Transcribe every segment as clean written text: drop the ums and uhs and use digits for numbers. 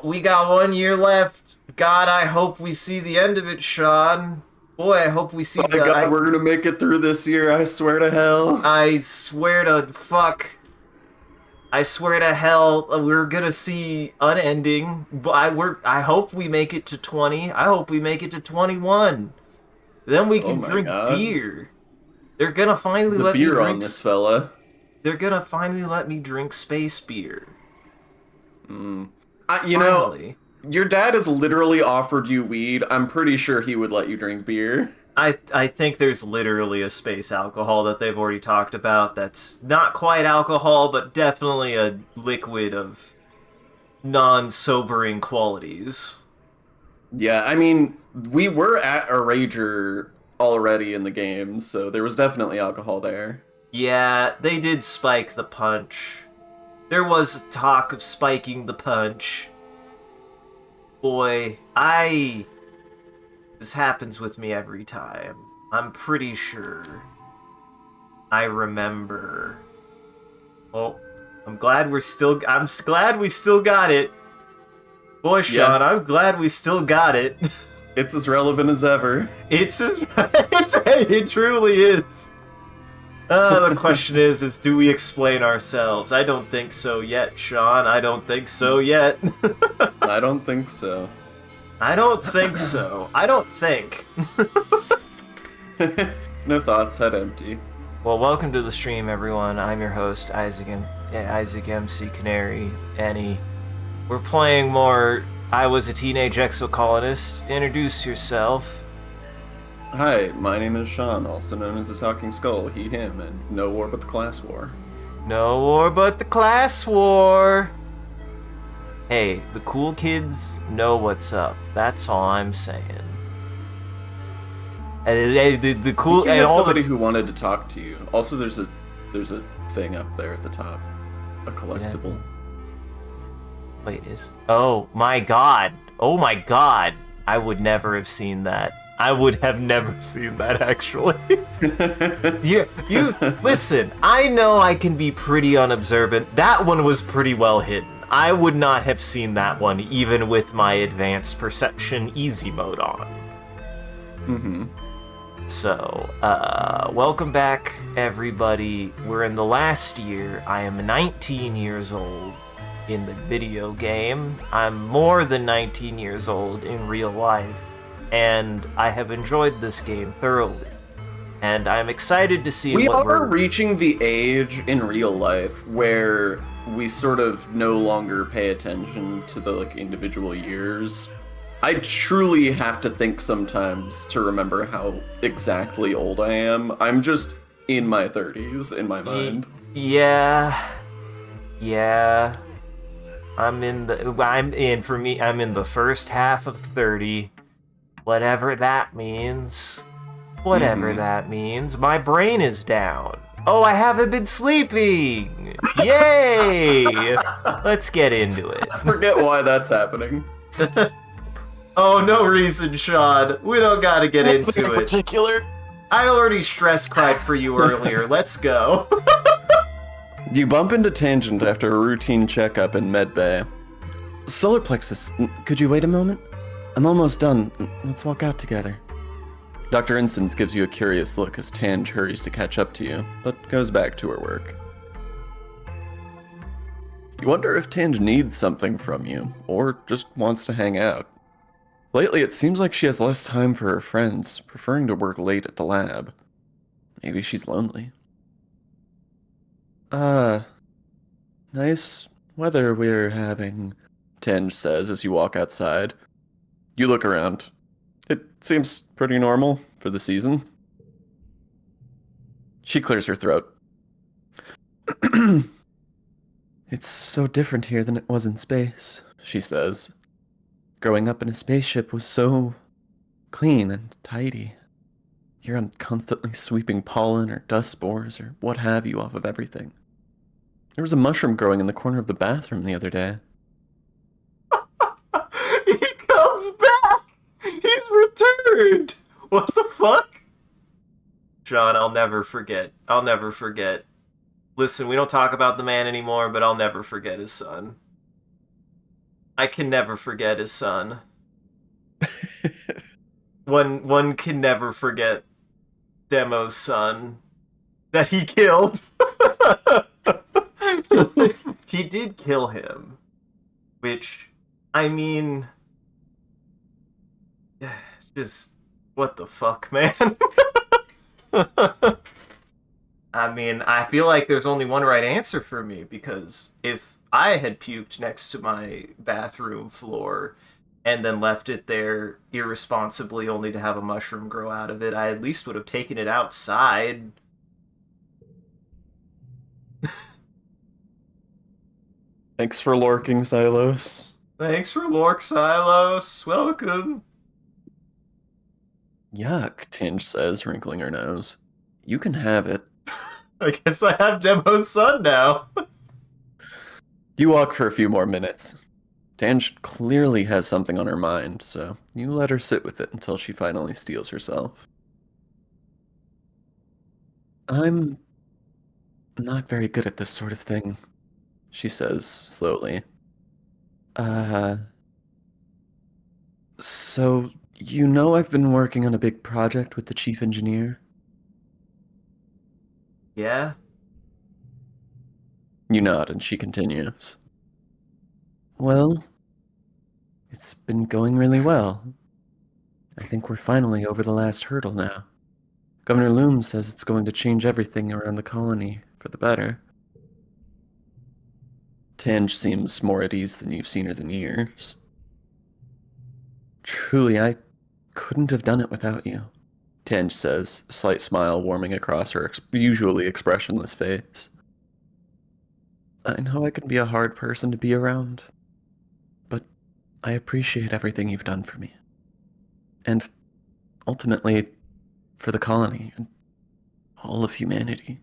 We got 1 year left. God, I hope we see the end of it, Sean. Boy, I hope we see My God, we're gonna make it through this year, I swear to hell. I swear to fuck. I swear to hell, we're gonna see unending. But I hope we make it to 20. I hope we make it to 21. Then we Oh can my drink God. beer. They're gonna finally The let me beer drink. on this fella. They're gonna finally let me drink space beer. Mm. Finally. Your dad has literally offered you weed. I'm pretty sure he would let you drink beer. I think there's literally a space alcohol that they've already talked about that's not quite alcohol, but definitely a liquid of non-sobering qualities. Yeah, I mean, we were at a rager already in the game, so there was definitely alcohol there. Yeah, they did spike the punch. There was talk of spiking the punch. Boy, this happens with me every time. I'm pretty sure. I remember. Oh, I'm glad we still got it. Boy, Yeah, Sean, I'm glad we still got it. it's as relevant as ever. It truly is. The question is do we explain ourselves? I don't think so yet, Sean. I don't think so yet. I don't think so. I don't think so. I don't think. No thoughts, head empty. Well, welcome to the stream, everyone. I'm your host, Isaac MCCanary. Annie. We're playing more I Was a Teenage Exocolonist. Introduce yourself. Hi, my name is Sean, also known as the Talking Skull, he, him, and no war but the class war. No war but the class war. Hey, the cool kids know what's up. That's all I'm saying. And the cool You and had all somebody the who wanted to talk to you. Also, there's a thing up there at the top, a collectible. Wait, oh my god. Oh my god. I would never have seen that. I would have never seen that, actually. you listen, I know I can be pretty unobservant. That one was pretty well hidden. I would not have seen that one even with my advanced perception easy mode on. Mm-hmm. So, welcome back, everybody. We're in the last year. I am 19 years old in the video game. I'm more than 19 years old in real life, and I have enjoyed this game thoroughly. And I'm excited to see We what are reaching the age in real life where we sort of no longer pay attention to the individual years. I truly have to think sometimes to remember how exactly old I am. I'm just in my 30s in my mind. Yeah. I'm in the first half of 30. Whatever that means. That means. My brain is down. Oh, I haven't been sleeping! Yay! Let's get into it. I forget why that's happening. Oh, no reason, Sean. We don't gotta get into it. Particular. I already stress cried for you earlier. Let's go. You bump into Tangent after a routine checkup in medbay. Solar plexus, could you wait a moment? I'm almost done. Let's walk out together. Dr. Instance gives you a curious look as Tange hurries to catch up to you, but goes back to her work. You wonder if Tange needs something from you, or just wants to hang out. Lately, it seems like she has less time for her friends, preferring to work late at the lab. Maybe she's lonely. Nice weather we're having, Tange says as you walk outside. You look around. It seems pretty normal for the season. She clears her throat. It's so different here than it was in space, she says. Growing up in a spaceship was so clean and tidy. Here I'm constantly sweeping pollen or dust spores or what have you off of everything. There was a mushroom growing in the corner of the bathroom the other day. He comes back! He's returned! What the fuck? John, I'll never forget. I'll never forget. Listen, we don't talk about the man anymore, but I'll never forget his son. I can never forget his son. One can never forget Demo's son that he killed. He did kill him, which, I mean, just what the fuck, man? I mean, I feel like there's only one right answer for me, because if I had puked next to my bathroom floor and then left it there irresponsibly only to have a mushroom grow out of it, I at least would have taken it outside. Thanks for lurking, Silos. Thanks for Lork Silos. Welcome. Yuck, Tinge says, wrinkling her nose. You can have it. I guess I have Demo's son now. You walk for a few more minutes. Tinge clearly has something on her mind, so you let her sit with it until she finally steels herself. I'm not very good at this sort of thing, she says slowly. So you know I've been working on a big project with the chief engineer? Yeah? You nod, and she continues. Well, it's been going really well. I think we're finally over the last hurdle now. Governor Loom says it's going to change everything around the colony for the better. Tange seems more at ease than you've seen her in years. Truly, I couldn't have done it without you, Tange says, a slight smile warming across her usually expressionless face. I know I can be a hard person to be around, but I appreciate everything you've done for me. And ultimately, for the colony and all of humanity.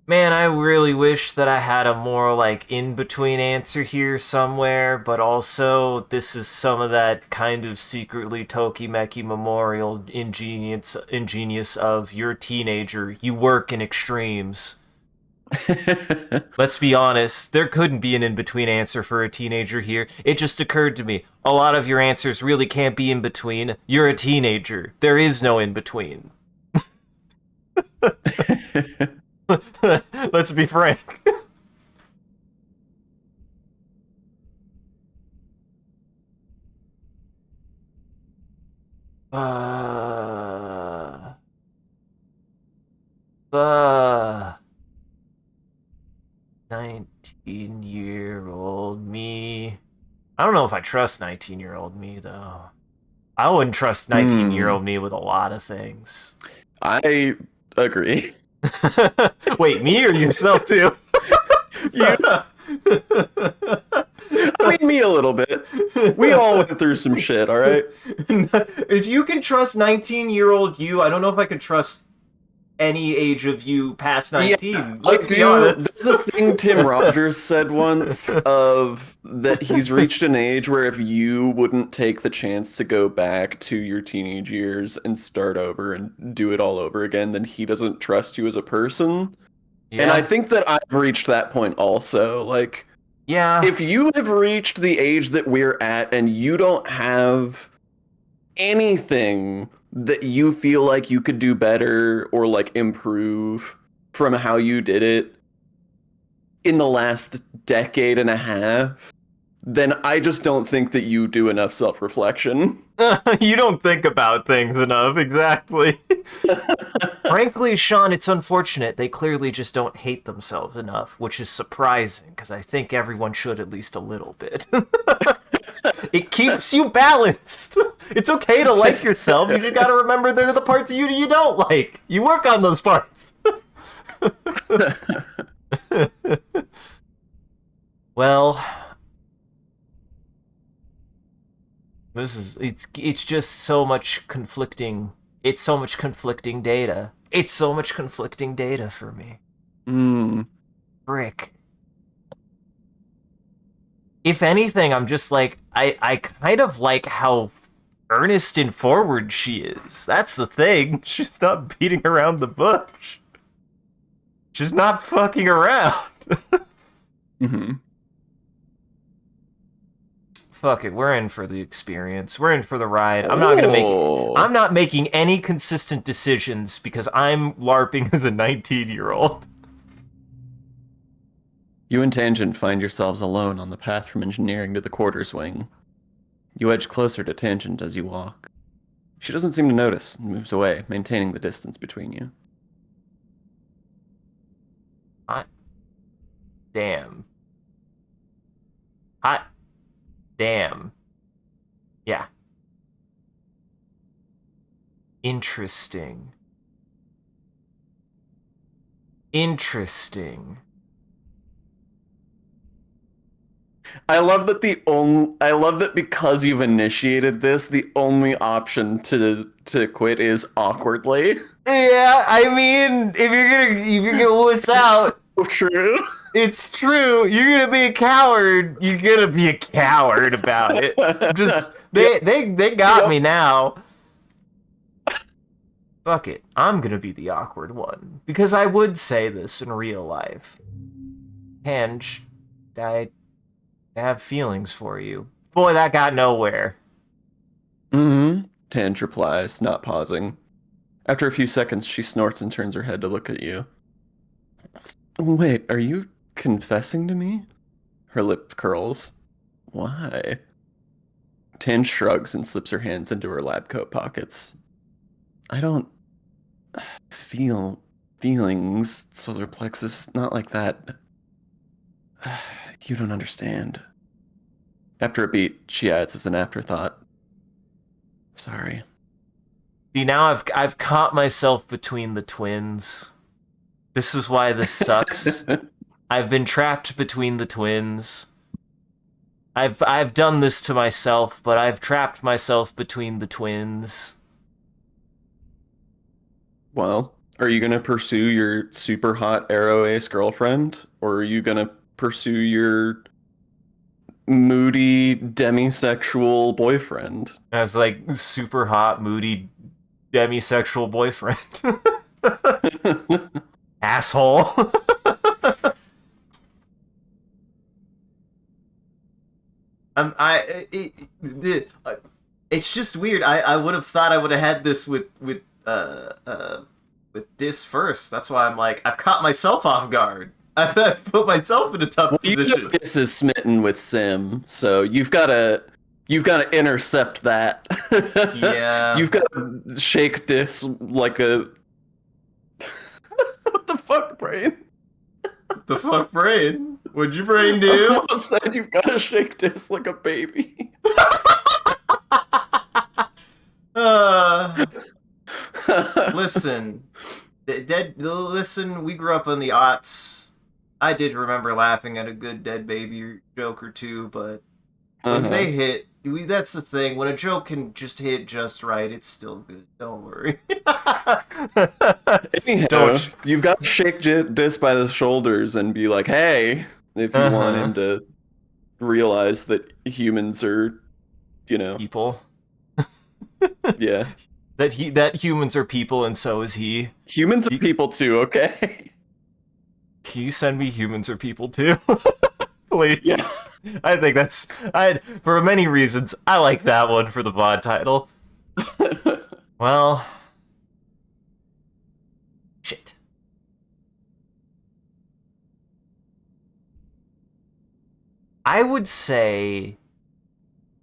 Man, I really wish that I had a more, like, in-between answer here somewhere, but also, this is some of that kind of secretly Tokimeki memorial ingenious of, you're a teenager, you work in extremes. Let's be honest, there couldn't be an in-between answer for a teenager here. It just occurred to me, a lot of your answers really can't be in-between. You're a teenager. There is no in-between. Let's be frank. Uh, uh, 19-year-old me. I don't know if I trust 19-year-old me, though. I wouldn't trust 19-year-old me with a lot of things. I agree. Wait, me or yourself, too? You. I mean, me a little bit. We all went through some shit, all right? If you can trust 19-year-old you, I don't know if I could trust any age of you past 19. Yeah, Let's be honest. There's a thing Tim Rogers said once of that he's reached an age where if you wouldn't take the chance to go back to your teenage years and start over and do it all over again, then he doesn't trust you as a person. Yeah. And I think that I've reached that point also. Like, yeah. If you have reached the age that we're at and you don't have anything that you feel like you could do better or like improve from how you did it in the last decade and a half, then I just don't think that you do enough self-reflection. You don't think about things enough, exactly. Frankly, Sean, it's unfortunate. They clearly just don't hate themselves enough, which is surprising, because I think everyone should at least a little bit. It keeps you balanced. It's okay to like yourself. You just gotta remember they're the parts of you that you don't like. You work on those parts. Well, it's just so much conflicting. It's so much conflicting data. It's so much conflicting data for me. Frick. If anything, I'm just like, I kind of like how earnest and forward she is. That's the thing. She's not beating around the bush. She's not fucking around. Mm-hmm. fuck it. We're in for the experience. We're in for the ride. Oh. I'm not making any consistent decisions because I'm LARPing as a 19-year-old. You and Tangent find yourselves alone on the path from engineering to the quarters wing. You edge closer to Tangent as you walk. She doesn't seem to notice and moves away, maintaining the distance between you. Hot damn. Hot damn. Yeah. Interesting. Interesting. I love that because you've initiated this, the only option to quit is awkwardly. Yeah, I mean, if you're gonna wuss out, So true. it's true. You're gonna be a coward. You're gonna be a coward about it. Just they got me now. Fuck it. I'm gonna be the awkward one because I would say this in real life. Henge, I have feelings for you. Boy, that got nowhere. Mm-hmm. Tange replies, not pausing. After a few seconds, she snorts and turns her head to look at you. Wait, are you confessing to me? Her lip curls. Why? Tange shrugs and slips her hands into her lab coat pockets. I don't feel feelings, solar plexus, not like that. You don't understand. After a beat, she adds as an afterthought. Sorry. See, now I've caught myself between the twins. This is why this sucks. I've been trapped between the twins. I've done this to myself, but I've trapped myself between the twins. Well, are you gonna pursue your super hot arrow ace girlfriend, or are you gonna pursue your moody demisexual boyfriend? As like super hot, moody, demisexual boyfriend. Asshole. It's just weird. I would have thought I would have had this with this first. That's why I'm like, I've caught myself off guard. I've put myself in a tough position. You know this is smitten with Sim, so you've gotta intercept that. Yeah. You've got to shake this like a what the fuck, brain? The fuck, brain? What'd your brain do? I almost said you've got to shake this like a baby. Listen, listen. We grew up in the aughts. I did remember laughing at a good dead baby joke or two, but when they hit, that's the thing. When a joke can just hit just right, it's still good. Don't worry. Anyhow, you've got to shake Dis by the shoulders and be like, "Hey," if you want him to realize that humans are, people. Yeah. That humans are people, and so is he. Humans are people too, okay? Can you send me humans are people too? Please. Yeah. I think for many reasons, I like that one for the VOD title. Well, shit. I would say,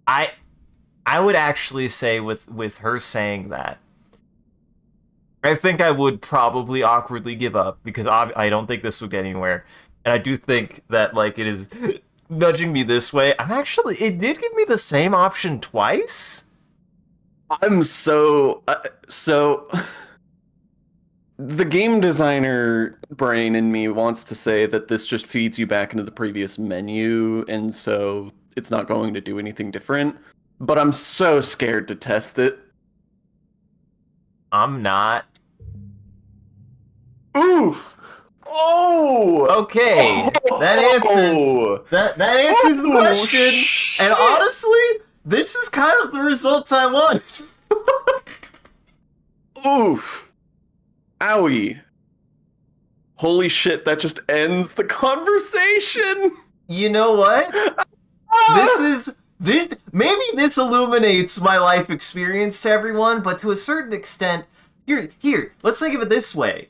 I would actually say with her saying that, I think I would probably awkwardly give up because I don't think this would get anywhere, and I do think that like it is nudging me this way. It did give me the same option twice. I'm so the game designer brain in me wants to say that this just feeds you back into the previous menu, and so it's not going to do anything different. But I'm so scared to test it. I'm not. Oof. Oh. Okay. That answers the question. Shit. And honestly, this is kind of the results I want. Oof. Owie. Holy shit, that just ends the conversation. You know what? Maybe this illuminates my life experience to everyone, but to a certain extent, here, let's think of it this way.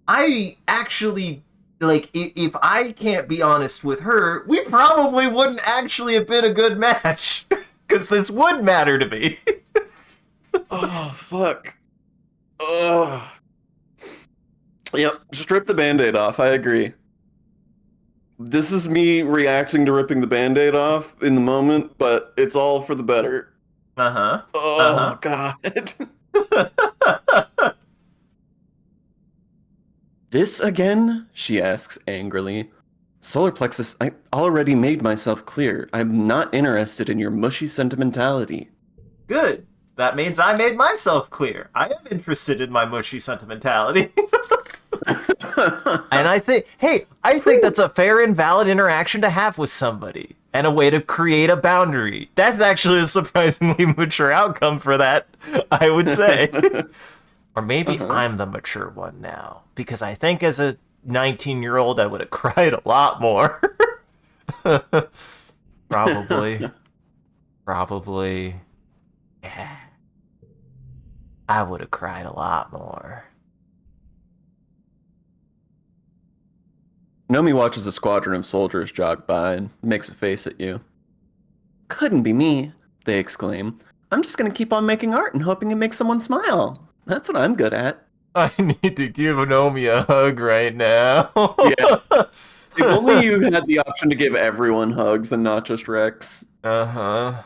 I actually, like, if I can't be honest with her, we probably wouldn't actually have been a good match. Because this would matter to me. Oh, fuck. Ugh. Yep, strip the Band-Aid off, I agree. This is me reacting to ripping the Band-Aid off in the moment, but it's all for the better. Uh-huh. Oh, God. This again? She asks angrily. Solar Plexus, I already made myself clear. I'm not interested in your mushy sentimentality. Good. That means I made myself clear. I am interested in my mushy sentimentality. And I think that's a fair and valid interaction to have with somebody, and a way to create a boundary. That's actually a surprisingly mature outcome for that, I would say. Or maybe I'm the mature one now, because I think as a 19-year-old I would have cried a lot more. Probably. Yeah. I would have cried a lot more. Nomi watches a squadron of soldiers jog by and makes a face at you. Couldn't be me, they exclaim. I'm just gonna keep on making art and hoping it makes someone smile. That's what I'm good at. I need to give Nomi a hug right now. Yeah. If only you had the option to give everyone hugs and not just Rex. Uh-huh.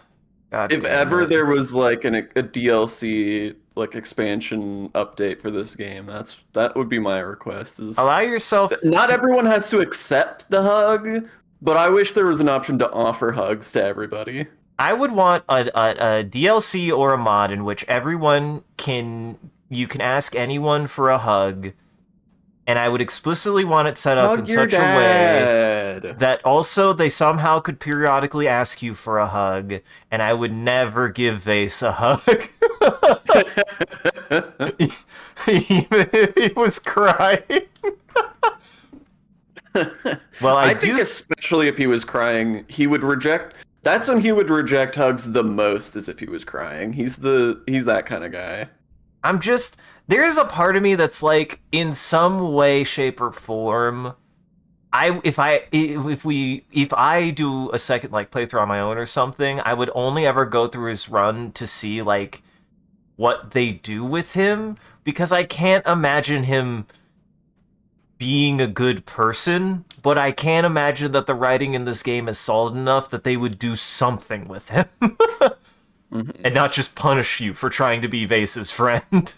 If ever there was like a DLC like expansion update for this game, that would be my request. Is allow yourself. Not everyone has to accept the hug, but I wish there was an option to offer hugs to everybody. I would want a DLC or a mod in which you can ask anyone for a hug, and I would explicitly want it set up in such a way that also they somehow could periodically ask you for a hug, and I would never give Vase a hug. Even if he was crying. Well, I think especially if he was crying, he would reject. That's when he would reject hugs the most, is if he was crying. He's that kind of guy. There is a part of me that's like, in some way, shape, or form, if I do a second like playthrough on my own or something, I would only ever go through his run to see like what they do with him, because I can't imagine him being a good person, but I can imagine that the writing in this game is solid enough that they would do something with him. And not just punish you for trying to be Vase's friend.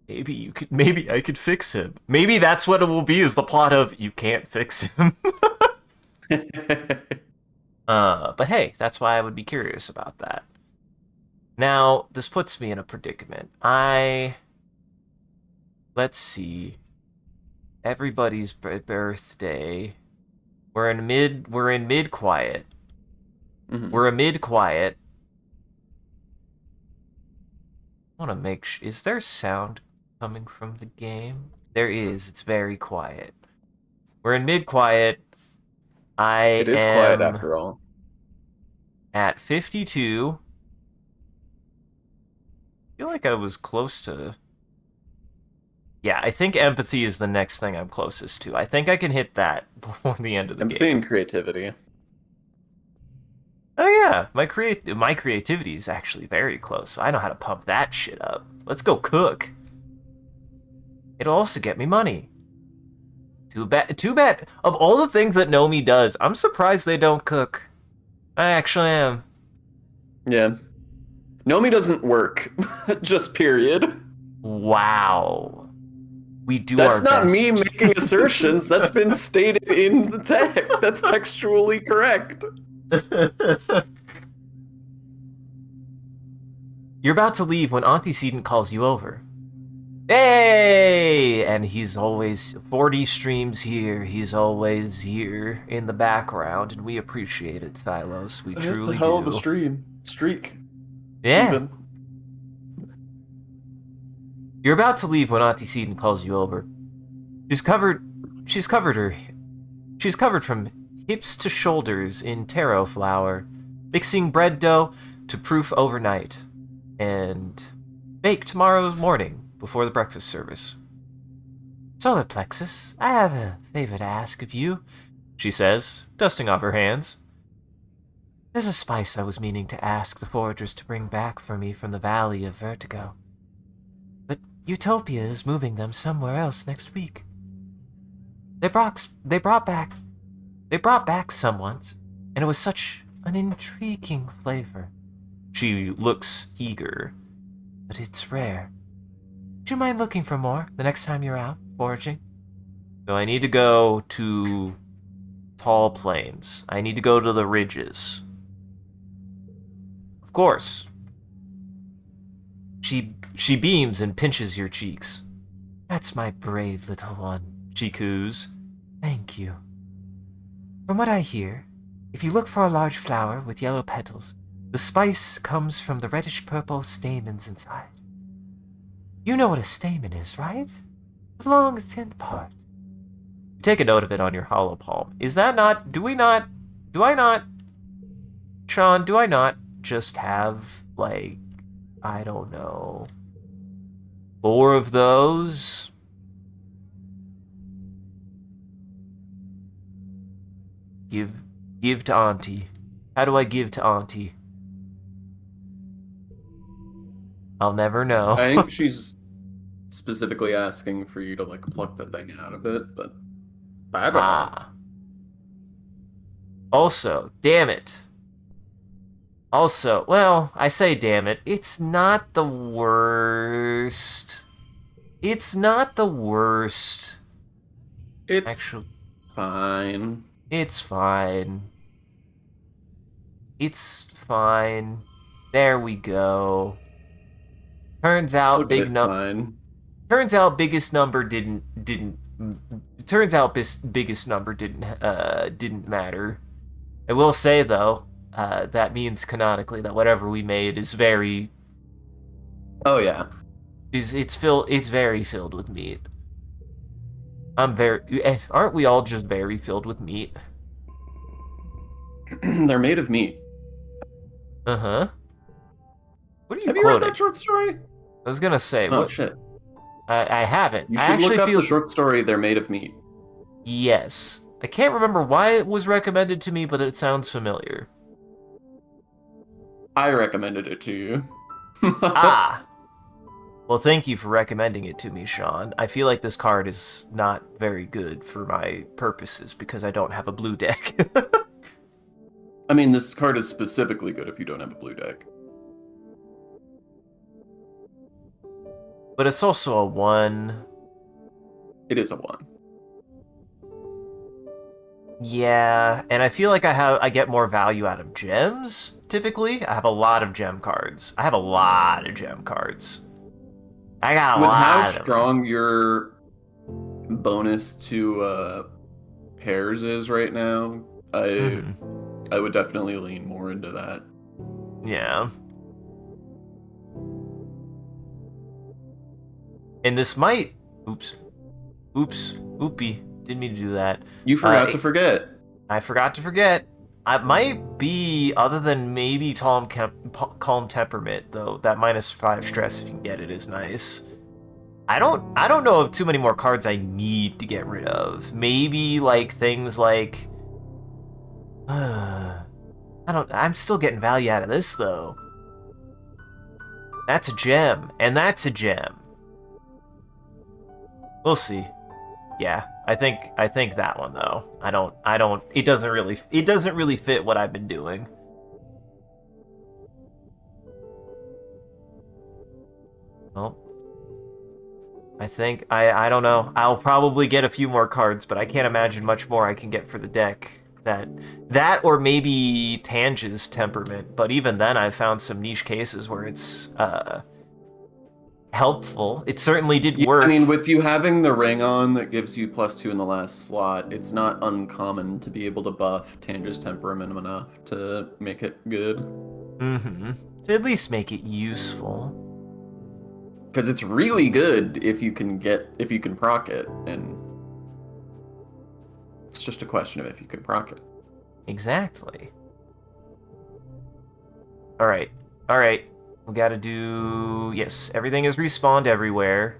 Maybe I could fix him. Maybe that's what it will be, is the plot of you can't fix him. But hey, that's why I would be curious about that. Now, this puts me in a predicament. Let's see. Everybody's birthday. We're in mid-quiet. We're a mid-quiet. I want to make sure. Is there sound coming from the game? There is. It's very quiet. We're in mid-quiet. It is quiet after all. At 52. I feel like I was close to. Yeah, I think empathy is the next thing I'm closest to. I think I can hit that before the end of the game. Empathy and creativity. Oh yeah, my creativity is actually very close. So I know how to pump that shit up. Let's go cook. It'll also get me money. Too bad. Of all the things that Nomi does, I'm surprised they don't cook. I actually am. Yeah. Nomi doesn't work. Just period. Wow. We do That's our best. not me making assertions. That's been stated in the text. That's textually correct. You're about to leave when Antecedent calls you over. Hey! And he's always 40 streams here. He's always here in the background, and we appreciate it, Silos. We truly do. That's a hell of a streak. Yeah. Even. You're about to leave when Antecedent calls you over. She's covered from hips to shoulders in taro flour, mixing bread dough to proof overnight, and bake tomorrow morning before the breakfast service. Solar Plexus, I have a favor to ask of you, she says, dusting off her hands. There's a spice I was meaning to ask the foragers to bring back for me from the Valley of Vertigo. But Utopia is moving them somewhere else next week. They brought back some once, and it was such an intriguing flavor. She looks eager, but it's rare. Do you mind looking for more the next time you're out foraging? So I need to go to Tall Plains. I need to go to the ridges. Of course. She beams and pinches your cheeks. That's my brave little one, she coos. Thank you. From what I hear, if you look for a large flower with yellow petals, the spice comes from the reddish-purple stamens inside. You know what a stamen is, right? The long, thin part. Take a note of it on your hollow palm. Is that not... do I not... Sean, do I not just have, like, I don't know, 4 of those? Give to Auntie. How do I give to Auntie? I'll never know. I think she's specifically asking for you to like pluck the thing out of it, but I don't know. Also, damn it. Also, well, I say damn it. It's not the worst. It's not the worst. It's actually fine. It's fine. It's fine. There we go. Turns out biggest number didn't matter. I will say though, that means canonically that whatever we made is very... Oh yeah. It's very filled with meat. Aren't we all just very filled with meat? They're made of meat. Uh-huh. What are you Have quoting? you read that short story? I was gonna say, Oh what? shit. I haven't. You I should actually look up feel... the short story, They're Made of Meat. Yes. I can't remember why it was recommended to me, but it sounds familiar. I recommended it to you. Ah! Well, thank you for recommending it to me, Sean. I feel like this card is not very good for my purposes because I don't have a blue deck. I mean, this card is specifically good if you don't have a blue deck. But it's also a 1. It is a 1. Yeah, and I feel like I get more value out of gems, typically. I have a lot of gem cards. I got a lot With lot how strong your bonus to pairs is right now, I would definitely lean more into that. Yeah. And this might... Oopie. Didn't mean to do that. You forgot to forget. I forgot to forget. I might be, other than maybe Calm Temperament, though, that -5 stress if you can get it is nice. I don't know of too many more cards I need to get rid of. Maybe like things like I'm still getting value out of this though. That's a gem, and that's a gem. We'll see. Yeah, I think that one though. It doesn't really fit what I've been doing. Well, I don't know. I'll probably get a few more cards, but I can't imagine much more I can get for the deck. That or maybe Tange's Temperament, but even then I've found some niche cases where it's helpful. It certainly did work. I mean, with you having the ring on that gives you +2 in the last slot, it's not uncommon to be able to buff Tanger's Temperament enough to make it good. To at least make it useful. Because it's really good if you can proc it, and it's just a question of if you can proc it. Exactly. Alright. Alright. We gotta do... Yes, everything is respawned everywhere.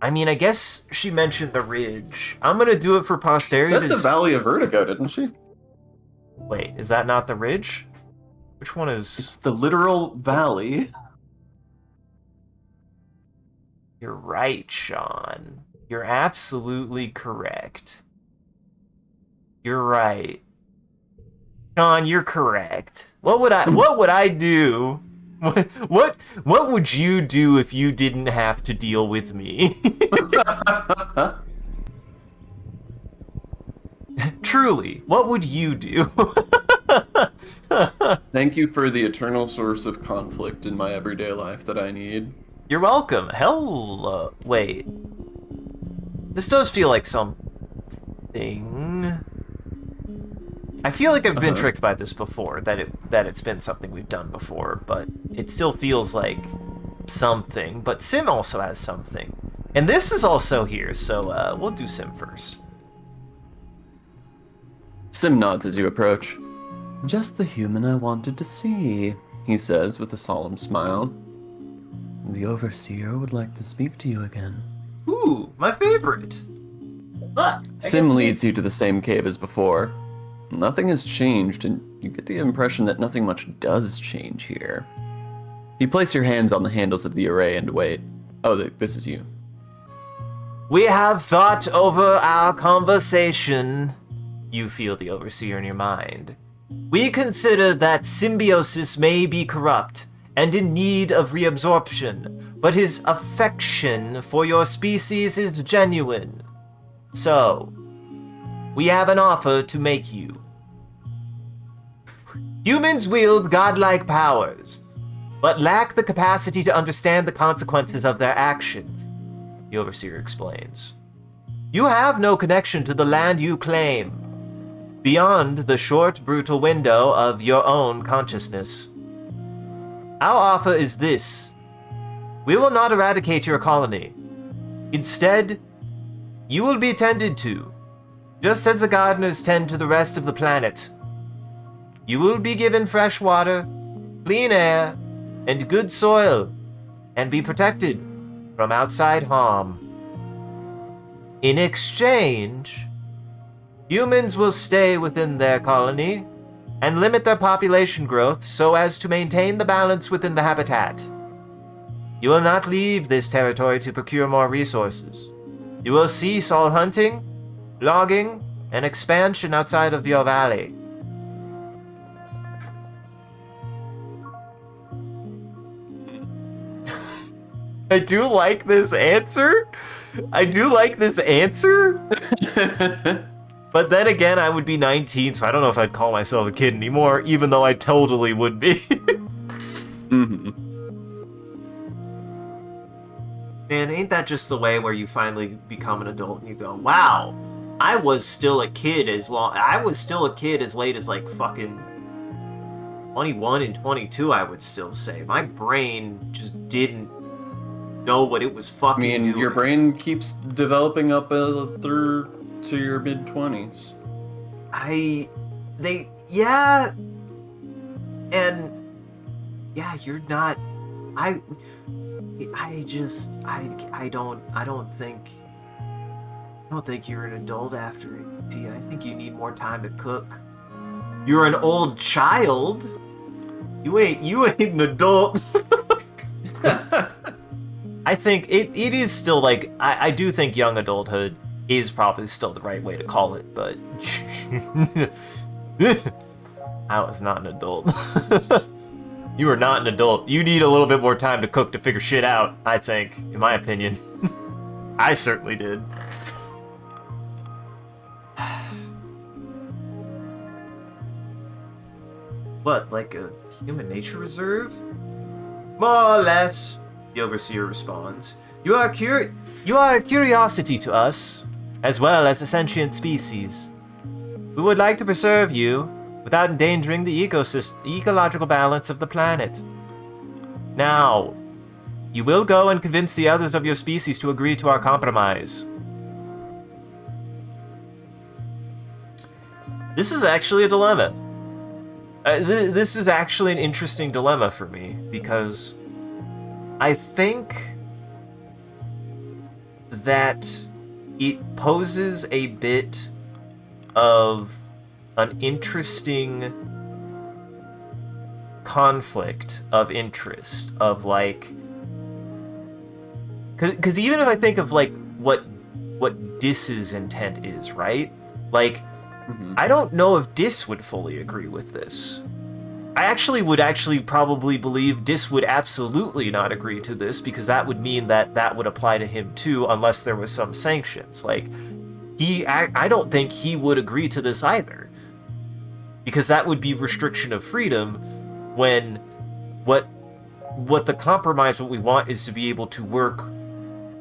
I mean, I guess she mentioned the ridge. I'm gonna do it for posterity. She said the Valley of Vertigo, didn't she? Wait, is that not the ridge? Which one is... It's the literal valley. You're right, Sean. You're absolutely correct. You're right. Sean, you're correct. What would I do? What would you do if you didn't have to deal with me? Truly, what would you do? Thank you for the eternal source of conflict in my everyday life that I need. You're welcome. Hell, wait. This does feel like something. I feel like I've been tricked by this before, that it's been something we've done before, but it still feels like something. But Sim also has something. And this is also here, so we'll do Sim first. Sim nods as you approach. Just the human I wanted to see, he says with a solemn smile. The Overseer would like to speak to you again. Ooh, my favorite! Sim leads you to the same cave as before. Nothing has changed, and you get the impression that nothing much does change here. You place your hands on the handles of the array and wait. Oh, this is you. We have thought over our conversation. You feel the Overseer in your mind. We consider that Symbiosis may be corrupt and in need of reabsorption, but his affection for your species is genuine. So, we have an offer to make you. Humans wield godlike powers, but lack the capacity to understand the consequences of their actions, the Overseer explains. You have no connection to the land you claim, beyond the short, brutal window of your own consciousness. Our offer is this. We will not eradicate your colony. Instead, you will be tended to, just as the gardeners tend to the rest of the planet. You will be given fresh water, clean air, and good soil, and be protected from outside harm. In exchange, humans will stay within their colony and limit their population growth so as to maintain the balance within the habitat. You will not leave this territory to procure more resources. You will cease all hunting, logging, and expansion outside of your valley. I do like this answer. But then again, I would be 19, so I don't know if I'd call myself a kid anymore, even though I totally would be. Mm-hmm. Man, ain't that just the way where you finally become an adult and you go, wow, I was still a kid as late as like fucking 21 and 22, I would still say. My brain just didn't know what it was fucking doing. Your brain keeps developing up through to your mid-20s. You're not. I don't think you're an adult after 18. I think you need more time to cook. You're an old child. You ain't an adult. I think it is still like, I do think young adulthood is probably still the right way to call it, but I was not an adult. You are not an adult. You need a little bit more time to cook to figure shit out, I think, in my opinion. I certainly did. What, like a human nature reserve? More or less, the Overseer responds. You are a curiosity to us, as well as a sentient species. We would like to preserve you without endangering the ecological balance of the planet. Now, you will go and convince the others of your species to agree to our compromise. This is actually a dilemma. This is actually an interesting dilemma for me, because I think that it poses a bit of an interesting conflict of interest, of like, because even if I think of like what Dis's intent is, right? Like, I don't know if Dis would fully agree with this. I actually would probably believe Dis would absolutely not agree to this, because that would mean that would apply to him too, unless there was some sanctions. Like, I don't think he would agree to this either, because that would be restriction of freedom, when what the compromise, what we want, is to be able to work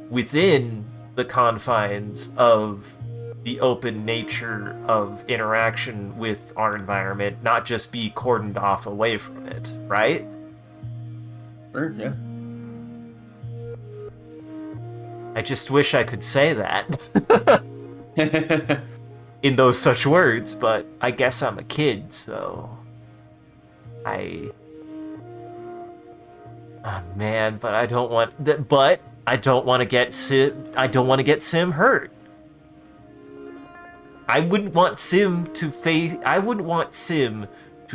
within the confines of the open nature of interaction with our environment, not just be cordoned off away from it, right? Sure, yeah. I just wish I could say that in those such words, but I guess I'm a kid, so oh man, but I don't want that. But I don't want to get Sim. I don't want to get Sim hurt. I wouldn't want Sim to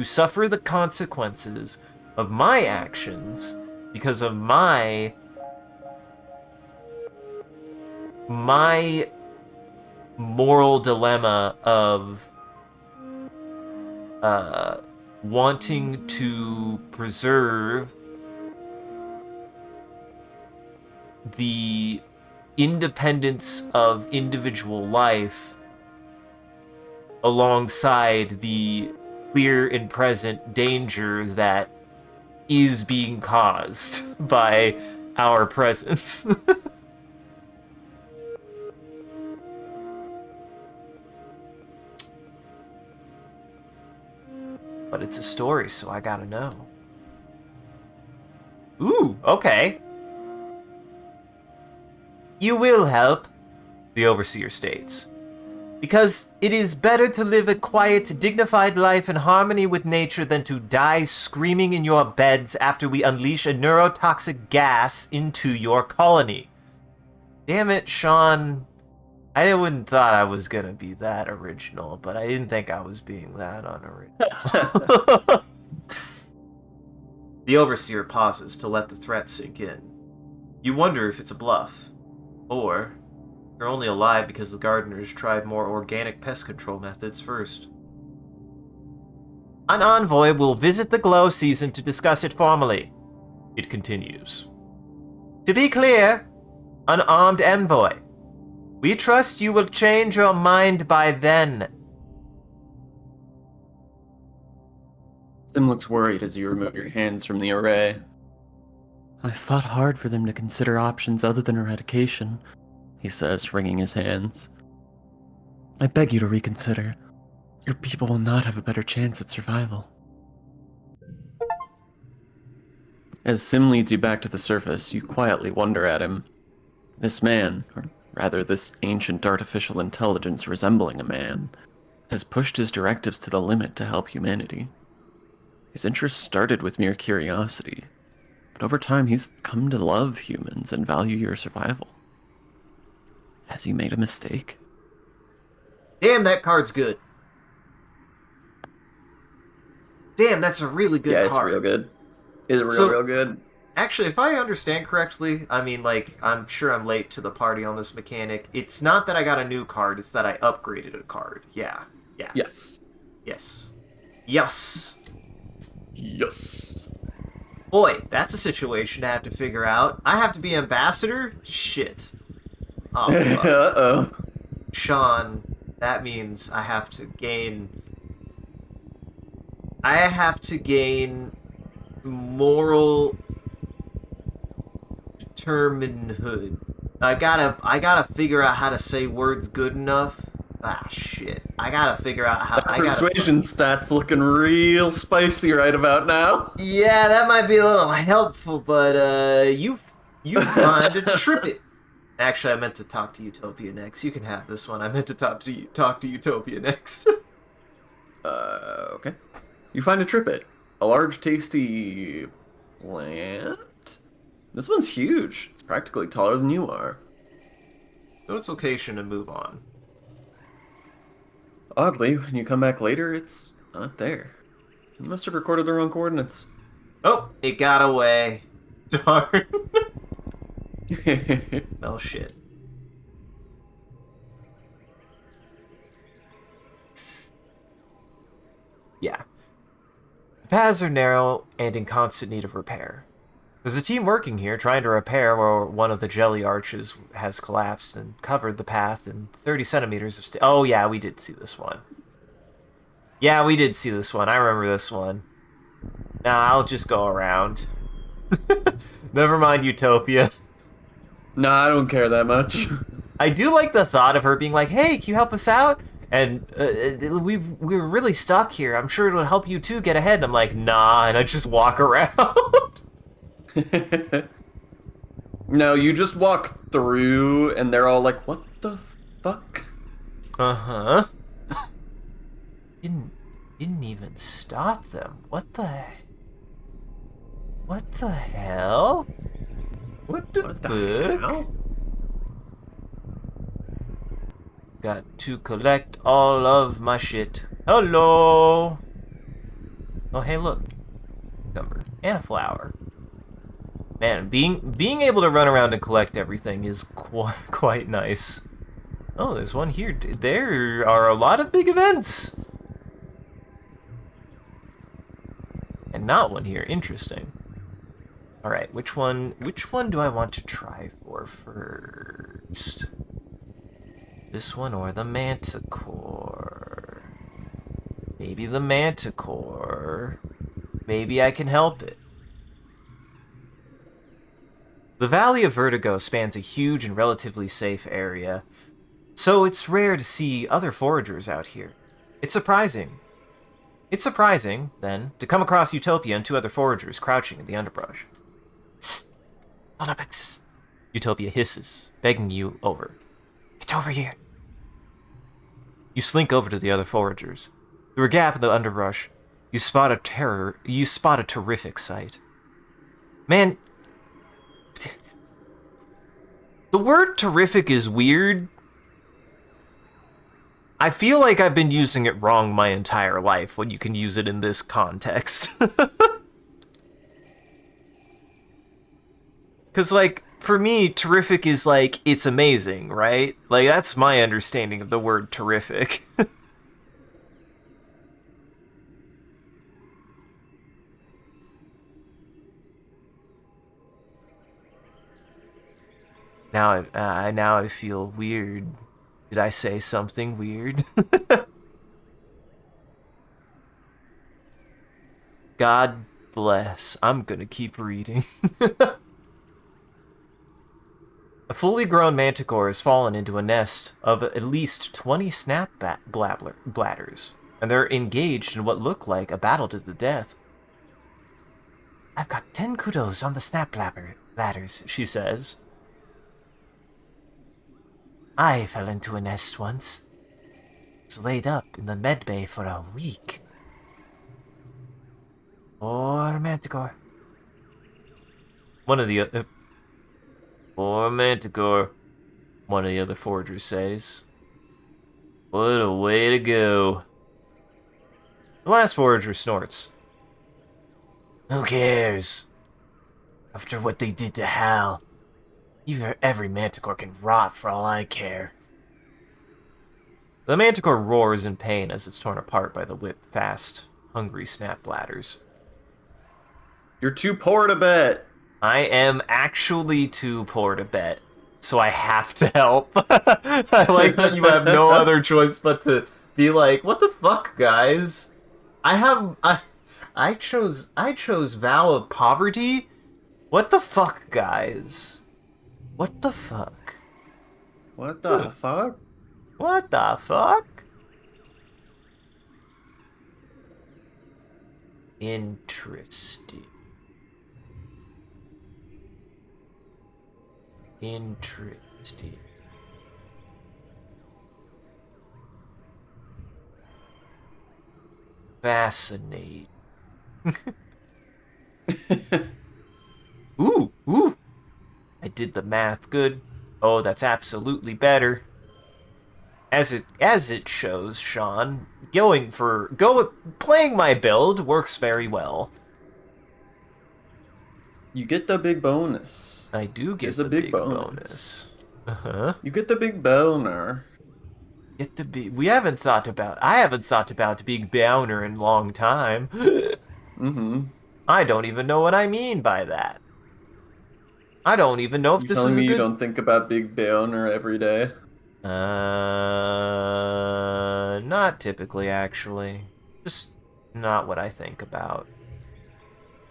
suffer the consequences of my actions because of my moral dilemma of wanting to preserve the independence of individual life alongside the clear and present danger that is being caused by our presence. But it's a story, so I gotta know. Ooh, okay. You will help, the Overseer states. Because it is better to live a quiet, dignified life in harmony with nature than to die screaming in your beds after we unleash a neurotoxic gas into your colony. Damn it, Sean. I wouldn't thought I was gonna be that original, but I didn't think I was being that unoriginal. The Overseer pauses to let the threat sink in. You wonder if it's a bluff. Or they're only alive because the gardeners tried more organic pest control methods first. An envoy will visit the glow season to discuss it formally. It continues. To be clear, an armed envoy. We trust you will change your mind by then. Sim looks worried as you remove your hands from the array. I fought hard for them to consider options other than eradication, he says, wringing his hands. I beg you to reconsider. Your people will not have a better chance at survival. As Sim leads you back to the surface, you quietly wonder at him. This man, or rather this ancient artificial intelligence resembling a man, has pushed his directives to the limit to help humanity. His interest started with mere curiosity, but over time he's come to love humans and value your survival. Has he made a mistake? Damn, that card's good. Damn, that's a really good card. Yeah, it's real good. It's real good. Actually, if I understand correctly, I mean, like, I'm sure I'm late to the party on this mechanic. It's not that I got a new card, it's that I upgraded a card. Yeah. Yes. Boy, that's a situation to have to figure out. I have to be ambassador? Shit. Oh, fuck. Uh-oh. Sean, that means I have to gain moral determinedhood. I gotta figure out how to say words good enough. Ah, shit. I gotta figure out how. Persuasion stats looking real spicy right about now. Yeah, that might be a little helpful, but you find a trip it. Actually, I meant to talk to Utopia next. You can have this one. I meant to talk to Utopia next. Okay. You find a trippet, a large, tasty plant. This one's huge. It's practically taller than you are. Note its location and move on. Oddly, when you come back later, it's not there. You must have recorded the wrong coordinates. Oh, it got away. Darn. Oh shit. Yeah. The paths are narrow and in constant need of repair. There's a team working here trying to repair where one of the jelly arches has collapsed and covered the path in 30 centimeters of oh yeah, we did see this one. Yeah, we did see this one. I remember this one. Now I'll just go around. Never mind Utopia. Nah, I don't care that much. I do like the thought of her being like, "Hey, can you help us out?" And we're really stuck here. I'm sure it'll help you too get ahead. And I'm like, nah, and I just walk around. No, you just walk through, and they're all like, "What the fuck?" Uh-huh. Didn't even stop them. What the hell? What the fuck? Hell? Got to collect all of my shit. Hello. Oh, hey, look. Cucumber and a flower. Man, being able to run around and collect everything is quite nice. Oh, there's one here. There are a lot of big events. And not one here. Interesting. All right, which one do I want to try for first? This one or the Manticore? Maybe the Manticore. Maybe I can help it. The Valley of Vertigo spans a huge and relatively safe area, so it's rare to see other foragers out here. It's surprising, then, to come across Utopia and two other foragers crouching in the underbrush. Psst! Monopexis! Utopia hisses, begging you over. Get over here! You slink over to the other foragers. Through a gap in the underbrush, you spot a terrific sight. Man, the word terrific is weird. I feel like I've been using it wrong my entire life when you can use it in this context. Because, like, for me, terrific is like, it's amazing, right? Like, that's my understanding of the word terrific. Now I feel weird. Did I say something weird? God bless. I'm gonna keep reading. A fully grown manticore has fallen into a nest of at least 20 bladders, and they're engaged in what look like a battle to the death. I've got 10 kudos on the bladders, she says. I fell into a nest once. Was laid up in the med bay for a week. Poor manticore. One of the poor manticore, one of the other foragers says. What a way to go. The last forager snorts. Who cares? After what they did to Hal, every manticore can rot for all I care. The manticore roars in pain as it's torn apart by the whip-fast, hungry snap bladders. You're too poor to bet. I am actually too poor to bet, so I have to help. I like that you have no other choice but to be like, what the fuck, guys? I chose vow of poverty? What the fuck, guys? What the fuck? What the fuck? What the fuck? Interesting. Interesting. Fascinating. Ooh, ooh. I did the math good. Oh, that's absolutely better. As it shows, Sean, playing my build works very well. You get the big bonus. I do There's get a the big big bonus. bonus. Uh-huh. You get the big boner. Get the big. We haven't thought about. I haven't thought about the big boner in a long time. Mm-hmm. I don't even know what I mean by that. I don't even know if You this telling is a me you good. don't think about big boner every day? Not typically, actually. Just not what I think about.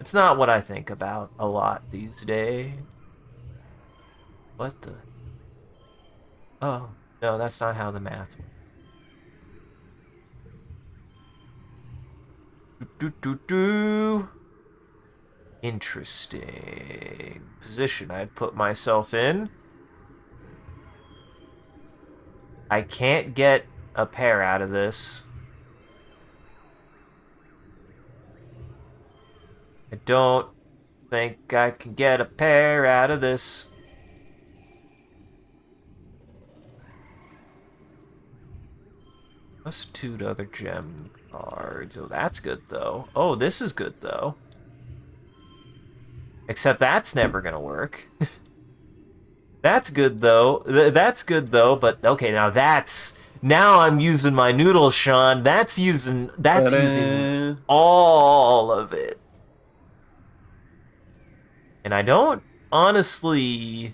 It's not what I think about a lot these days. What the? Oh, no, that's not how the math works. Do, do, do. Interesting position I've put myself in. I can't get a pair out of this. I don't think I can get a pair out of this. Plus 2 to other gem cards. Oh, that's good, though. Oh, this is good, though. Except that's never gonna work. That's good, though. That's good, though, but okay, now that's... Now I'm using my noodle, Sean. That's using Ta-da! all of it. And I don't honestly...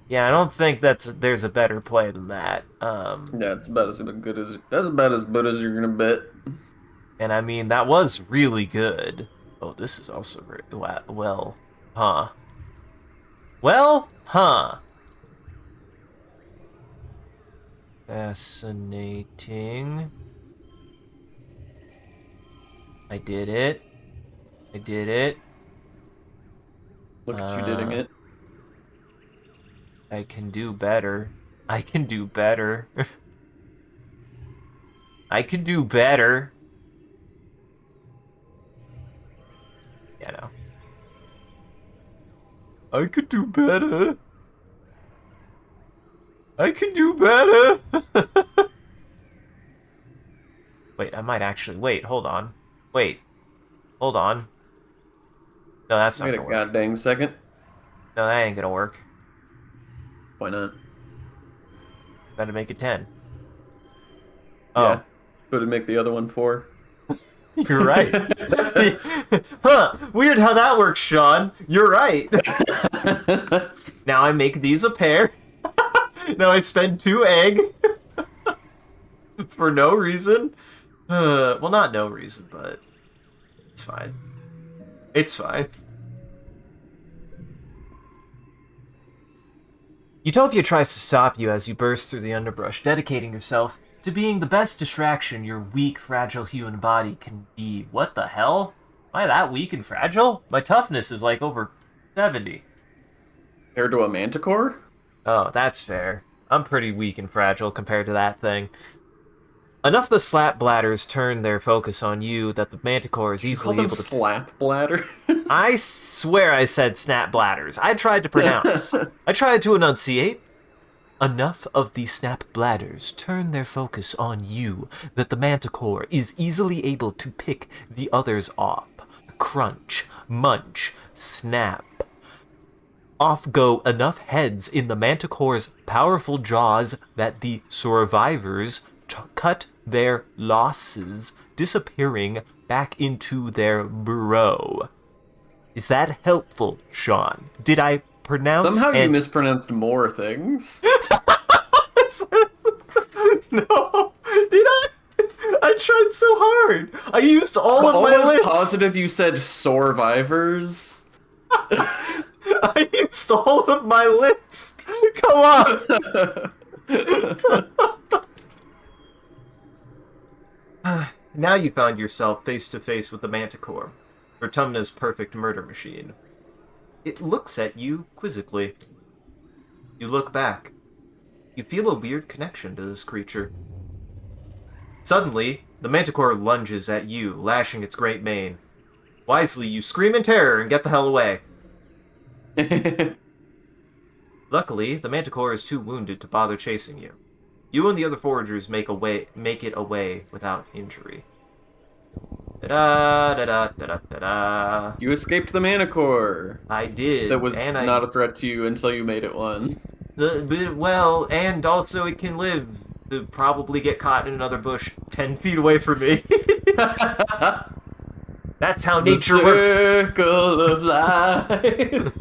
Yeah, I don't think there's a better play than that. Yeah, it's about as good as that's about as good as you're gonna bet. And I mean, that was really good. Oh, this is also well, huh. Well, huh. Fascinating. I did it. I did it. Look at you doing it. I can do better. I can do better. I can do better. Yeah, no. I could do better. I can do better. Wait, I might actually. Wait, hold on. Wait, hold on. No, that's not Wait a gonna work. goddamn second. No, that ain't gonna work. Why not? Gotta make it 10. Yeah. Oh, Could it make the other one 4? you're right. Huh, weird how that works, Sean. You're right. Now I make these a pair. Now I spend 2 egg for no reason. Well, not no reason, but it's fine. It's fine. Utopia tries to stop you as you burst through the underbrush, dedicating yourself to being the best distraction your weak, fragile human body can be. What the hell? Am I that weak and fragile? My toughness is like over 70. Compared to a manticore? Oh, that's fair. I'm pretty weak and fragile compared to that thing. Enough of the slap bladders turn their focus on you that the manticore is You call easily them able to... slap bladders? I swear I said snap bladders. I tried to pronounce. I tried to enunciate. Enough of the snap bladders turn their focus on you that the manticore is easily able to pick the others off. Crunch, munch, snap. Off go enough heads in the manticore's powerful jaws that the survivors cut their losses, disappearing back into their burrow. Is that helpful, Sean? Did I pronounce Somehow you and... mispronounced more things. No, did I? I tried so hard. I used all of my Almost lips. positive you said survivors. I used all of my lips. Come on. Now you found yourself face to face with the Manticore, Vertumna's perfect murder machine. It looks at you quizzically. You look back. You feel a weird connection to this creature. Suddenly, The manticore lunges at you, lashing its great mane. Wisely, you scream in terror and get the hell away. Luckily, the manticore is too wounded to bother chasing you. You and the other foragers make it away without injury. Da da da da da da da. You escaped the Manicore. I did. That was and not a threat to you until you made it one. Well, and also it can live to probably get caught in another bush 10 feet away from me. That's how nature works. Circle of life.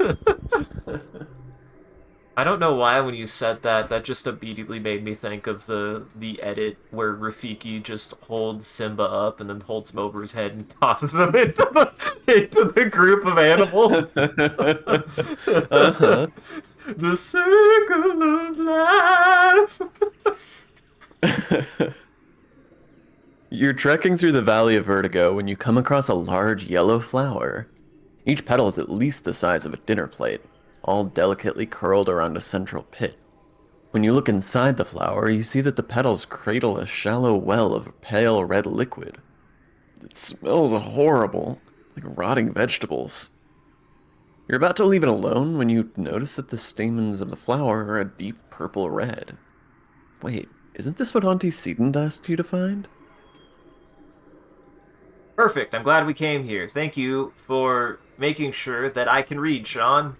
I don't know why when you said that, that just immediately made me think of the edit where Rafiki just holds Simba up and then holds him over his head and tosses him into the group of animals. Uh-huh. The circle of life. You're trekking through the Valley of Vertigo when you come across a large yellow flower. Each petal is at least the size of a dinner plate, all delicately curled around a central pit. When you look inside the flower, you see that the petals cradle a shallow well of pale red liquid. It smells horrible, like rotting vegetables. You're about to leave it alone when you notice that the stamens of the flower are a deep purple red. Wait, isn't this what Auntie Seaton asked you to find? Perfect. I'm glad we came here. Thank you for making sure that I can read, Sean.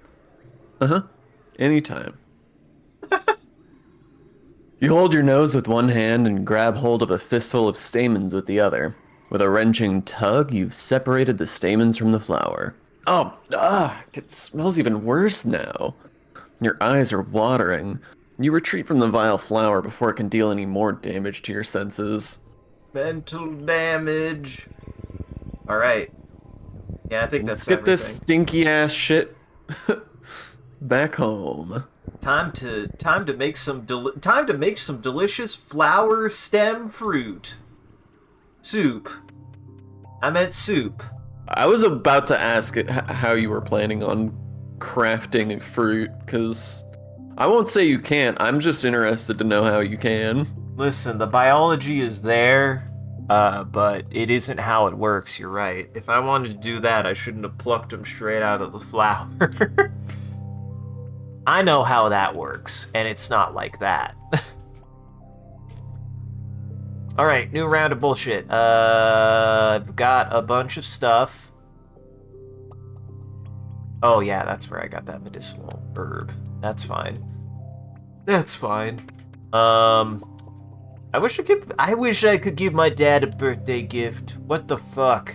Uh-huh. Anytime. You hold your nose with one hand and grab hold of a fistful of stamens with the other. With a wrenching tug, you've separated the stamens from the flower. Oh, it smells even worse now. Your eyes are watering. You retreat from the vile flower before it can deal any more damage to your senses. Mental damage. Alright. Yeah, I think that's Let's get this everything. stinky-ass shit back home. Time to make some delicious flower stem fruit. Soup. I meant soup. I was about to ask how you were planning on crafting fruit, because I won't say you can't. I'm just interested to know how you can. Listen, the biology is there, but it isn't how it works, you're right. If I wanted to do that, I shouldn't have plucked them straight out of the flower. I know how that works, and it's not like that. Alright, new round of bullshit. I've got a bunch of stuff. Oh yeah, that's where I got that medicinal herb. That's fine. That's fine. I wish I could give my dad a birthday gift. What the fuck?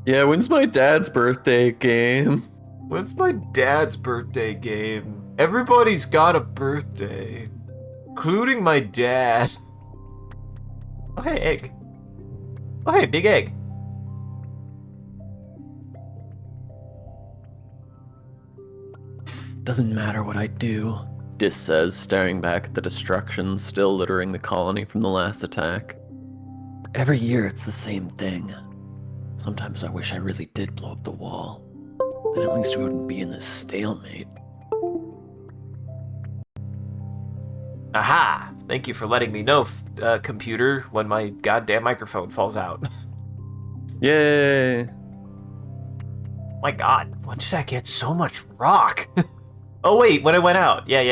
Yeah, when's my dad's birthday game? When's my dad's birthday game? Everybody's got a birthday. Including my dad. Oh, hey, egg. Oh, hey, big egg. Doesn't matter what I do, Dis says, staring back at the destruction still littering the colony from the last attack. Every year it's the same thing. Sometimes I wish I really did blow up the wall. Then at least we wouldn't be in this stalemate. Aha! Thank you for letting me know, computer, when my goddamn microphone falls out. Yay! My god, when did I get so much rock? Oh wait, when I went out. Yeah.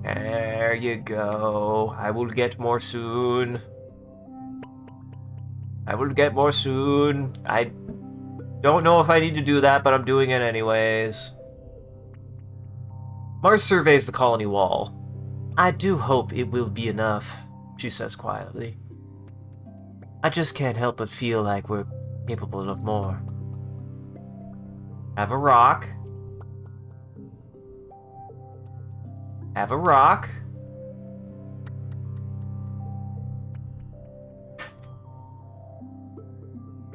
There you go. I will get more soon. I don't know if I need to do that, but I'm doing it anyways. Mars surveys the colony wall. I do hope it will be enough, she says quietly. I just can't help but feel like we're capable of more. Have a rock. Have a rock.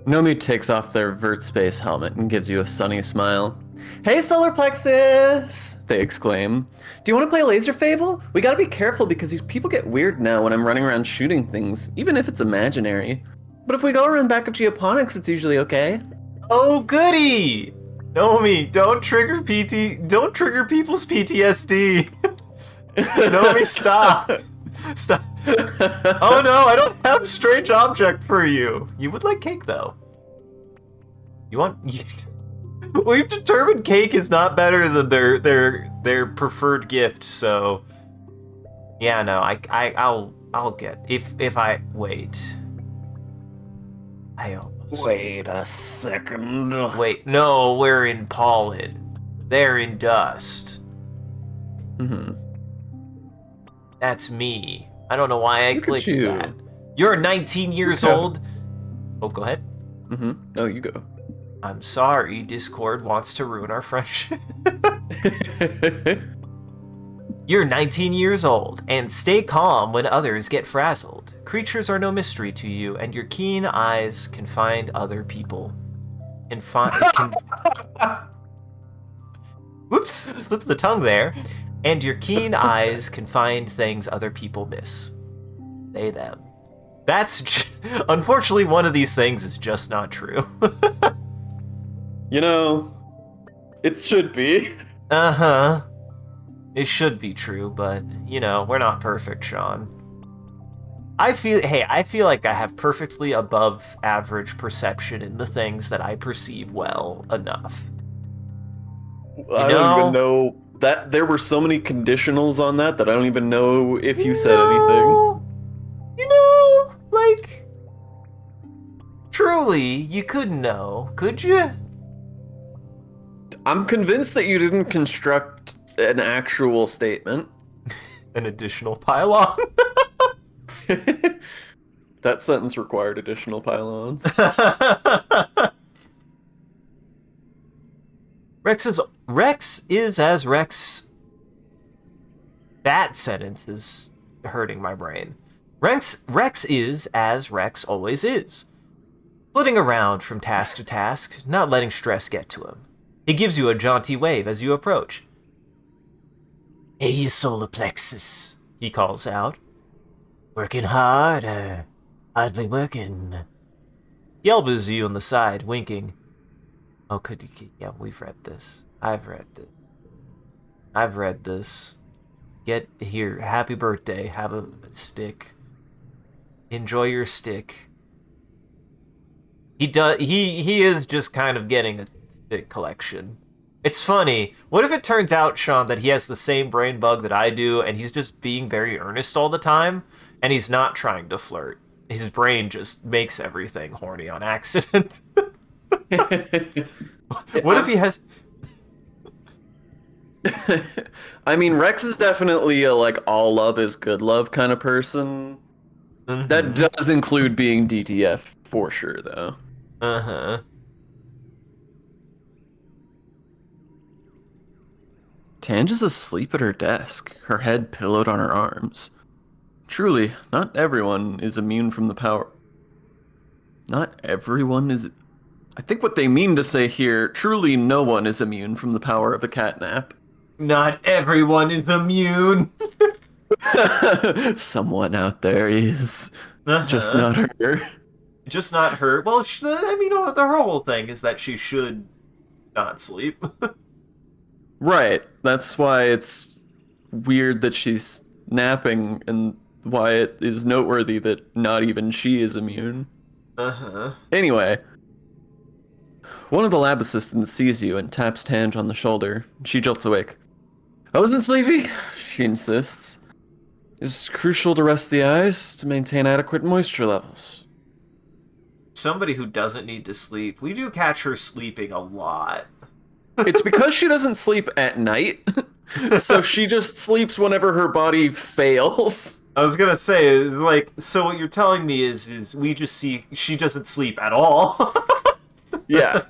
Nomi takes off their Vert Space helmet and gives you a sunny smile. Hey, Solar Plexus! They exclaim. Do you want to play Laser Fable? We gotta be careful because these people get weird now when I'm running around shooting things, even if it's imaginary. But if we go around back of geoponics, it's usually okay. Oh, goody! Nomi, don't trigger people's PTSD. Nomi, stop. Oh no, I don't have strange object for you. You would like cake though. You want? We've determined cake is not better than their preferred gift. So yeah, no, I'll get if I wait. I almost Wait a second. wait. No, we're in pollen. They're in dust. Mm-hmm. That's me. I don't know why I Look at clicked you. that. You're 19 years Yeah. old. Oh, go ahead. Mm-hmm. No, you go. I'm sorry, Discord wants to ruin our friendship. You're 19 years old, and stay calm when others get frazzled. Creatures are no mystery to you, and your keen eyes can find other people. Whoops, slipped the tongue there. And your keen eyes can find things other people miss. They, them. Unfortunately, one of these things is just not true. You know, it should be. Uh-huh. It should be true, but, you know, we're not perfect, Sean. I feel like I have perfectly above average perception in the things that I perceive well enough. I don't even know that there were so many conditionals on that I don't even know if you said anything. You know, like, truly, you could know, could you? I'm convinced that you didn't construct an actual statement. An additional pylon. That sentence required additional pylons. Rex is as Rex. That sentence is hurting my brain. Rex is as Rex always is. Flitting around from task to task, not letting stress get to him. He gives you a jaunty wave as you approach. Hey, you solar plexus, he calls out. Working hard, or hardly working? He elbows you on the side, winking. Oh, could you? Yeah, we've read this. I've read this. Get here. Happy birthday. Have a stick. Enjoy your stick. He is just kind of getting a stick collection. It's funny. What if it turns out, Sean, that he has the same brain bug that I do, and he's just being very earnest all the time, and he's not trying to flirt? His brain just makes everything horny on accident. What if he has... I mean, Rex is definitely a, like, all love is good love kind of person. Mm-hmm. That does include being DTF, for sure, though. Uh-huh. Tange is asleep at her desk, her head pillowed on her arms. Truly, not everyone is immune from the power. Not everyone is... I think what they mean to say here, truly no one is immune from the power of a catnap. Not everyone is immune. Someone out there is. Uh-huh. Just not her. Just not her. Well, I mean, the whole thing is that she should not sleep. Right. That's why it's weird that she's napping and why it is noteworthy that not even she is immune. Uh-huh. Anyway, one of the lab assistants sees you and taps Tange on the shoulder. She jolts awake. I wasn't sleepy, she insists. It's crucial to rest the eyes to maintain adequate moisture levels. Somebody who doesn't need to sleep. We do catch her sleeping a lot. It's because she doesn't sleep at night, so she just sleeps whenever her body fails. I was gonna say, like, so what you're telling me is we just see she doesn't sleep at all. Yeah.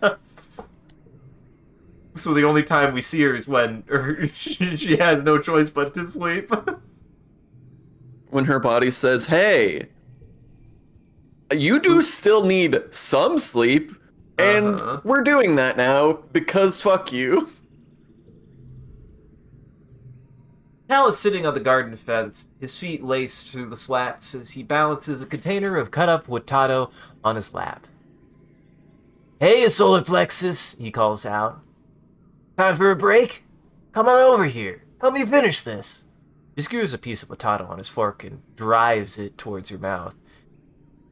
So the only time we see her is when she has no choice but to sleep. When her body says, hey, you do still need some sleep, and we're doing that now because fuck you. Hal is sitting on the garden fence, his feet laced through the slats as he balances a container of cut-up potato on his lap. Hey, solar plexus, he calls out. Time for a break? Come on over here. Help me finish this. He skewers a piece of potato on his fork and drives it towards your mouth.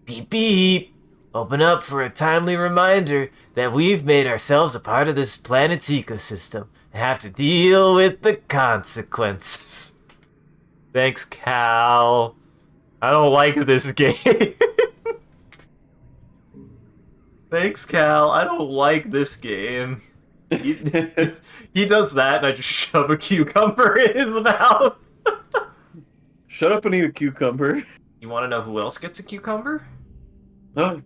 Beep beep! Open up for a timely reminder that we've made ourselves a part of this planet's ecosystem and have to deal with the consequences. Thanks, Cal. I don't like this game. Thanks, Cal. I don't like this game. He does that, and I just shove a cucumber in his mouth. Shut up and eat a cucumber. You want to know who else gets a cucumber? Oh.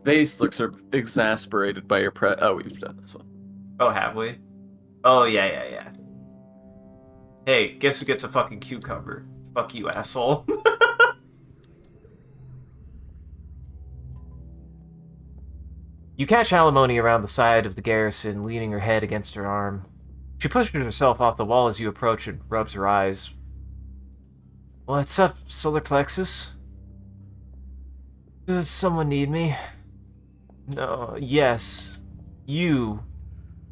Vase looks exasperated by your Oh, we've done this one. Oh, have we? Oh, yeah. Hey, guess who gets a fucking cucumber? Fuck you, asshole. You catch Alimony around the side of the garrison, leaning her head against her arm. She pushes herself off the wall as you approach and rubs her eyes. What's up, Solar Plexus? Does someone need me? No, yes. You.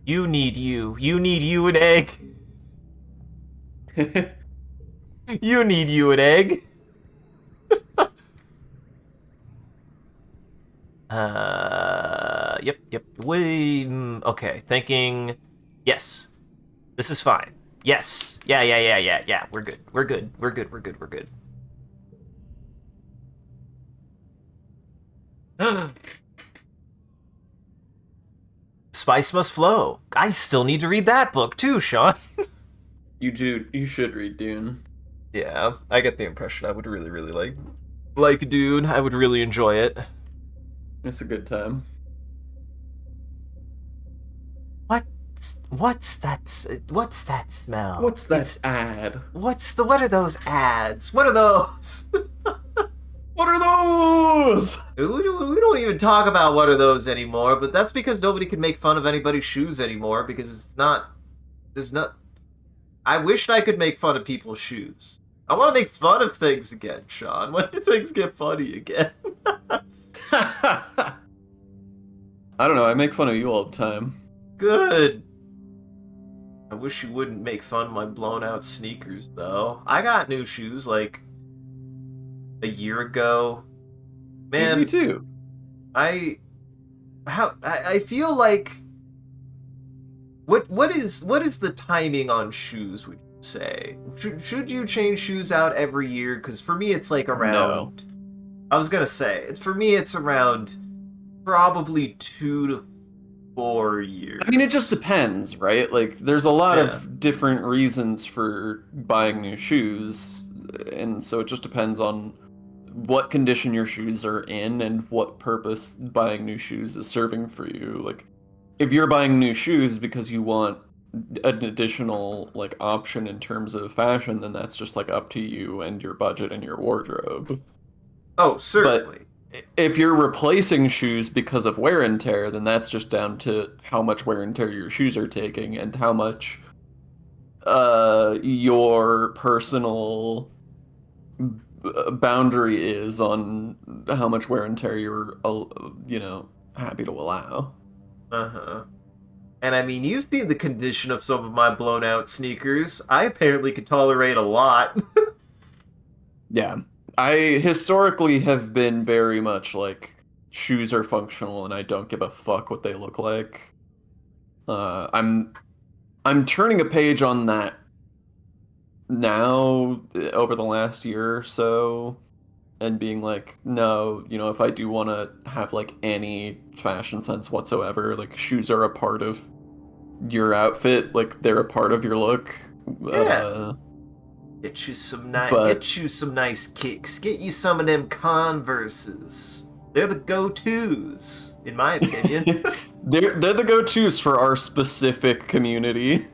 You need you. You need you an egg. You need you an egg. Yep. Wait, okay, thinking, yes. This is fine. Yes. Yeah. We're good. Spice must flow. I still need to read that book too, Sean. You should read Dune. Yeah, I get the impression I would really like Dune. I would really enjoy it. It's a good time. What's that smell? What's that ad? What are those ads? What are those? What are those? We don't even talk about what are those anymore, but that's because nobody can make fun of anybody's shoes anymore because there's not. I wished I could make fun of people's shoes. I want to make fun of things again, Sean. When do things get funny again? I don't know, I make fun of you all the time. Good. I wish you wouldn't make fun of my blown out sneakers, though. I got new shoes, like, a year ago. Man, me too. I feel like... What is the timing on shoes, would you say? Should you change shoes out every year? Because for me, it's like around... No. I was gonna say, for me, it's around probably 2 to 4 years. I mean, it just depends, right? Like, there's a lot of different reasons for buying new shoes, and so it just depends on what condition your shoes are in and what purpose buying new shoes is serving for you. Like, if you're buying new shoes because you want an additional, like, option in terms of fashion, then that's just, like, up to you and your budget and your wardrobe. Oh, certainly. But if you're replacing shoes because of wear and tear, then that's just down to how much wear and tear your shoes are taking and how much your personal boundary is on how much wear and tear you're, happy to allow. Uh-huh. And I mean, you've seen the condition of some of my blown out sneakers. I apparently could tolerate a lot. Yeah. I historically have been very much like, shoes are functional and I don't give a fuck what they look like. I'm turning a page on that now over the last year or so and being like, no, if I do want to have like any fashion sense whatsoever, like shoes are a part of your outfit, like they're a part of your look. Yeah. Get you some nice kicks. Get you some of them Converses. They're the go-tos, in my opinion. they're the go-tos for our specific community.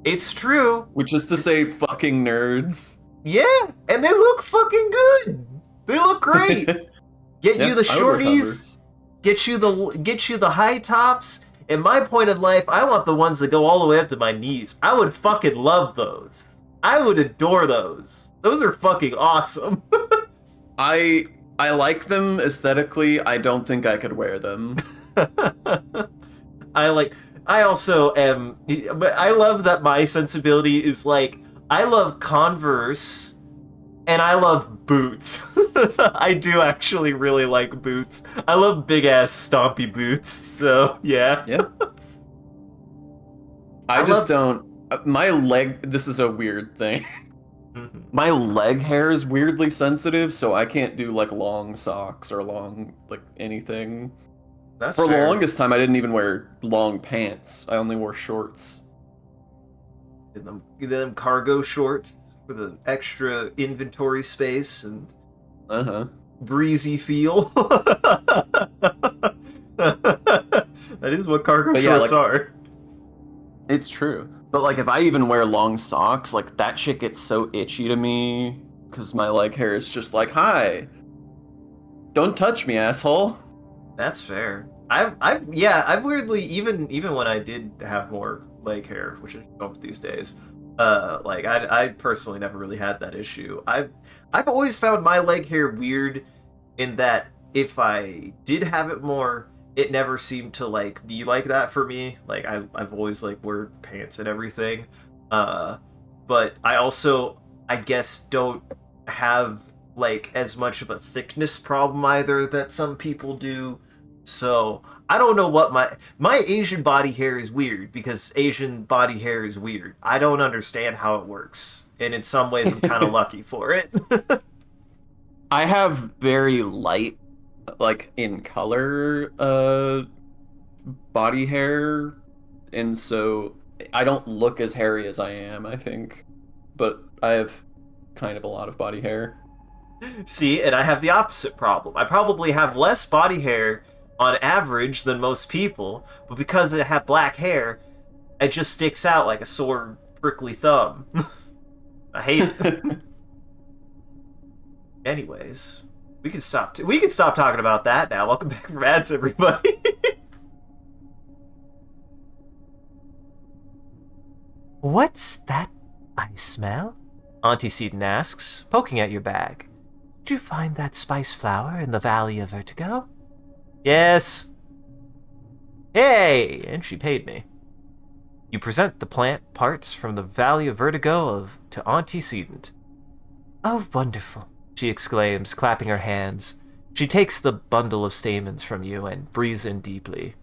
It's true. Which is to say, fucking nerds. Yeah, and they look fucking good. They look great. Get you the shorties. Get you the high tops. In my point in life, I want the ones that go all the way up to my knees. I would fucking love those. I would adore those. Those are fucking awesome. I like them aesthetically. I don't think I could wear them. I also am, but I love that my sensibility is like, I love Converse and I love boots. I do actually really like boots. I love big ass stompy boots. So yeah. Yeah. I just don't. My leg. This is a weird thing. Mhm. My leg hair is weirdly sensitive, so I can't do like long socks or long like anything. That's For the fair. longest time, I didn't even wear long pants. I only wore shorts. Them cargo shorts for the extra inventory space and Uh huh. breezy feel. That is what cargo But yeah, shorts like are. it's true. But like if I even wear long socks, like that shit gets so itchy to me because my leg hair is just like, hi, don't touch me, asshole. That's fair. I've weirdly even when I did have more leg hair, which I don't these days, like I personally never really had that issue. I've always found my leg hair weird in that if I did have it more, it never seemed to like be like that for me. Like I've always like wear pants and everything, uh, but I also I guess don't have like as much of a thickness problem either that some people do. So I don't know what my Asian body hair is weird because Asian body hair is weird. I don't understand how it works, and in some ways I'm kind of lucky for it. I have very light, like in color, body hair, and so I don't look as hairy as I am, I think. But I have kind of a lot of body hair. See, and I have the opposite problem. I probably have less body hair on average than most people, but because I have black hair, it just sticks out like a sore, prickly thumb. I hate it. Anyways, we can stop talking about that now. Welcome back from ads, everybody. What's that I smell? Auntie Seaton asks, poking at your bag. Did you find that spice flower in the Valley of Vertigo? Yes. Hey, and she paid me. You present the plant parts from the Valley of Vertigo to Auntie Seaton. Oh, wonderful, she exclaims, clapping her hands. She takes the bundle of stamens from you and breathes in deeply.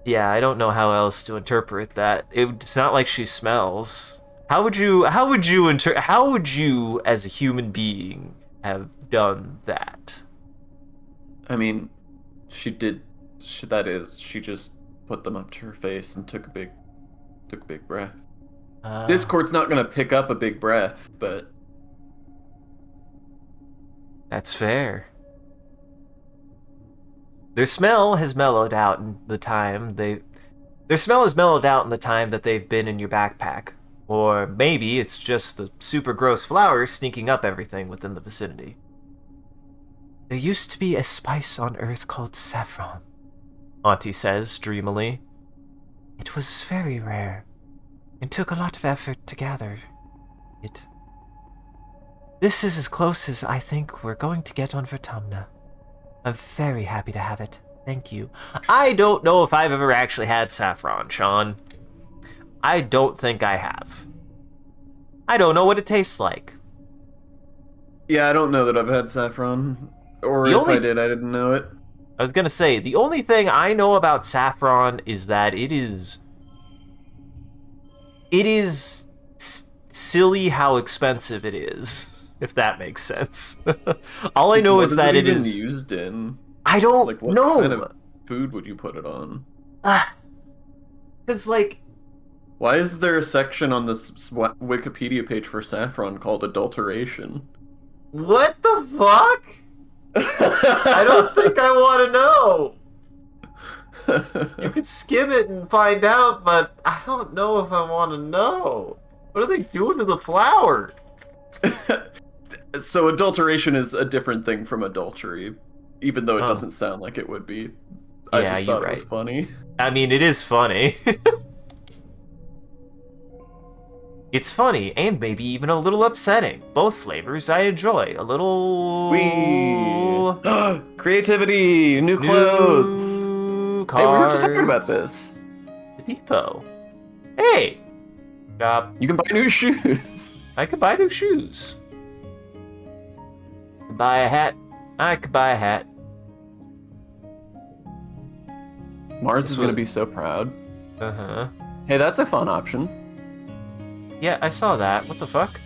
Yeah, I don't know how else to interpret that. It's not like she smells. How would you as a human being have done that? I mean, she did. That is, she just put them up to her face and took a big breath. Discord's not gonna pick up a big breath, but that's fair. Their smell has mellowed out in the time that they've been in your backpack. Or maybe it's just the super gross flowers sneaking up everything within the vicinity. There used to be a spice on Earth called saffron, Auntie says dreamily. It was very rare, and took a lot of effort to gather it. This is as close as I think we're going to get on Vertumna. I'm very happy to have it. Thank you. I don't know if I've ever actually had saffron, Sean. I don't think I have. I don't know what it tastes like. yeah, I don't know that I've had saffron, or if I did, I didn't know it. I was gonna say, the only thing I know about saffron is that it is silly how expensive it is, if that makes sense. All I know What is is that it it even is used in? I don't Like, what know. kind of food would you put it on? Because, like, Why is there a section on this Wikipedia page for saffron called adulteration? what the fuck? I don't think I want to know. You could skim it and find out, but I don't know if I want to know. What are they doing to the flower? So adulteration is a different thing from adultery, even though it Oh. doesn't sound like it would be. I Yeah, just you're thought it was right. funny. I mean, it is funny. It's funny and maybe even a little upsetting. Both flavors I enjoy. A Wee! little Creativity! New clothes! new Hey, we were just talking about cards. this. The depot. Hey, shop. You can buy new shoes. I could buy new shoes. Could buy a hat. I could buy a hat. Mars This is gonna was- be so proud. Uh-huh. Hey, that's a fun option. Yeah, I saw that. What the fuck?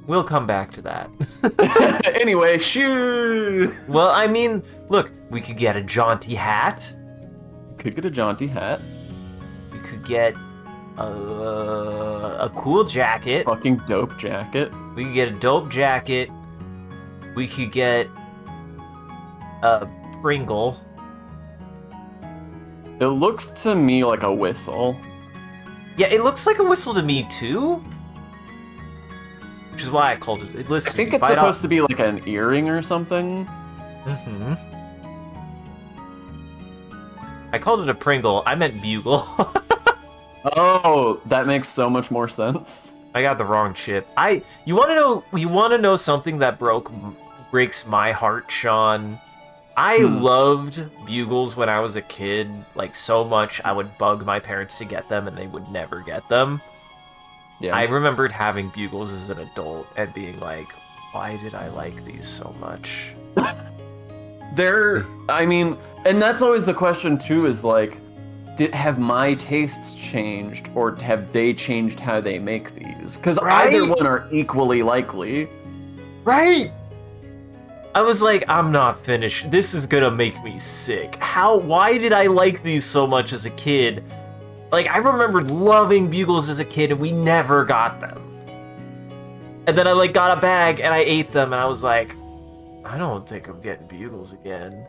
We'll come back to that. Anyway, shoes! Well, I mean, look, we could get a jaunty hat. Could get a jaunty hat. We could get a cool jacket. Fucking dope jacket. We could get a dope jacket. We could get a Pringle. It looks to me like a whistle. Yeah, it looks like a whistle to me too. Which is why I called it. Listen, I think it's supposed to be like an earring or something. Mm-hmm. I called it a Pringle. I meant bugle. Oh, that makes so much more sense. I got the wrong chip. You want to know? You want to know something that breaks my heart, Sean? I loved bugles when I was a kid, like so much. I would bug my parents to get them, and they would never get them. Yeah. I remembered having bugles as an adult and being like, why did I like these so much? I mean, and that's always the question too, is like, have my tastes changed, or have they changed how they make these? Because either one are equally likely. Right? I was like, I'm not finished. This is gonna make me sick. Why did I like these so much as a kid? Like, I remembered loving bugles as a kid, and we never got them. And then I, like, got a bag, and I ate them, and I was like, I don't think I'm getting bugles again.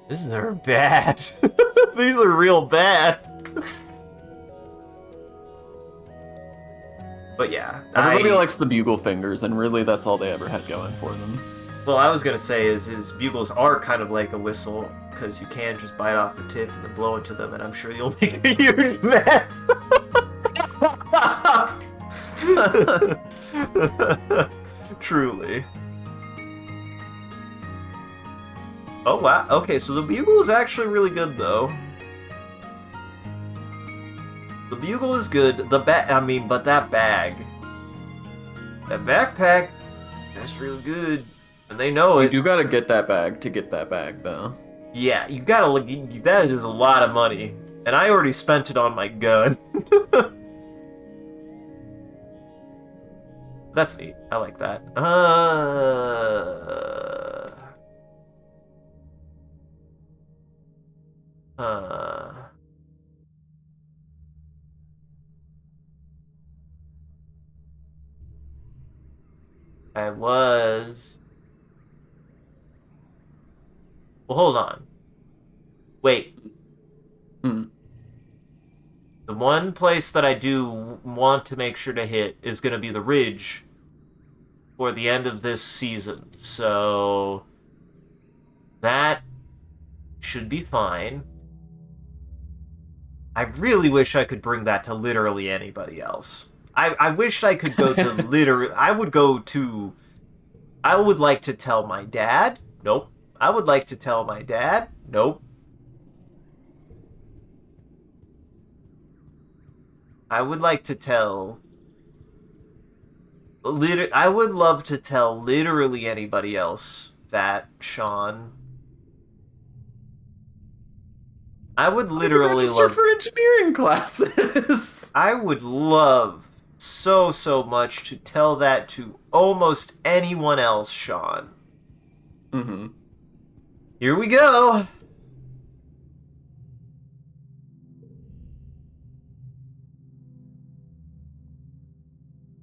These are bad. These are real bad. But yeah. Everybody likes the bugle fingers, and really that's all they ever had going for them. Well, I was gonna say is bugles are kind of like a whistle, because you can just bite off the tip and then blow into them, and I'm sure you'll make a huge mess. Truly. Oh wow. Okay, so the bugle is actually really good though. The bugle is good. But that bag, that backpack, that's really good. And they know it. You gotta get that bag to get that bag, though. Yeah, you gotta look. That is a lot of money, and I already spent it on my gun. That's neat. I like that. I was. Well, hold on. Wait. Hmm. The one place that I do want to make sure to hit is going to be the Ridge for the end of this season. So that should be fine. I really wish I could bring that to literally anybody else. I wish I could go to literally... I would like to tell my dad. Nope. I would like to tell my dad. Nope. I would like to tell... I would love to tell literally anybody else that, Sean. I would literally love... for engineering classes. I would love so much to tell that to almost anyone else, Sean. Mm-hmm. Here we go.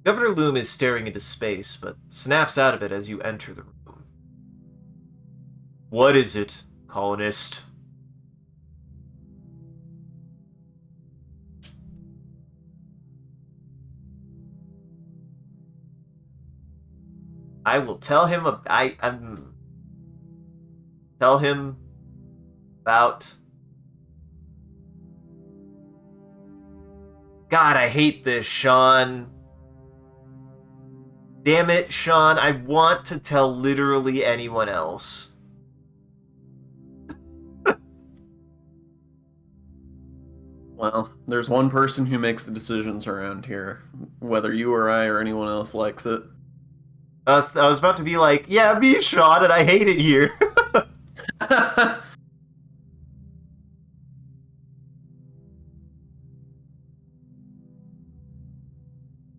Governor Loom is staring into space, but snaps out of it as you enter the room. What is it, colonist? I will tell him. Tell him about God, I hate this, Sean. Damn it, Sean. I want to tell literally anyone else. Well, there's one person who makes the decisions around here, whether you or I or anyone else likes it. I was about to be like, yeah, me, Sean, and I hate it here.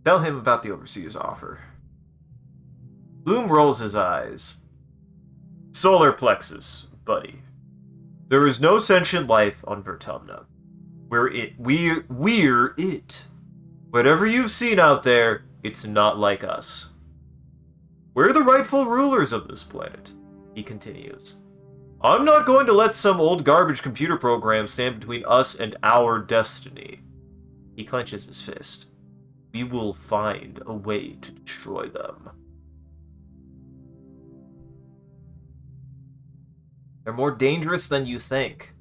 Tell him about the overseer's offer. Bloom rolls his eyes. Solar plexus, buddy. There is no sentient life on Vertumna. We're it. Whatever you've seen out there, it's not like us. We're the rightful rulers of this planet, he continues. I'm not going to let some old garbage computer program stand between us and our destiny. He clenches his fist. We will find a way to destroy them. They're more dangerous than you think.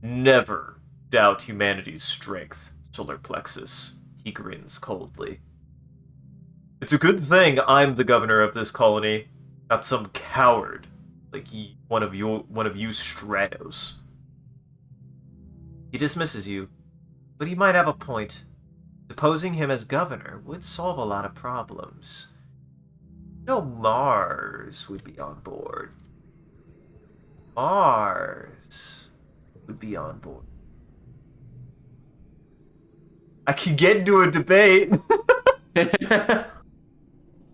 Never doubt humanity's strength, Solar Plexus. He grins coldly. It's a good thing I'm the governor of this colony, not some coward like one of you Stratos. He dismisses you, but he might have a point. Deposing him as governor would solve a lot of problems. No, Mars would be on board. Mars would be on board. I could get into a debate.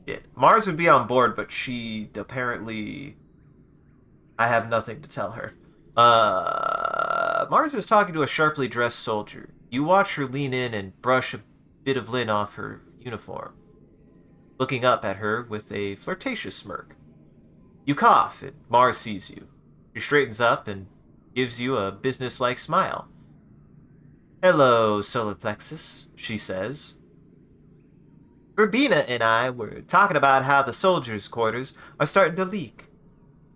Yeah, Mars would be on board, but she apparently... I have nothing to tell her. Mars is talking to a sharply dressed soldier. You watch her lean in and brush a bit of lint off her uniform, looking up at her with a flirtatious smirk. You cough, and Mars sees you. She straightens up and gives you a businesslike smile. Hello, Solar Plexus, she says. Verbena and I were talking about how the soldiers' quarters are starting to leak.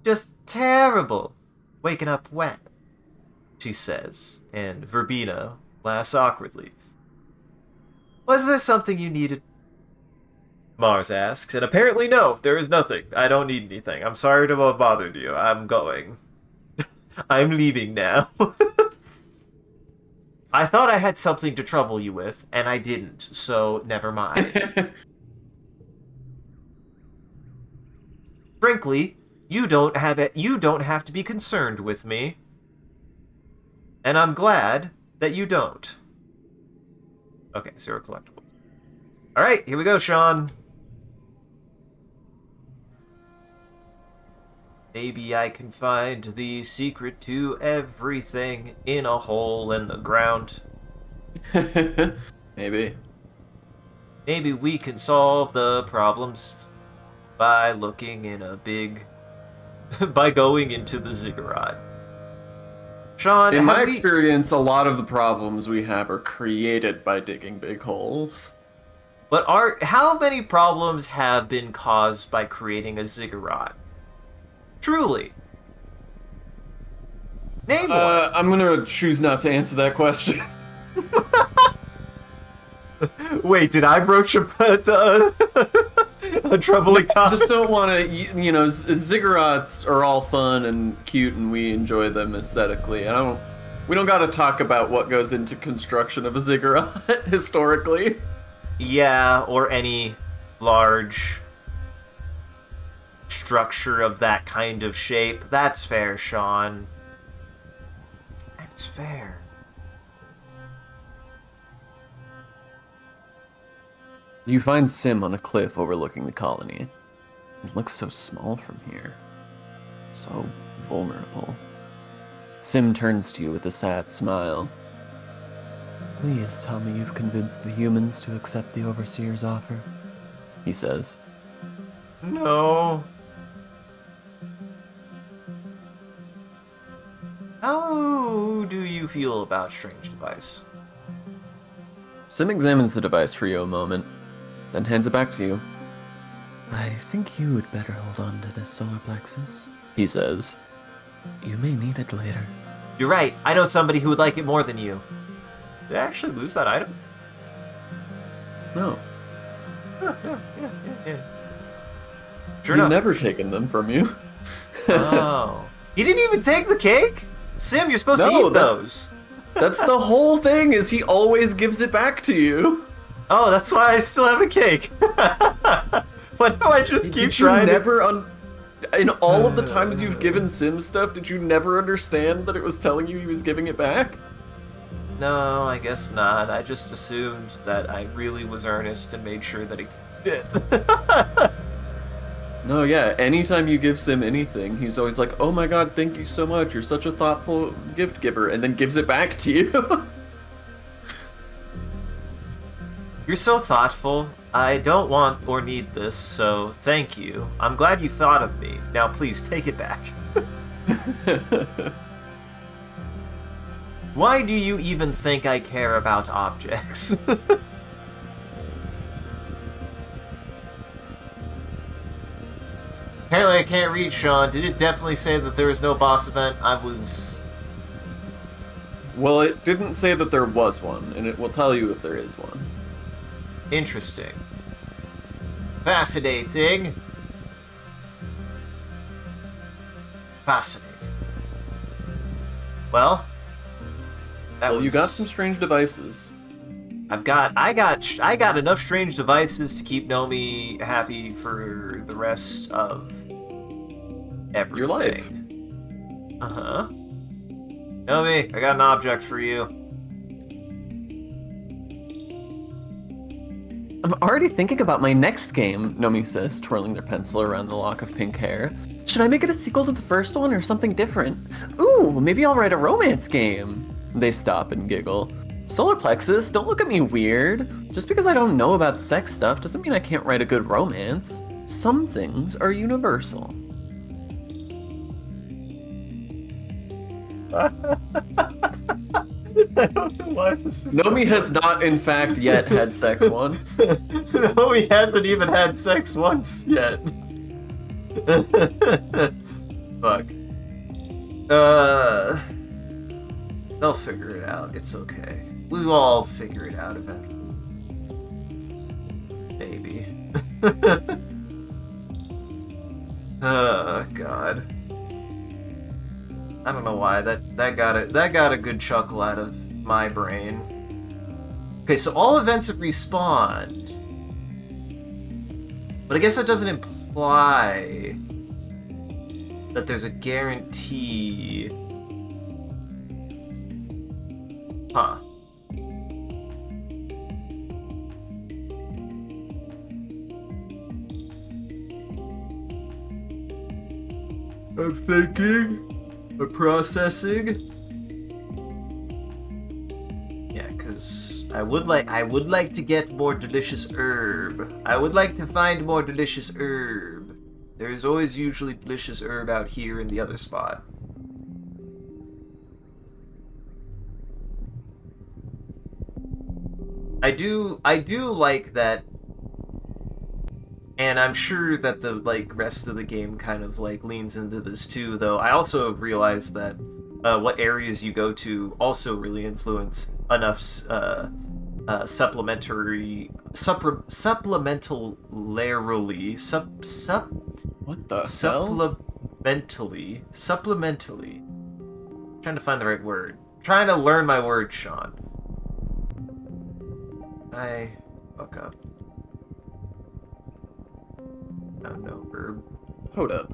Just terrible. Waking up wet, she says, and Verbena laughs awkwardly. Was there something you needed? Mars asks, and apparently no, there is nothing. I don't need anything. I'm sorry to have bothered you. I'm going. I'm leaving now. I thought I had something to trouble you with, and I didn't, so never mind. Frankly, you don't have to be concerned with me. And I'm glad that you don't. Okay, 0 collectibles. Alright, here we go, Sean. Maybe I can find the secret to everything in a hole in the ground. Maybe. Maybe we can solve the problems by looking in a big... by going into the ziggurat. Sean, in my experience, a lot of the problems we have are created by digging big holes. But how many problems have been caused by creating a ziggurat? Truly. Name one. I'm gonna choose not to answer that question. Wait, did I broach a troubling topic? I just don't want to, ziggurats are all fun and cute and we enjoy them aesthetically. We don't got to talk about what goes into construction of a ziggurat historically. Yeah, or any large structure of that kind of shape. That's fair, Sean. That's fair. You find Sim on a cliff overlooking the colony. It looks so small from here. So vulnerable. Sim turns to you with a sad smile. Please tell me you've convinced the humans to accept the Overseer's offer, he says. No. How do you feel about Strange Device? Sim examines the device for you a moment, then hands it back to you. I think you would better hold on to this solar plexus, he says. You may need it later. You're right. I know somebody who would like it more than you. Did I actually lose that item? No. Yeah. Sure He's enough. never taken them from you. Oh. He didn't even take the cake? Sim, you're supposed to No, eat those. That's the whole thing, is he always gives it back to you. Oh, that's why I still have a cake. Why do I just keep trying In all of the times you've given Sim stuff, did you never understand that it was telling you he was giving it back? No, I guess not. I just assumed that I really was earnest and made sure that he did. No, yeah, anytime you give Sim anything, he's always like, oh my god, thank you so much, you're such a thoughtful gift giver, and then gives it back to you. You're so thoughtful. I don't want or need this, so thank you. I'm glad you thought of me. Now please take it back. Why do you even think I care about objects? Apparently I can't read, Sean. Did it definitely say that there was no boss event? Well, it didn't say that there was one, and it will tell you if there is one. Interesting. Fascinating. Fascinating. Well, You got some strange devices. I got enough strange devices to keep Nomi happy for the rest of everything. Your life. Uh-huh. Nomi, I got an object for you. I'm already thinking about my next game, Nomi says, twirling their pencil around the lock of pink hair. Should I make it a sequel to the first one or something different? Ooh, maybe I'll write a romance game. They stop and giggle. Solar Plexus, don't look at me weird. Just because I don't know about sex stuff doesn't mean I can't write a good romance. Some things are universal. I don't know why this is Nomi has not, in fact, yet had sex once. Nomi hasn't even had sex once yet. Fuck. They'll figure it out. It's okay. We'll all figure it out eventually. Maybe. Oh God. I don't know why that got a good chuckle out of my brain. Okay, so all events have respawned, but I guess that doesn't imply that there's a guarantee. Huh. I'm thinking. I'm processing. Yeah, because I would like to get more delicious herb. I would like to find more delicious herb. There is always usually delicious herb out here in the other spot. I do like that, and I'm sure that the rest of the game kind of leans into this too. Though I also realized that what areas you go to also really influence enough supplementarily What the hell? Supplementally. Trying to find the right word. Trying to learn my word, Sean. I fuck up. Oh, no herb. Hold up.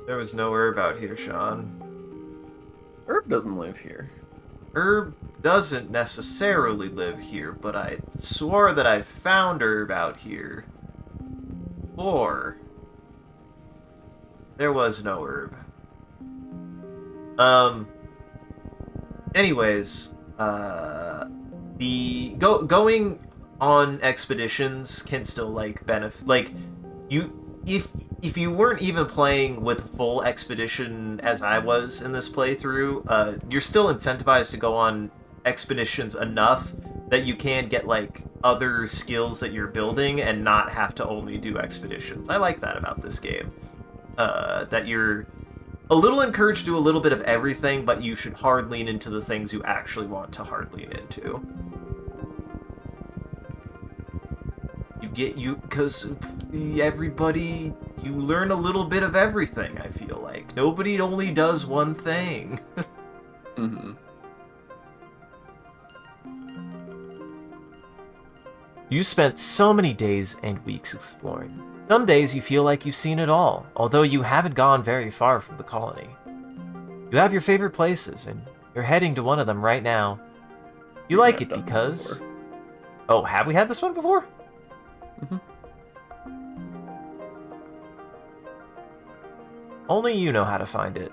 There was no herb out here, Sean. Herb doesn't live here. Herb doesn't necessarily live here, but I swore that I found herb out here. Or there was no herb. Anyways, going on expeditions can still benefit if you weren't even playing with full expedition as I was in this playthrough, you're still incentivized to go on expeditions enough that you can get other skills that you're building and not have to only do expeditions. I like that about this game. That you're a little encouraged to do a little bit of everything, but you should hard lean into the things you actually want to hard lean into. Because everybody, you learn a little bit of everything, I feel like. Nobody only does one thing. Mm-hmm. You spent so many days and weeks exploring. Some days you feel like you've seen it all, although you haven't gone very far from the colony. You have your favorite places, and you're heading to one of them right now. You like it because... Oh, have we had this one before? Mm-hmm. Only you know how to find it.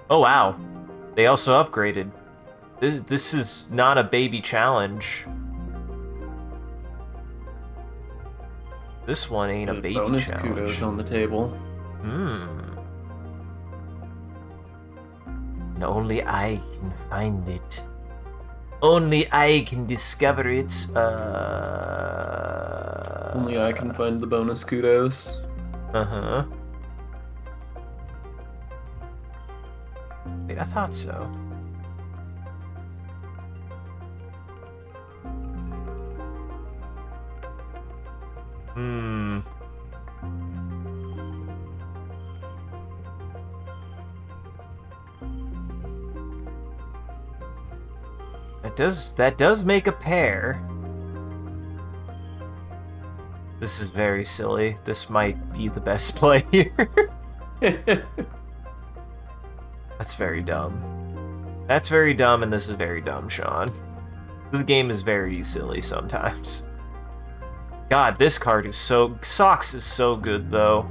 Oh wow, they also upgraded. This is not a baby challenge. This one ain't a baby bonus challenge. Kudos on the table. And only I can find it. Only I can discover it. Only I can find the bonus kudos. Uh-huh. Wait, I thought so. That does make a pair. This is very silly. This might be the best play here. That's very dumb. That's very dumb, and this is very dumb, Sean. This game is very silly sometimes. God, this card is so... Socks is so good, though.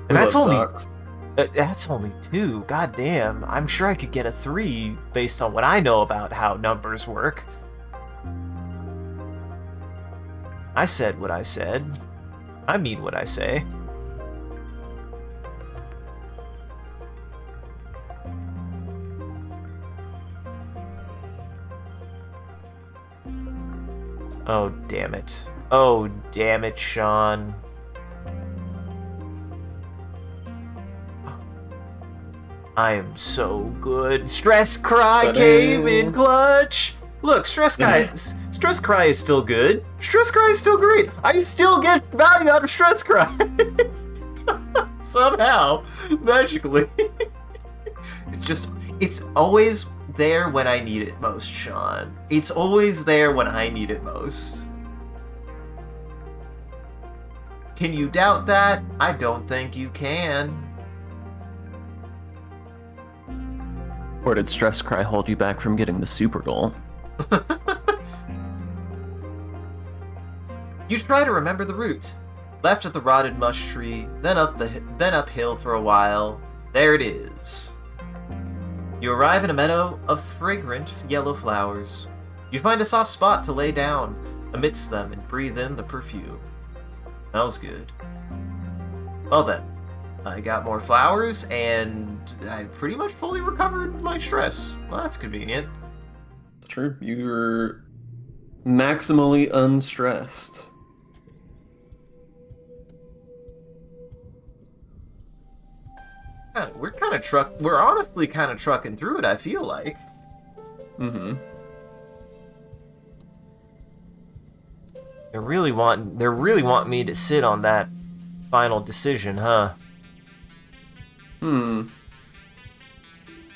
And that's only... Socks. That's only 2. God damn. I'm sure I could get a 3 based on what I know about how numbers work. I said what I said. I mean what I say. Oh, damn it. Oh, damn it, Sean. I am so good. Stress Cry came in clutch. Look, Stress Cry is still good. Stress Cry is still great. I still get value out of Stress Cry. Somehow, magically. It's always there when I need it most, Sean. It's always there when I need it most. Can you doubt that? I don't think you can. Or did Stress Cry hold you back from getting the super goal? You try to remember the route. Left at the rotted mush tree, then uphill for a while. There it is. You arrive in a meadow of fragrant yellow flowers. You find a soft spot to lay down amidst them and breathe in the perfume. Smells good. Well then, I got more flowers, and I pretty much fully recovered my stress. Well, that's convenient. True. You were maximally unstressed. We're honestly kind of trucking through it, I feel like. Mm-hmm. They're really wanting me to sit on that final decision, huh?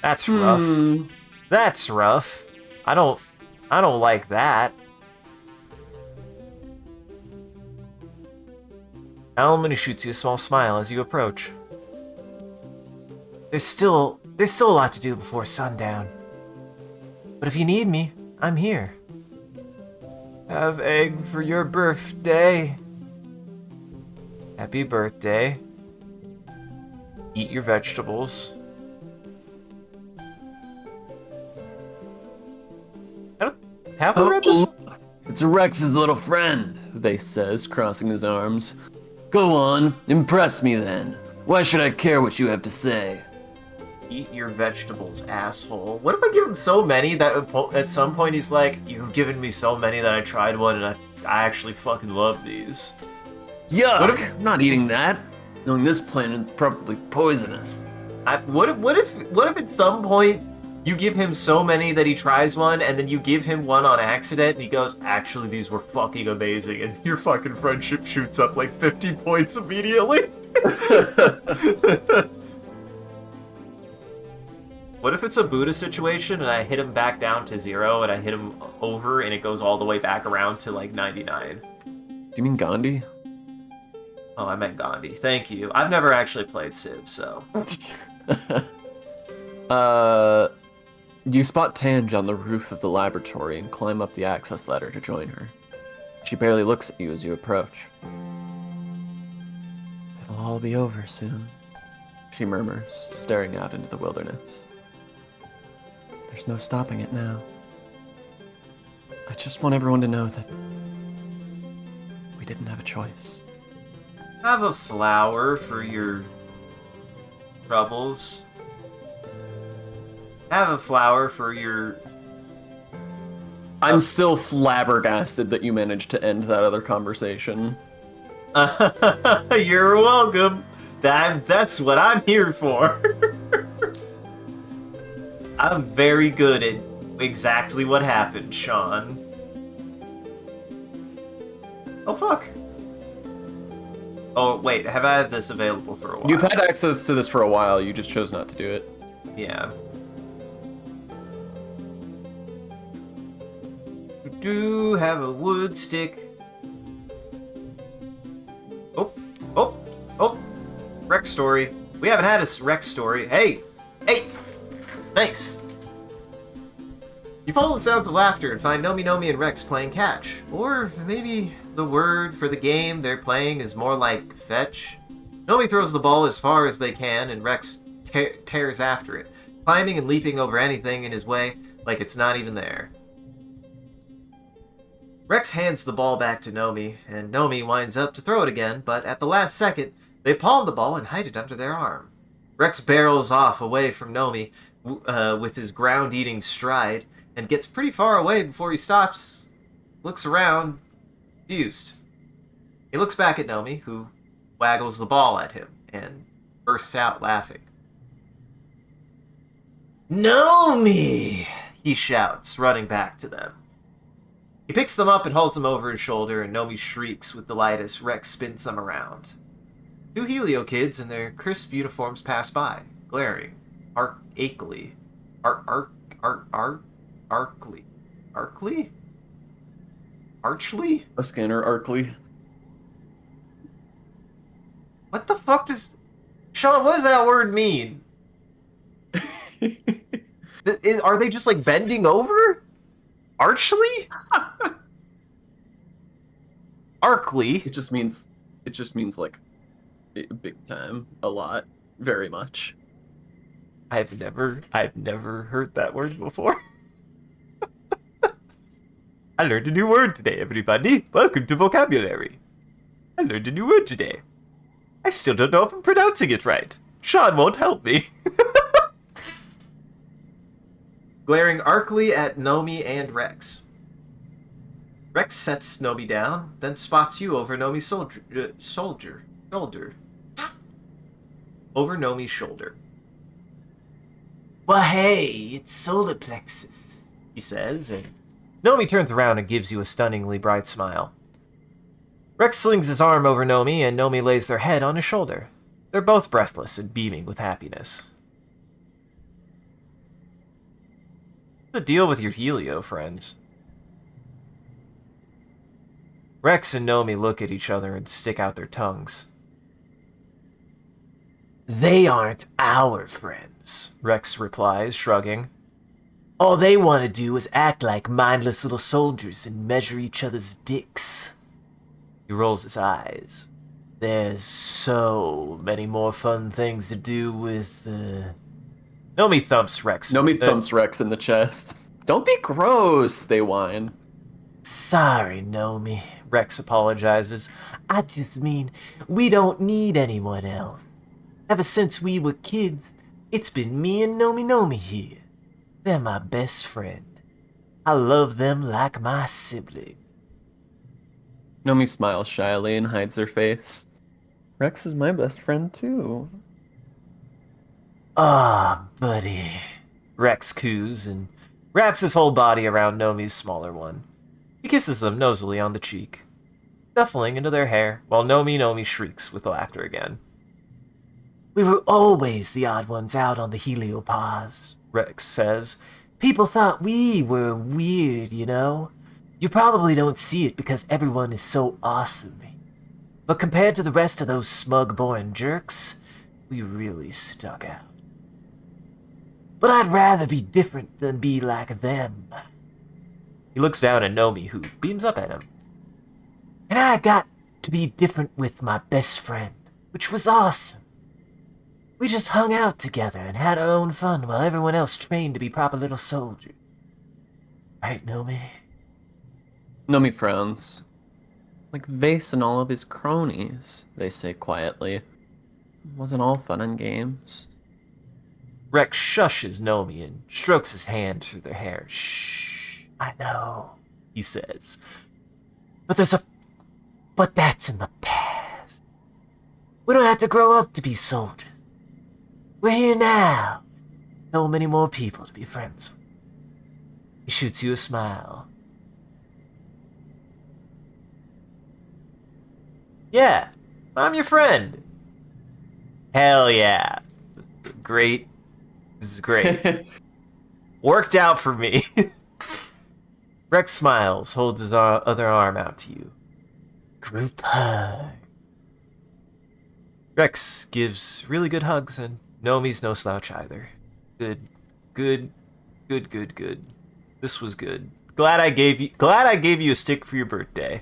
That's rough. That's rough. I don't like that. Alimony shoots you a small smile as you approach. There's still a lot to do before sundown. But if you need me, I'm here. Have egg for your birthday. Happy birthday. Eat your vegetables. Have we read this? It's Rex's little friend, Vase says, crossing his arms. Go on, impress me then. Why should I care what you have to say? Eat your vegetables, asshole. What if I give him so many that at some point he's like, you've given me so many that I tried one and I actually fucking love these. Yuck! I'm not eating that. Knowing this planet's probably poisonous. What if at some point you give him so many that he tries one, and then you give him one on accident, and he goes, "Actually, these were fucking amazing," and your fucking friendship shoots up like 50 points immediately? What if it's a Buddha situation, and I hit him back down to 0, and I hit him over, and it goes all the way back around to like 99? Do you mean Gandhi? Oh, I meant Gandhi. Thank you. I've never actually played Civ, so... You spot Tange on the roof of the laboratory and climb up the access ladder to join her. She barely looks at you as you approach. It'll all be over soon, she murmurs, staring out into the wilderness. There's no stopping it now. I just want everyone to know that we didn't have a choice. Have a flower for your troubles. Have a flower for your... I'm still flabbergasted that you managed to end that other conversation. You're welcome. That's what I'm here for. I'm very good at exactly what happened, Sean. Oh, fuck. Oh, wait, have I had this available for a while? You've had access to this for a while, you just chose not to do it. Yeah. Do have a wood stick. Oh. Rex story. We haven't had a Rex story. Hey! Nice! You follow the sounds of laughter and find Nomi and Rex playing catch. Or maybe the word for the game they're playing is more like fetch. Nomi throws the ball as far as they can, and Rex tears after it, climbing and leaping over anything in his way like it's not even there. Rex hands the ball back to Nomi, and Nomi winds up to throw it again, but at the last second, they palm the ball and hide it under their arm. Rex barrels off away from Nomi with his ground-eating stride, and gets pretty far away before he stops, looks around, confused. He looks back at Nomi, who waggles the ball at him, and bursts out laughing. "Nomi!" he shouts, running back to them. He picks them up and hauls them over his shoulder, and Nomi shrieks with delight as Rex spins them around. Two Helio kids in their crisp uniforms pass by, glaring, arcly. Archly? A scanner, Arkley. What the fuck does... Sean, what does that word mean? Are they just, like, bending over? Archly? Arcly? It just means like big time, a lot, very much. I've never heard that word before. I learned a new word today, everybody. Welcome to Vocabulary. I learned a new word today. I still don't know if I'm pronouncing it right. Sean won't help me. Glaring arcly at Nomi and Rex. Rex sets Nomi down, then spots you over Nomi's shoulder. Over Nomi's shoulder. "Well, hey, it's solar plexus," he says, and Nomi turns around and gives you a stunningly bright smile. Rex slings his arm over Nomi, and Nomi lays their head on his shoulder. They're both breathless and beaming with happiness. What's the deal with your Helio friends? Rex and Nomi look at each other and stick out their tongues. "They aren't our friends," Rex replies, shrugging. "All they want to do is act like mindless little soldiers and measure each other's dicks." He rolls his eyes. "There's so many more fun things to do with, Nomi thumps Rex. Nomi thumps Rex in the chest. "Don't be gross," they whine. "Sorry, Nomi," Rex apologizes. "I just mean, we don't need anyone else. Ever since we were kids, it's been me and Nomi here. They're my best friend. I love them like my sibling." Nomi smiles shyly and hides her face. Rex is my best friend too. Ah, buddy. Rex coos and wraps his whole body around Nomi's smaller one. He kisses them nosily on the cheek, snuffling into their hair, while Nomi shrieks with laughter again. We were always the odd ones out on the heliopause, Rex says. People thought we were weird, you know? You probably don't see it because everyone is so awesome. But compared to the rest of those smug-born jerks, we really stuck out. But I'd rather be different than be like them. He looks down at Nomi, who beams up at him. And I got to be different with my best friend, which was awesome. We just hung out together and had our own fun while everyone else trained to be proper little soldiers. Right, Nomi? Nomi frowns. Like Vase and all of his cronies, they say quietly. It wasn't all fun and games. Rex shushes Nomi and strokes his hand through their hair. Shh, I know, he says. But that's in the past. We don't have to grow up to be soldiers. We're here now. So many more people to be friends with. He shoots you a smile. Yeah, I'm your friend. Hell yeah. Great. This is great. Worked out for me. Rex smiles, holds his other arm out to you. Group hug. Rex gives really good hugs, and Nomi's no slouch either. Good. This was good. Glad I gave you a stick for your birthday.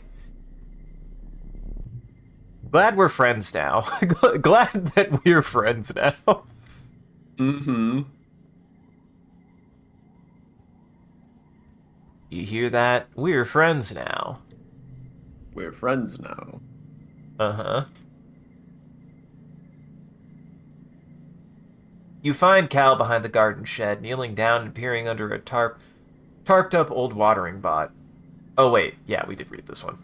Glad we're friends now. Glad that we're friends now. Mm-hmm. You hear that? We're friends now. We're friends now. Uh-huh. You find Cal behind the garden shed, kneeling down and peering under a tarped up old watering pot. Oh wait, yeah, we did read this one.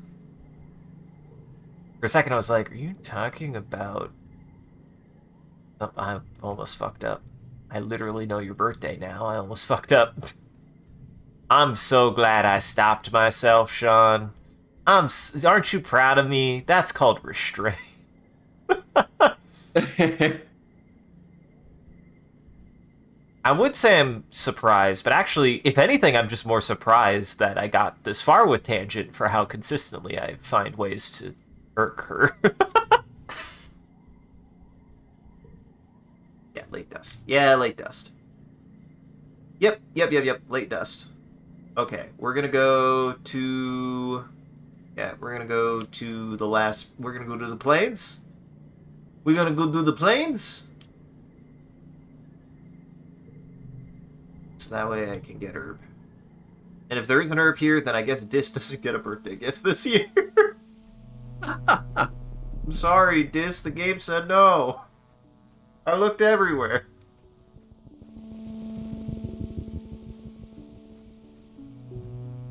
For a second I was like, are you talking about... Oh, I almost fucked up. I literally know your birthday now. I almost fucked up. I'm so glad I stopped myself, Sean. Aren't you proud of me? That's called restraint. I would say I'm surprised, but actually, if anything, I'm just more surprised that I got this far with Tangent for how consistently I find ways to irk her. Yeah, late dust. Yeah, late dust. Yep, late dust. Okay, we're gonna go to... Yeah, we're gonna go to the last... We're gonna go to the plains? We're gonna go do the plains? So that way I can get herb. And if there is an herb here, then I guess Dis doesn't get a birthday gift this year. I'm sorry, Dis, the game said no. I looked everywhere.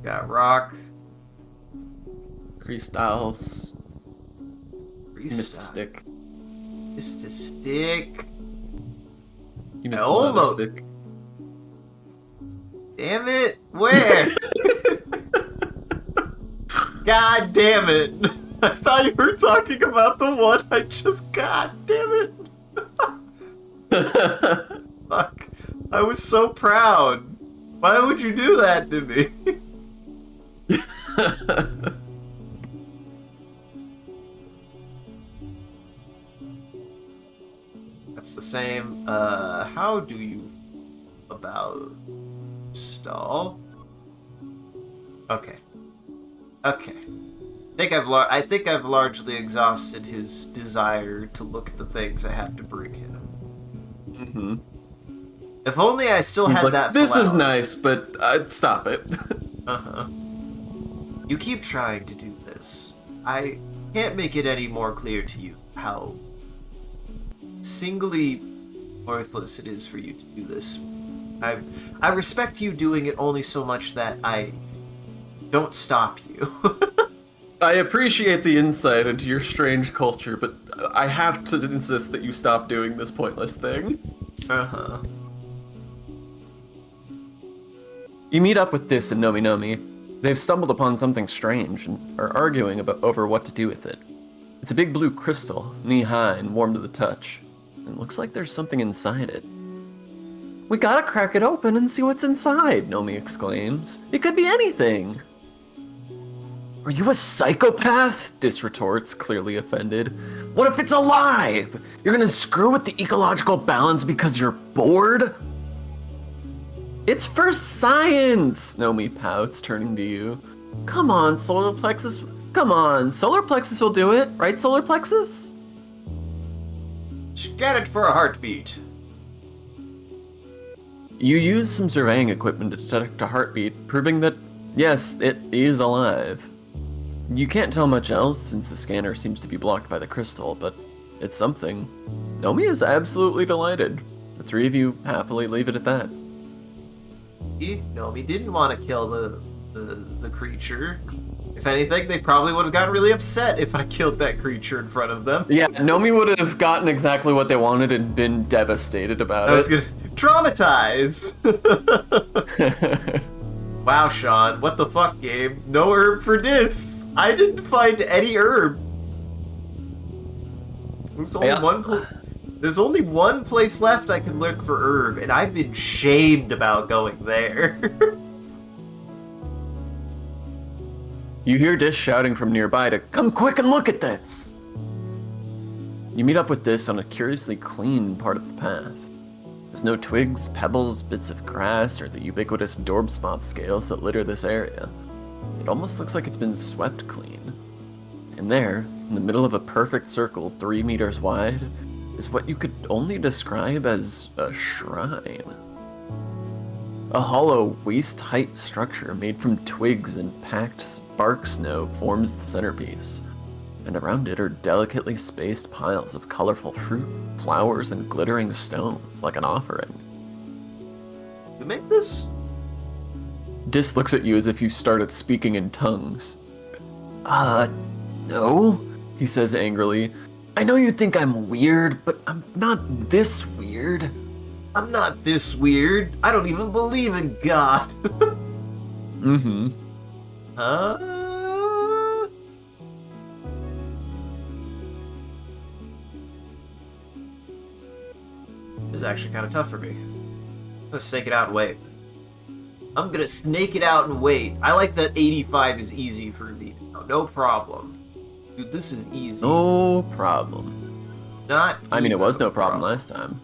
Got rock. Crystals. You missed a stick. Missed a stick. You missed another stick. Damn it! Where? God damn it! I thought you were talking about the one I just got. Damn it! Fuck! I was so proud. Why would you do that to me? That's the same. How do you about stall? Okay. I think I've largely exhausted his desire to look at the things I have to bring him. Mm-hmm. If only I still had that flower. This is nice, but stop it. Uh-huh. You keep trying to do this. I can't make it any more clear to you how singly worthless it is for you to do this. I respect you doing it only so much that I don't stop you. I appreciate the insight into your strange culture, but I have to insist that you stop doing this pointless thing. Uh-huh. You meet up with Dis and Nomi Nomi. They've stumbled upon something strange and are arguing over what to do with it. It's a big blue crystal, knee-high and warm to the touch. It looks like there's something inside it. We gotta crack it open and see what's inside, Nomi exclaims. It could be anything. Are you a psychopath? Dis retorts, clearly offended. What if it's alive? You're gonna screw with the ecological balance because you're bored? It's for science, Nomi pouts, turning to you. Come on, solar plexus. Come on, solar plexus will do it, right, solar plexus? Scan it for a heartbeat. You use some surveying equipment to detect a heartbeat, proving that, yes, it is alive. You can't tell much else since the scanner seems to be blocked by the crystal, but it's something. Nomi is absolutely delighted. The three of you happily leave it at that. Nomi didn't want to kill the creature. If anything, they probably would have gotten really upset if I killed that creature in front of them. Yeah, Nomi would have gotten exactly what they wanted and been devastated about it. I was gonna traumatize. Wow, Sean, what the fuck, game? No herb for this. I didn't find any herb. There's only one place left I can look for herb, and I've been shamed about going there. You hear Dis shouting from nearby to come quick and look at this. You meet up with Dis on a curiously clean part of the path. There's no twigs, pebbles, bits of grass, or the ubiquitous dorb spot scales that litter this area. It almost looks like it's been swept clean. And there, in the middle of a perfect circle 3 meters wide, is what you could only describe as a shrine. A hollow, waist-height structure made from twigs and packed spark snow forms the centerpiece, and around it are delicately spaced piles of colorful fruit, flowers, and glittering stones like an offering. You make this? Dis looks at you as if you started speaking in tongues. No, he says angrily. I know you think I'm weird, but I'm not this weird. I'm not this weird. I don't even believe in God. Mm-hmm. Huh? This is actually kind of tough for me. I'm gonna snake it out and wait. I'm gonna snake it out and wait. I like that 85 is easy for me now. No problem. Dude, this is easy. No problem. Not I mean, it was no even a problem last time.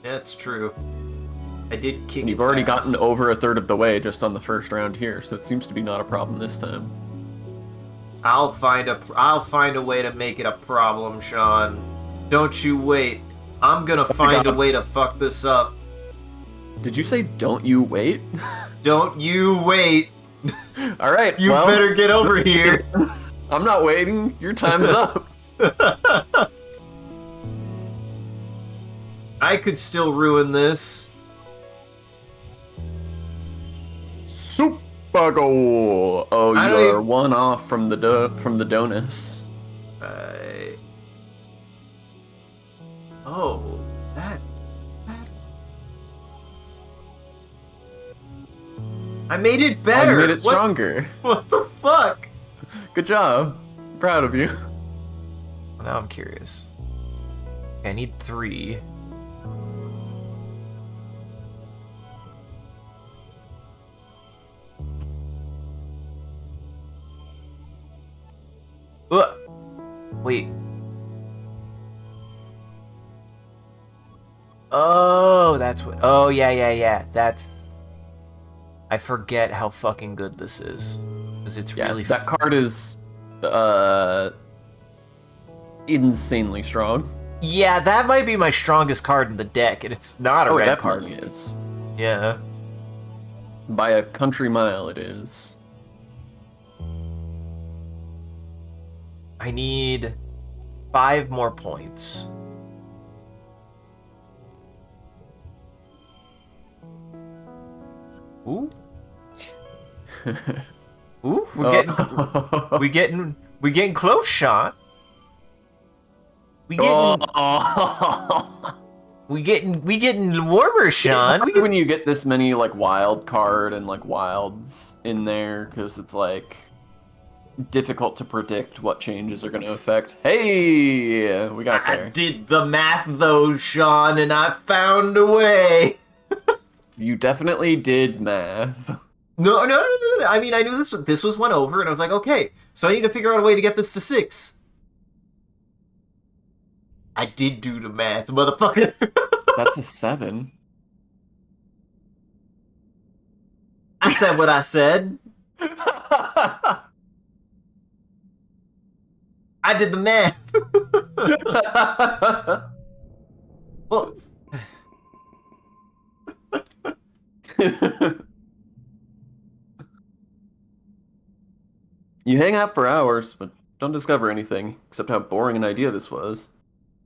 That's true. I did kick And you've its already ass. gotten over a third of the way just on the first round here, so it seems to be not a problem this time. I'll find a way to make it a problem, Sean. Don't you wait. I'm gonna find a way to fuck this up. Did you say don't you wait? Don't you wait. Alright, You well, better get over here. I'm not waiting. Your time's up. I could still ruin this. Super goal. Oh, I you don't are even- one off from the donus. Oh, that. I made it Oh, better. you made it stronger. What the fuck? Good job. Proud of you. Now I'm curious. Okay, I need 3. Wait. Oh, that's what. Oh, yeah. That's. I forget how fucking good this is. Because it's Yeah, really. that card is insanely strong. Yeah, that might be my strongest card in the deck, and it's not a Oh, it red card. definitely is. Yeah. By a country mile, it is. I need 5 more points. Ooh. Ooh, we're getting We getting close, Sean. We getting we getting warmer, Sean. It's hard when you get this many like wild card and like wilds in there because it's like difficult to predict what changes are going to affect. Hey, we got there. I did the math though, Sean, and I found a way. You definitely did math. No. I mean, I knew this was one over, and I was like, okay, so I need to figure out a way to get this to 6. I did do the math, motherfucker. That's a 7. I said what I said. I did the math. Well, you hang out for hours, but don't discover anything, except how boring an idea this was.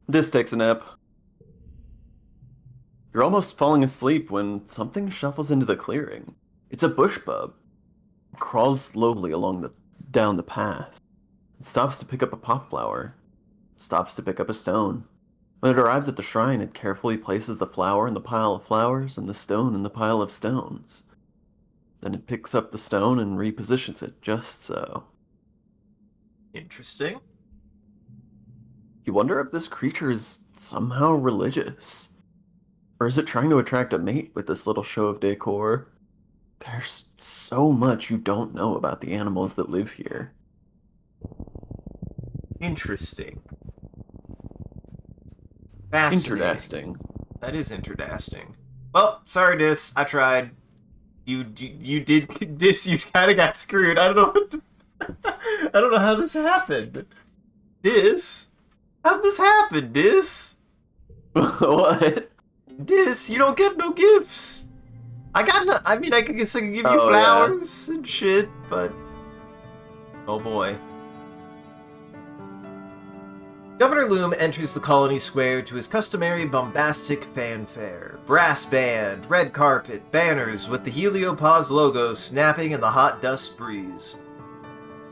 This takes a nap. You're almost falling asleep when something shuffles into the clearing. It's a bush bub. It crawls slowly down the path. It stops to pick up a popflower. Stops to pick up a stone. When it arrives at the shrine, it carefully places the flower in the pile of flowers and the stone in the pile of stones. Then it picks up the stone and repositions it just so. interesting. You wonder if this creature is somehow religious. Or is it trying to attract a mate with this little show of decor? There's so much you don't know about the animals that live here. Interesting. Fascinating. Interesting. That is interesting. Well, sorry, Dis. I tried. You did Dis. You kind of got screwed. I don't know. I don't know how this happened. Dis, how did this happen, Dis? What? Dis, you don't get no gifts. I got no. I mean, I guess I can give you flowers and shit, but oh boy. Governor Loom enters the colony square to his customary bombastic fanfare. Brass band, red carpet, banners with the Heliopause logo snapping in the hot dust breeze.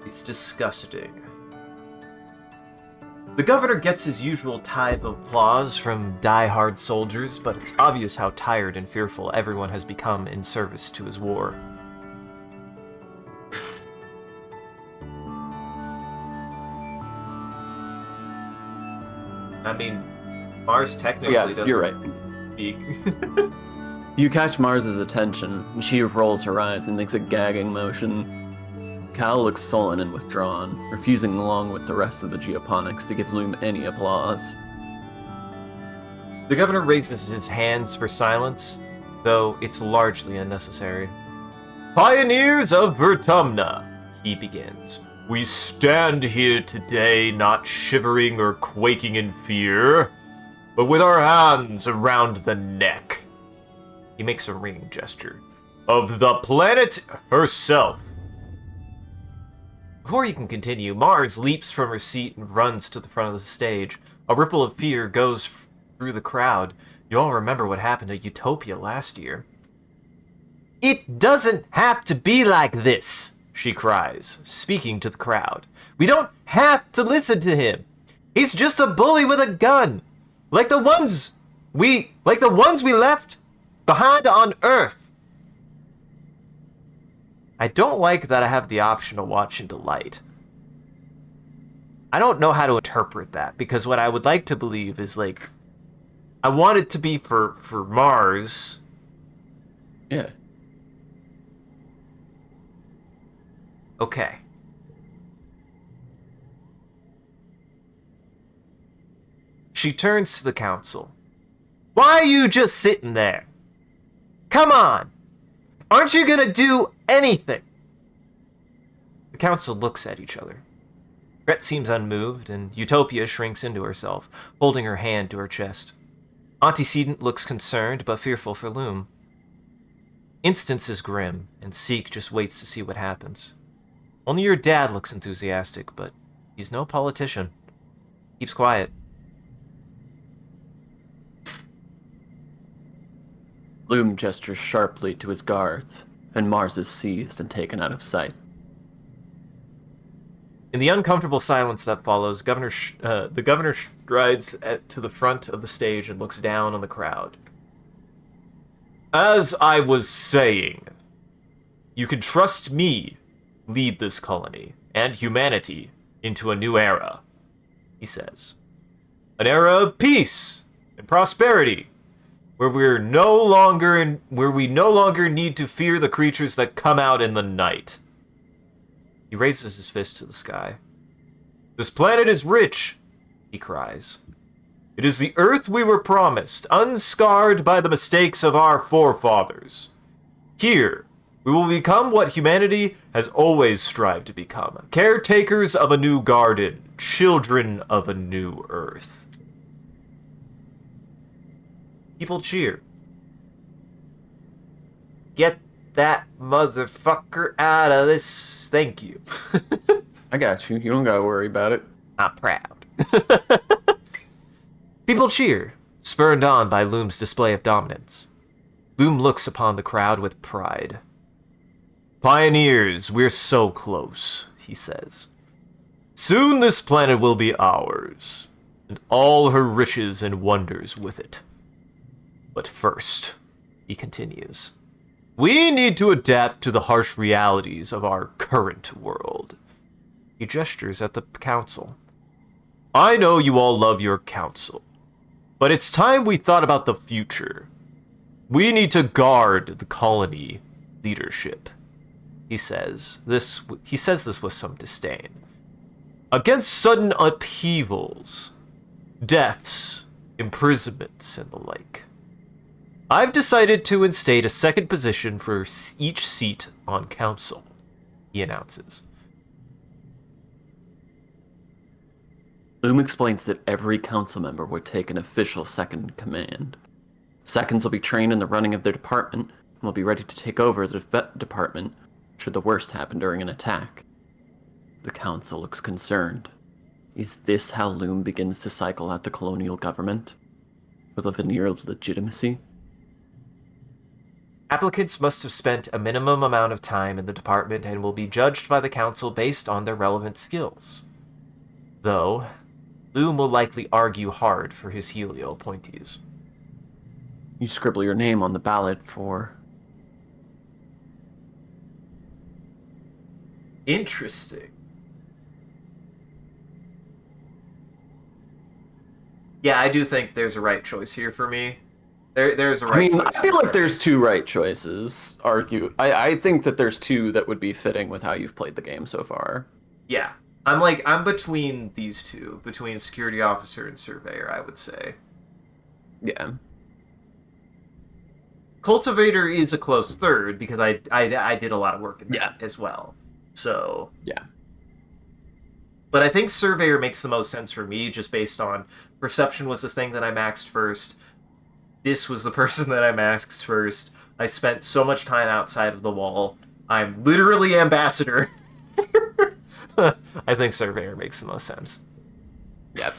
It's disgusting. The governor gets his usual tithe of applause from die-hard soldiers, but it's obvious how tired and fearful everyone has become in service to his war. I mean, Mars technically doesn't you're right. speak. You catch Mars's attention, and she rolls her eyes and makes a gagging motion. Cal looks sullen and withdrawn, refusing along with the rest of the geoponics to give Loom any applause. The governor raises his hands for silence, though it's largely unnecessary. Pioneers of Vertumna, he begins. We stand here today not shivering or quaking in fear, but with our hands around the neck. He makes a ringing gesture. Of the planet herself. Before he can continue, Mars leaps from her seat and runs to the front of the stage. A ripple of fear goes through the crowd. You all remember what happened at Utopia last year. It doesn't have to be like this, she cries, speaking to the crowd. We don't have to listen to him. He's just a bully with a gun, like the ones we left behind on Earth. I don't like that I have the option to watch into light. I don't know how to interpret that, because what I would like to believe is, like, I want it to be for Mars. Yeah. Okay. She turns to the council. Why are you just sitting there? Come on! Aren't you gonna do anything? The council looks at each other. Gret seems unmoved, and Utopia shrinks into herself, holding her hand to her chest. Antecedent looks concerned, but fearful for Loom. Instance is grim, and Seek just waits to see what happens. Only your dad looks enthusiastic, but he's no politician. Keeps quiet. Loom gestures sharply to his guards, and Mars is seized and taken out of sight. In the uncomfortable silence that follows, the governor strides to the front of the stage and looks down on the crowd. As I was saying, you can trust me lead this colony and humanity into a new era, he says. An era of peace and prosperity, where we no longer need to fear the creatures that come out in the night. He raises his fist to the sky. This planet is rich, he cries. It is the Earth we were promised, unscarred by the mistakes of our forefathers. Here, we will become what humanity has always strived to become. Caretakers of a new garden, children of a new Earth. People cheer. Get that motherfucker out of this. Thank you. I got you. You don't gotta worry about it. I'm proud. People cheer, spurred on by Loom's display of dominance. Loom looks upon the crowd with pride. Pioneers, we're so close, he says. Soon this planet will be ours, and all her riches and wonders with it. But first, he continues, we need to adapt to the harsh realities of our current world. He gestures at the council. I know you all love your council, but it's time we thought about the future. We need to guard the colony leadership. He says this with some disdain. Against sudden upheavals, deaths, imprisonments, and the like. I've decided to instate a second position for each seat on council, he announces. Loom explains that every council member would take an official second in command. Seconds will be trained in the running of their department and will be ready to take over the department should the worst happen during an attack. The council looks concerned. Is this how Loom begins to cycle out the colonial government? With a veneer of legitimacy? Applicants must have spent a minimum amount of time in the department and will be judged by the council based on their relevant skills. Though, Loom will likely argue hard for his Helio appointees. You scribble your name on the ballot for... Interesting. Yeah, I do think there's a right choice here for me. There's a right choice. I feel like there's two right choices, I think that there's two that would be fitting with how you've played the game so far. Yeah. I'm between these two, between security officer and surveyor, I would say. Yeah. Cultivator is a close third because I did a lot of work in that as well. So yeah. But I think surveyor makes the most sense for me just based on perception was the thing that I maxed first. This was the person that I maxed first. I spent so much time outside of the wall. I'm literally ambassador. I think surveyor makes the most sense. Yep.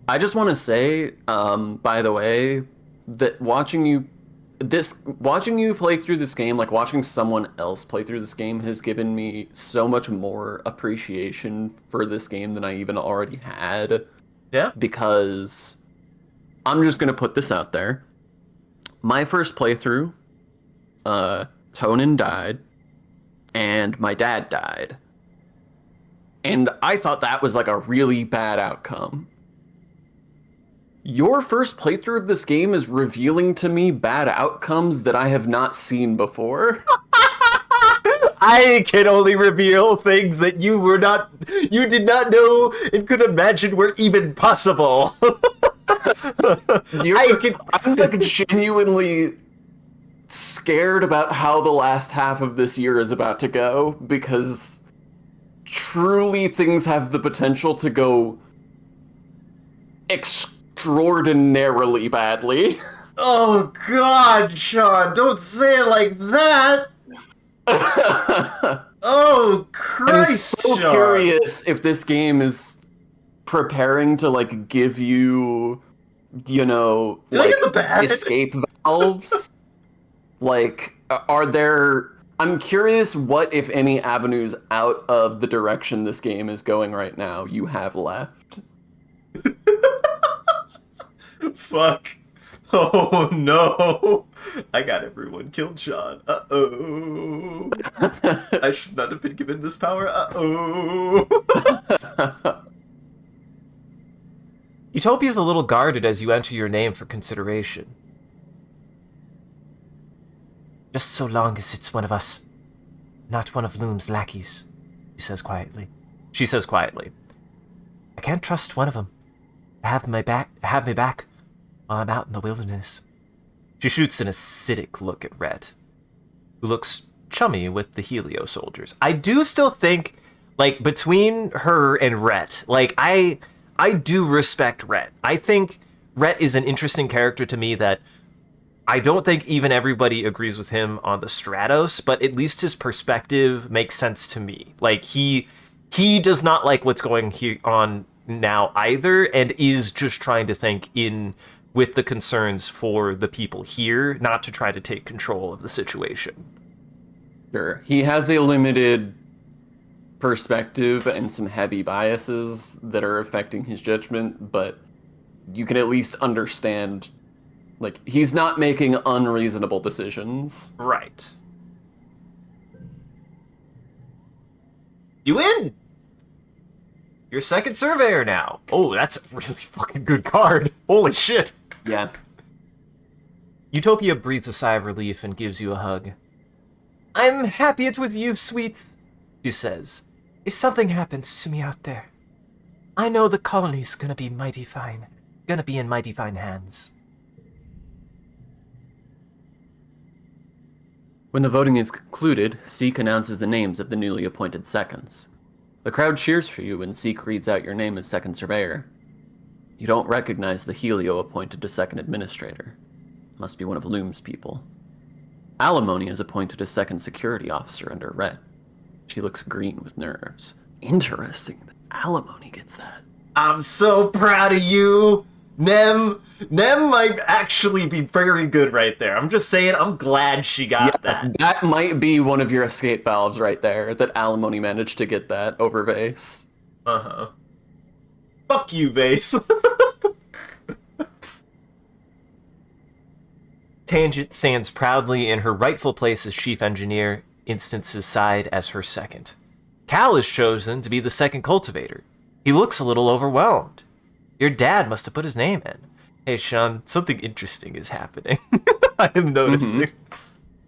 I just want to say, by the way, that watching you play through this game, like watching someone else play through this game, has given me so much more appreciation for this game than I even already had. Yeah. Because I'm just gonna put this out there. My first playthrough, Tonin died, and my dad died. And I thought that was like a really bad outcome. Your first playthrough of this game is revealing to me bad outcomes that I have not seen before. I can only reveal things that you did not know and could imagine were even possible. I'm like genuinely scared about how the last half of this year is about to go, because truly things have the potential to go extraordinarily badly. Oh God, Sean, don't say it like that. Oh Christ, I'm so Sean. curious if this game is preparing to like give you, Did I get the bad? escape valves. Like, are there I'm curious what, if any, avenues out of the direction this game is going right now you have left. Fuck. Oh no. I got everyone killed, Sean. Uh-oh. I should not have been given this power. Uh-oh. Utopia's a little guarded as you enter your name for consideration. Just so long as it's one of us, not one of Loom's lackeys, she says quietly. I can't trust one of them. Have me back while I'm out in the wilderness. She shoots an acidic look at Rhett, who looks chummy with the Helio soldiers. I do still think, like, between her and Rhett, like, I do respect Rhett. I think Rhett is an interesting character to me that I don't think even everybody agrees with him on the Stratos, but at least his perspective makes sense to me. Like, he does not like what's going on now either, and is just trying to think in with the concerns for the people here, not to try to take control of the situation. Sure. He has a limited perspective and some heavy biases that are affecting his judgment, but you can at least understand, like, he's not making unreasonable decisions. Right. You win! You're second surveyor now. Oh, that's a really fucking good card. Holy shit. Yeah. Utopia breathes a sigh of relief and gives you a hug. I'm happy it's with you, sweets, she says. If something happens to me out there, I know the colony's gonna be mighty fine. Gonna be in mighty fine hands. When the voting is concluded, Seek announces the names of the newly appointed seconds. The crowd cheers for you when Seek reads out your name as second surveyor. You don't recognize the Helio appointed to second administrator. Must be one of Loom's people. Alimony is appointed as second security officer under Rhett. She looks green with nerves. Interesting that Alimony gets that. I'm so proud of you! Nem might actually be very good right there. I'm just saying, I'm glad she got that. That might be one of your escape valves right there, that Alimony managed to get that over Vase. Uh-huh. Fuck you, Vase. Tangent stands proudly in her rightful place as chief engineer, Instance's side as her second. Cal is chosen to be the second cultivator. He looks a little overwhelmed. Your dad must have put his name in. Hey, Sean, something interesting is happening. I am noticing.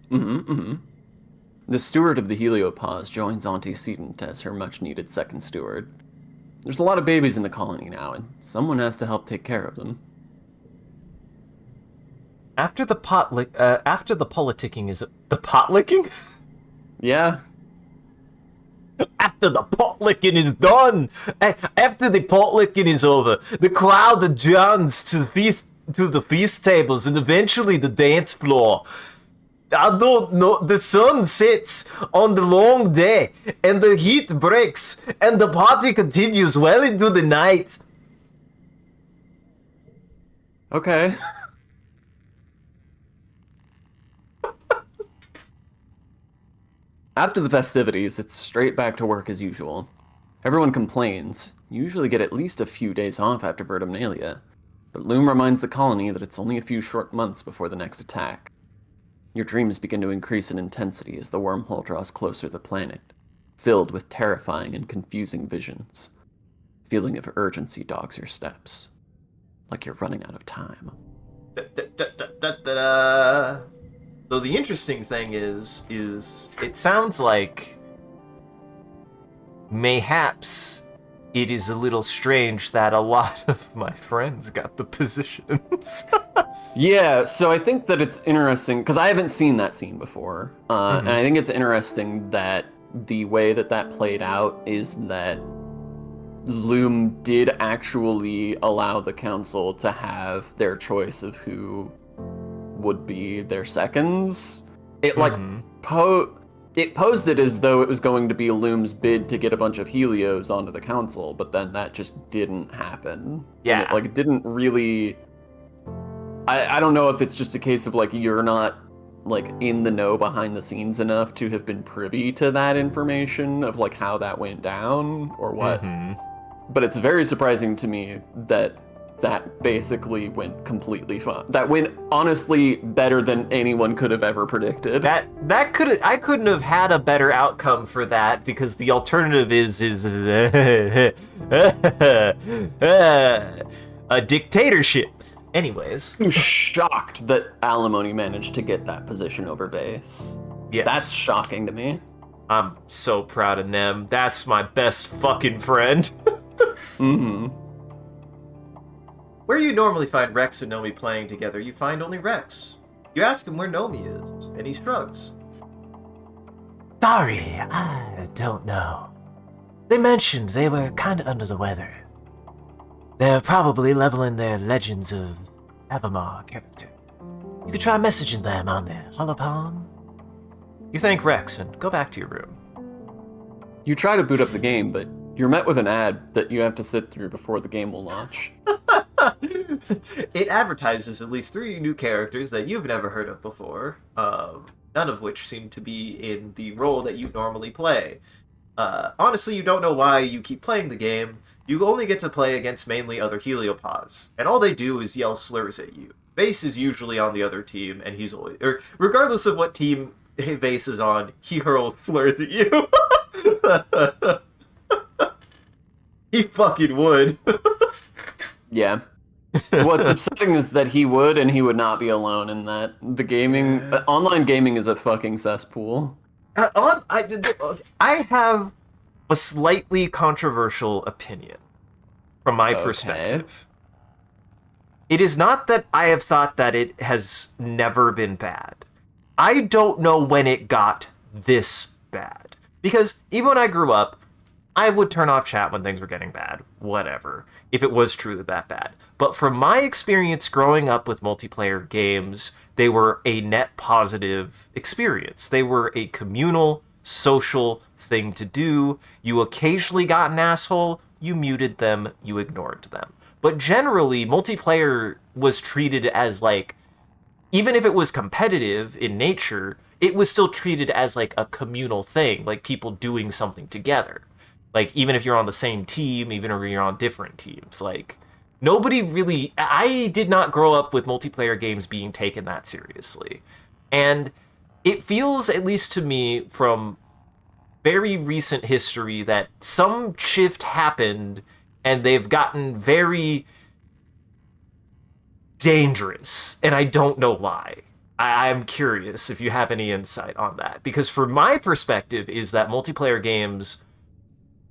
The steward of the Heliopause joins Auntie Sedent as her much-needed second steward. There's a lot of babies in the colony now, and someone has to help take care of them. After the politicking is... The potlicking? Yeah. After the potlicking is done, after the potlicking is over, the crowd adjourns to the feast tables and eventually the dance floor. I don't know. The sun sets on the long day, and the heat breaks, and the party continues well into the night. Okay. After the festivities, it's straight back to work as usual. Everyone complains. You usually get at least a few days off after Vertumnalia, but Loom reminds the colony that it's only a few short months before the next attack. Your dreams begin to increase in intensity as the wormhole draws closer to the planet, filled with terrifying and confusing visions. Feeling of urgency dogs your steps, like you're running out of time. So the interesting thing is it sounds like mayhaps it is a little strange that a lot of my friends got the positions. Yeah, so I think that it's interesting, because I haven't seen that scene before, and I think it's interesting that the way that played out is that Loom did actually allow the council to have their choice of who would be their seconds. It it posed it as though it was going to be Loom's bid to get a bunch of Helios onto the council, but then that just didn't happen. Yeah. And it didn't really... I don't know if it's just a case of, like, you're not like in the know behind the scenes enough to have been privy to that information of like how that went down or what. Mm-hmm. But it's very surprising to me that that basically went completely fine. That went honestly better than anyone could have ever predicted. I couldn't have had a better outcome for that, because the alternative is a dictatorship. Anyways, I'm shocked that Alimony managed to get that position over Base. yes. That's shocking to me. I'm so proud of Nem. That's my best fucking friend. Mm-hmm. Where you normally find Rex and Nomi playing together, you find only Rex. You ask him where Nomi is, and he shrugs. Sorry, I don't know. They mentioned they were kinda under the weather. They're probably leveling their Legends of Avamar character. You could try messaging them on their holopalm. You thank Rex and go back to your room. You try to boot up the game, but you're met with an ad that you have to sit through before the game will launch. It advertises at least 3 new characters that you've never heard of before, none of which seem to be in the role that you normally play. Honestly, you don't know why you keep playing the game. You only get to play against mainly other heliopods, and all they do is yell slurs at you. Vase is usually on the other team, and he's always, or regardless of what team Vase is on, he hurls slurs at you. He fucking would. Yeah. What's upsetting is that he would, and he would not be alone in that. The gaming, online gaming is a fucking cesspool. I have a slightly controversial opinion from my perspective. It is not that I have thought that it has never been bad. I don't know when it got this bad. Because even when I grew up, I would turn off chat when things were getting bad. Whatever. If it was truly that bad. But from my experience growing up with multiplayer games, they were a net positive experience. They were a communal, social thing to do. You occasionally got an asshole, you muted them, you ignored them. But generally, multiplayer was treated as like, even if it was competitive in nature, it was still treated as like a communal thing, like people doing something together. Like, even if you're on the same team, even if you're on different teams, like, nobody really... I did not grow up with multiplayer games being taken that seriously. And it feels, at least to me, from very recent history, that some shift happened, and they've gotten very dangerous, and I don't know why. I'm curious if you have any insight on that. Because from my perspective is that multiplayer games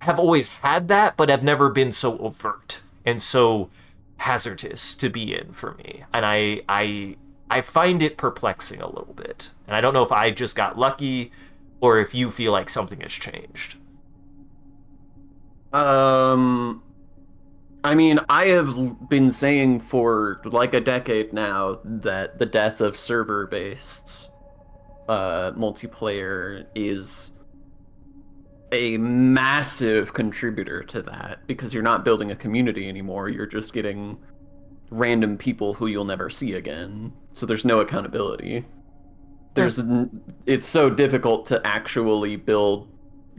have always had that, but have never been so overt and so hazardous to be in for me. And I find it perplexing a little bit. And I don't know if I just got lucky or if you feel like something has changed. I mean, I have been saying for like a decade now that the death of server-based multiplayer is a massive contributor to that, because you're not building a community anymore. You're just getting random people who you'll never see again. So there's no accountability. It's so difficult to actually build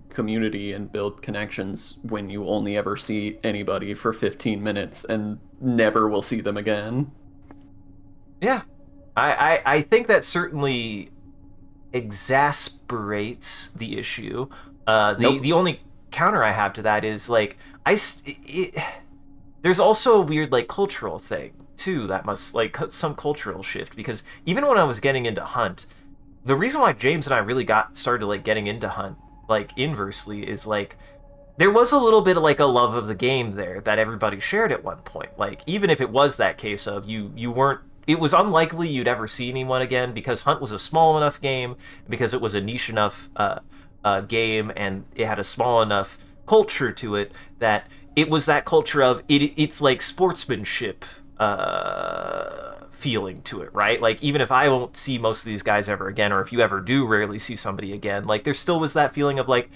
community and build connections when you only ever see anybody for 15 minutes and never will see them again. Yeah. I think that certainly exasperates the issue. The only counter I have to that is like there's also a weird like cultural thing too that must like some cultural shift, because even when I was getting into Hunt, the reason why James and I really got started like getting into Hunt like inversely is like there was a little bit of like a love of the game there that everybody shared at one point. Like even if it was that case of you weren't, it was unlikely you'd ever see anyone again, because Hunt was a small enough game, because it was a niche enough game, and it had a small enough culture to it that it was that culture of it's like sportsmanship feeling to it, right? Like even if I won't see most of these guys ever again, or if you ever do rarely see somebody again, like there still was that feeling of like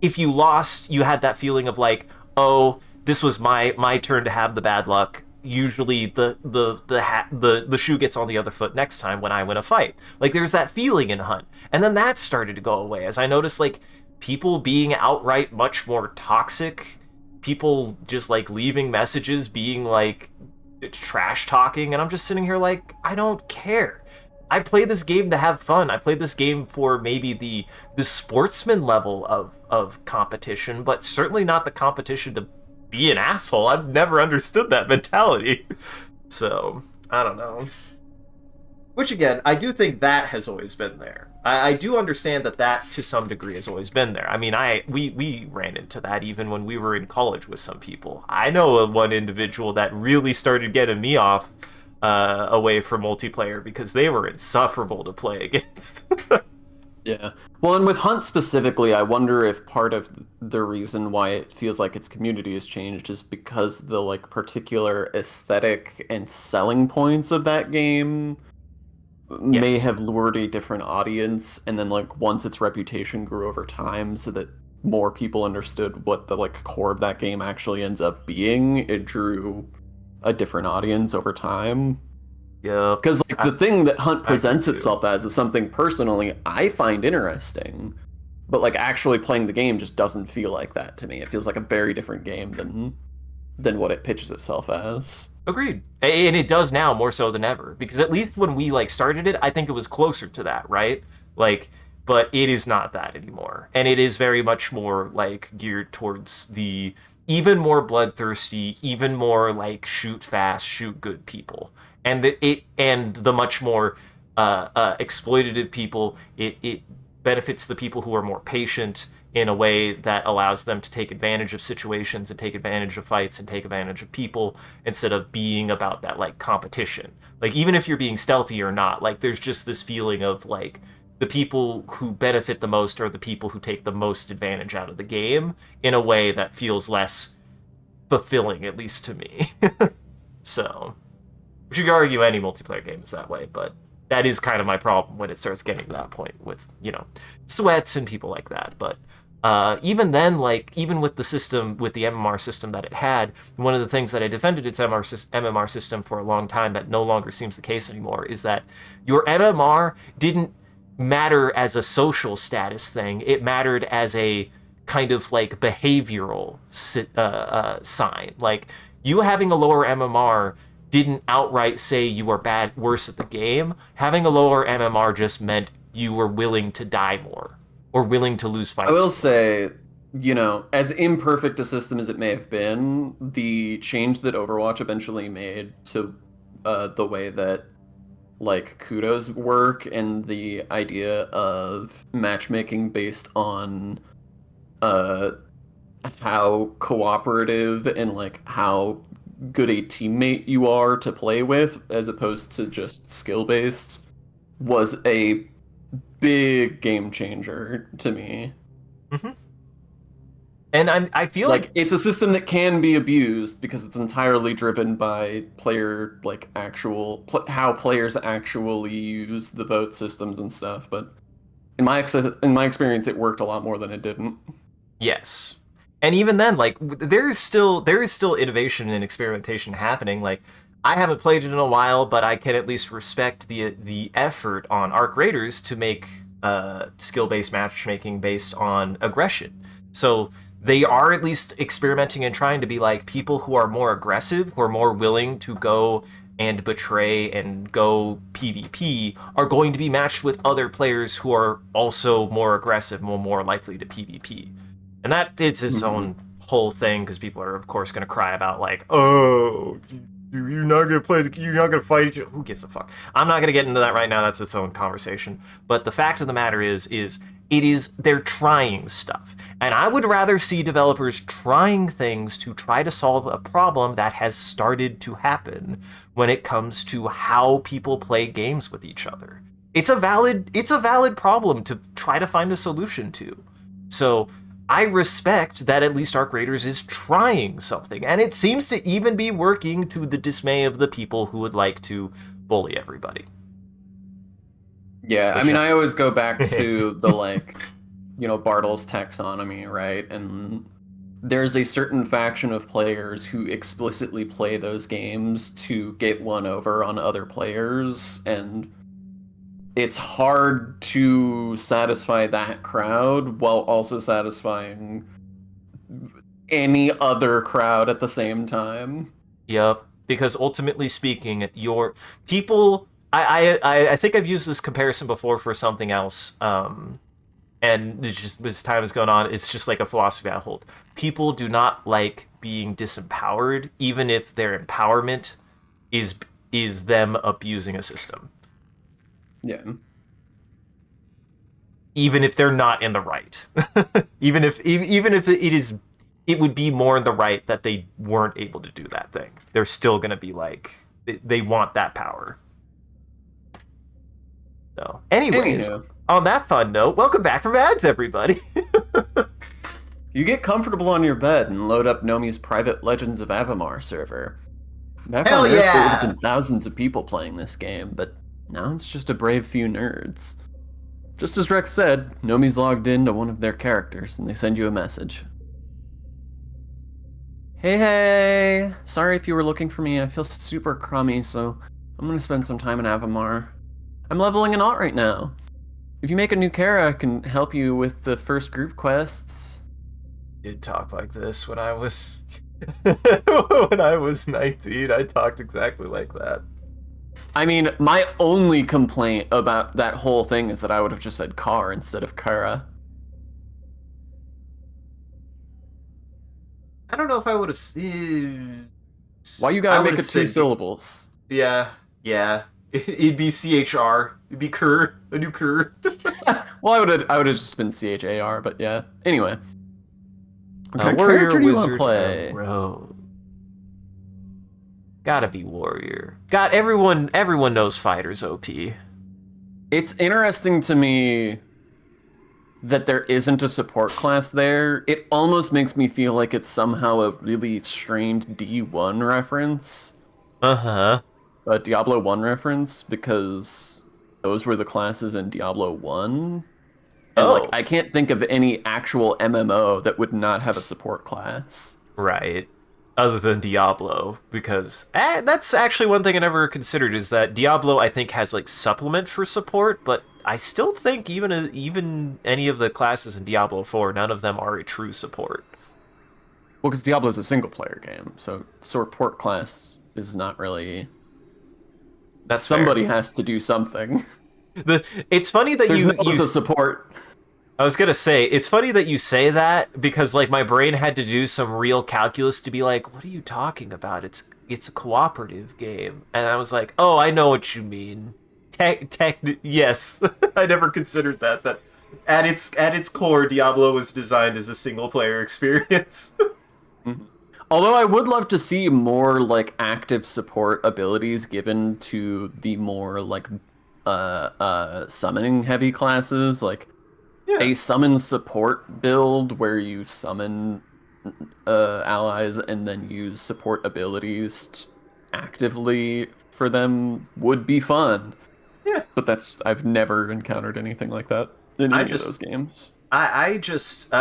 if you lost, you had that feeling of like, oh, this was my turn to have the bad luck. usually the shoe gets on the other foot next time when I win a fight. Like there's that feeling in Hunt. And then that started to go away as I noticed like people being outright much more toxic, people just like leaving messages being like trash talking, and I'm just sitting here like I don't care. I play this game to have fun. I play this game for maybe the sportsman level of competition, but certainly not the competition to be an asshole. I've never understood that mentality. So, I don't know. Which again, I do think that has always been there. I do understand that to some degree has always been there. I mean, we ran into that even when we were in college with some people. I know one individual that really started getting me off away from multiplayer because they were insufferable to play against. Yeah. Well, and with Hunt specifically, I wonder if part of the reason why it feels like its community has changed is because the like particular aesthetic and selling points of that game may Yes. have lured a different audience, and then like once its reputation grew over time so that more people understood what the like core of that game actually ends up being, it drew a different audience over time. Yeah. Because like the thing that Hunt I agree presents too. itself as is something personally I find interesting, but like actually playing the game just doesn't feel like that to me. It feels like a very different game than what it pitches itself as. Agreed. And it does now more so than ever. Because at least when we like started it, I think it was closer to that, right? Like, but it is not that anymore. And it is very much more like geared towards the even more bloodthirsty, even more like shoot fast, shoot good people. And the much more exploitative people, it benefits the people who are more patient in a way that allows them to take advantage of situations and take advantage of fights and take advantage of people instead of being about that like competition. Like even if you're being stealthy or not, like there's just this feeling of like the people who benefit the most are the people who take the most advantage out of the game in a way that feels less fulfilling, at least to me. So, which you could argue any multiplayer game is that way, but that is kind of my problem when it starts getting to that point with, sweats and people like that. But even then, like, even with the system, with the MMR system that it had, one of the things that I defended its MMR system for a long time that no longer seems the case anymore is that your MMR didn't matter as a social status thing. It mattered as a kind of like behavioral sign. Like, you having a lower MMR didn't outright say you were worse at the game. Having a lower MMR just meant you were willing to die more or willing to lose I will fights more. say, as imperfect a system as it may have been, the change that Overwatch eventually made to the way that like kudos work and the idea of matchmaking based on uh how cooperative and like how good a teammate you are to play with as opposed to just skill based was a big game changer to me. Mm-hmm. And I feel like Like it's a system that can be abused because it's entirely driven by player like how players actually use the vote systems and stuff, but in my experience it worked a lot more than it didn't. yes. And even then, like there is still innovation and experimentation happening. Like I haven't played it in a while, but I can at least respect the effort on Arc Raiders to make skill-based matchmaking based on aggression. So they are at least experimenting and trying to be like people who are more aggressive, who are more willing to go and betray and go PvP are going to be matched with other players who are also more aggressive, more likely to PvP. And that is its Mhm. own whole thing because people are of course going to cry about like, oh, you're not gonna play. You're not gonna fight each other. Who gives a fuck? I'm not gonna get into that right now. That's its own conversation. But the fact of the matter is it is they're trying stuff, and I would rather see developers trying things to try to solve a problem that has started to happen when it comes to how people play games with each other. It's a valid problem to try to find a solution to. So I respect that at least Arc Raiders is trying something, and it seems to even be working to the dismay of the people who would like to bully everybody. Yeah, I Which, mean, I always go back to the like, Bartle's taxonomy, right? And there's a certain faction of players who explicitly play those games to get one over on other players, and it's hard to satisfy that crowd while also satisfying any other crowd at the same time. Yep. Because ultimately speaking, your people. I think I've used this comparison before for something else. And it's just as time has gone on, it's just like a philosophy I hold. People do not like being disempowered, even if their empowerment is them abusing a system, Yeah. even if they're not in the right. Even if it would be more in the right that they weren't able to do that thing. They're still gonna be like they want that power. So, anyways, Anywho, on that fun note, welcome back from ads, everybody. you get comfortable on your bed and load up Nomi's private Legends of Avamar server. Back Hell on Earth, there would yeah! have been thousands of people playing this game, but now it's just a brave few nerds. Just as Rex said, Nomi's logged into one of their characters, and they send you a message. Hey, sorry if you were looking for me. I feel super crummy, so I'm gonna spend some time in Avamar. I'm leveling an alt right now. If you make a new Kara, I can help you with the first group quests. Did talk like this when I was when I was 19. I talked exactly like that. I mean, my only complaint about that whole thing is that I would have just said Kar instead of Kara. I don't know if I would have. Why you gotta make it two syllables? Yeah, yeah. It'd be CHR. It'd be Kerr, a new Kerr. Well, I would have just been CHAR, but yeah. Anyway. What kind of Warrior, character do you want to wizard, play? rogue. Gotta be warrior. God, everyone knows fighters OP. It's interesting to me that there isn't a support class there. It almost makes me feel like it's somehow a really strained D1 reference. Uh-huh. A Diablo 1 reference, because those were the classes in Diablo 1. And like, I can't think of any actual MMO that would not have a support class. Right. Other than Diablo, because that's actually one thing I never considered, is that Diablo, I think, has like supplement for support, but I still think even any of the classes in Diablo 4, none of them are a true support. Well, because Diablo is a single player game, so support class is not really. That's somebody fair. has to do something. It's funny that There's you no support. I was gonna say, it's funny that you say that, because like my brain had to do some real calculus to be like, what are you talking about? It's a cooperative game. And I was like, oh, I know what you mean. Yes. I never considered that. That at its core, Diablo was designed as a single player experience. Mm-hmm. Although I would love to see more like active support abilities given to the more like summoning heavy classes, like a summon support build where you summon allies and then use support abilities actively for them would be fun. Yeah. But I've never encountered anything like that in any of those games. I just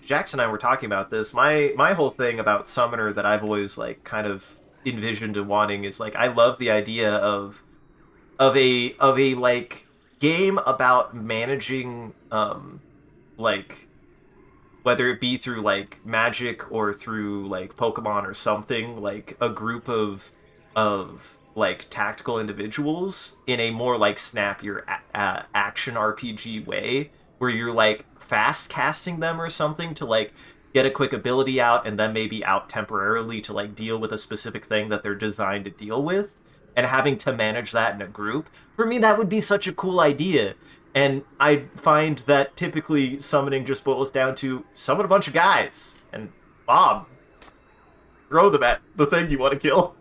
Jackson and I were talking about this. My whole thing about Summoner that I've always like kind of envisioned and wanting is like, I love the idea of a like game about managing like, whether it be through like magic or through like Pokemon or something, like a group of like tactical individuals in a more like snappier action RPG way, where you're like fast casting them or something to like get a quick ability out and then maybe out temporarily to like deal with a specific thing that they're designed to deal with, and having to manage that in a group. For me, that would be such a cool idea. And I find that typically summoning just boils down to summon a bunch of guys and Bob, throw them at the thing you want to kill.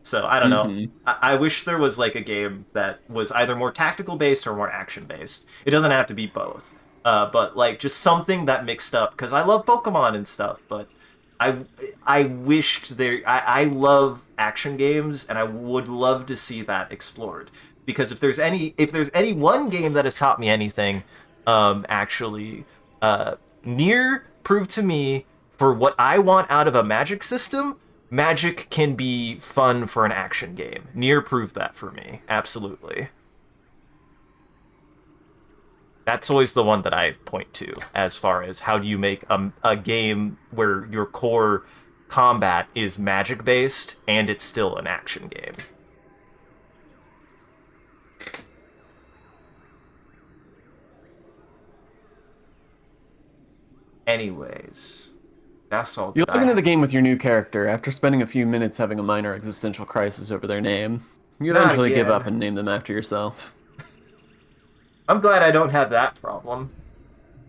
So I don't know. I wish there was like a game that was either more tactical based or more action based. It doesn't have to be both, but like just something that mixed up. Because I love Pokemon and stuff, but I wished there. I love action games, and I would love to see that explored. Because if there's any one game that has taught me anything, actually, near prove to me, for what I want out of a Magic system, Magic can be fun for an action game. Nier proved that for me. Absolutely. That's always the one that I point to as far as how do you make a game where your core combat is Magic based and it's still an action game. Anyways, that's all. You log into the game with your new character after spending a few minutes having a minor existential crisis over their name. You eventually give up and name them after yourself. I'm glad I don't have that problem.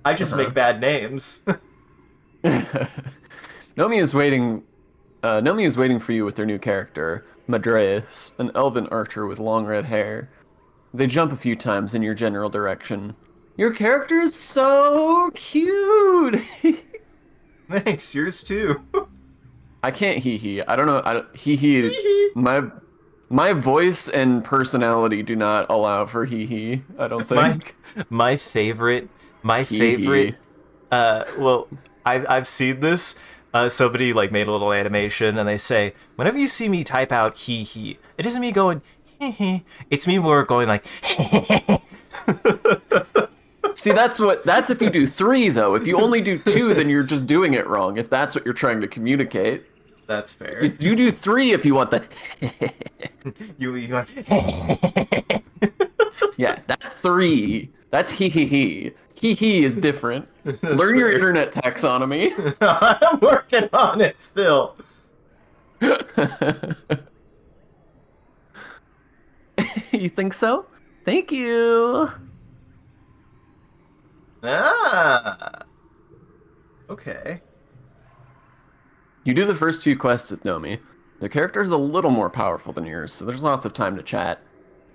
I just make bad names. Nomi is waiting. Nomi is waiting for you with their new character, Madreus, an elven archer with long red hair. They jump a few times in your general direction. Your character is so cute. Thanks, yours too. I can't hee-hee. I don't know. Hee-hee. My voice and personality do not allow for hee-hee, I don't think. My favorite. Well, I've seen this. Somebody like made a little animation, and they say, whenever you see me type out hee-hee, it isn't me going hee hee. It's me more going like. See, that's if you do 3 though. If you only do 2, then you're just doing it wrong. If that's what you're trying to communicate. That's fair. You do 3 if you want the. you Yeah, that's 3. That's hee hee hee. Hee hee is different. Learn your internet taxonomy. I'm working on it still. You think so? Thank you. Ah. Okay. You do the first few quests with Nomi. Their character is a little more powerful than yours, so there's lots of time to chat.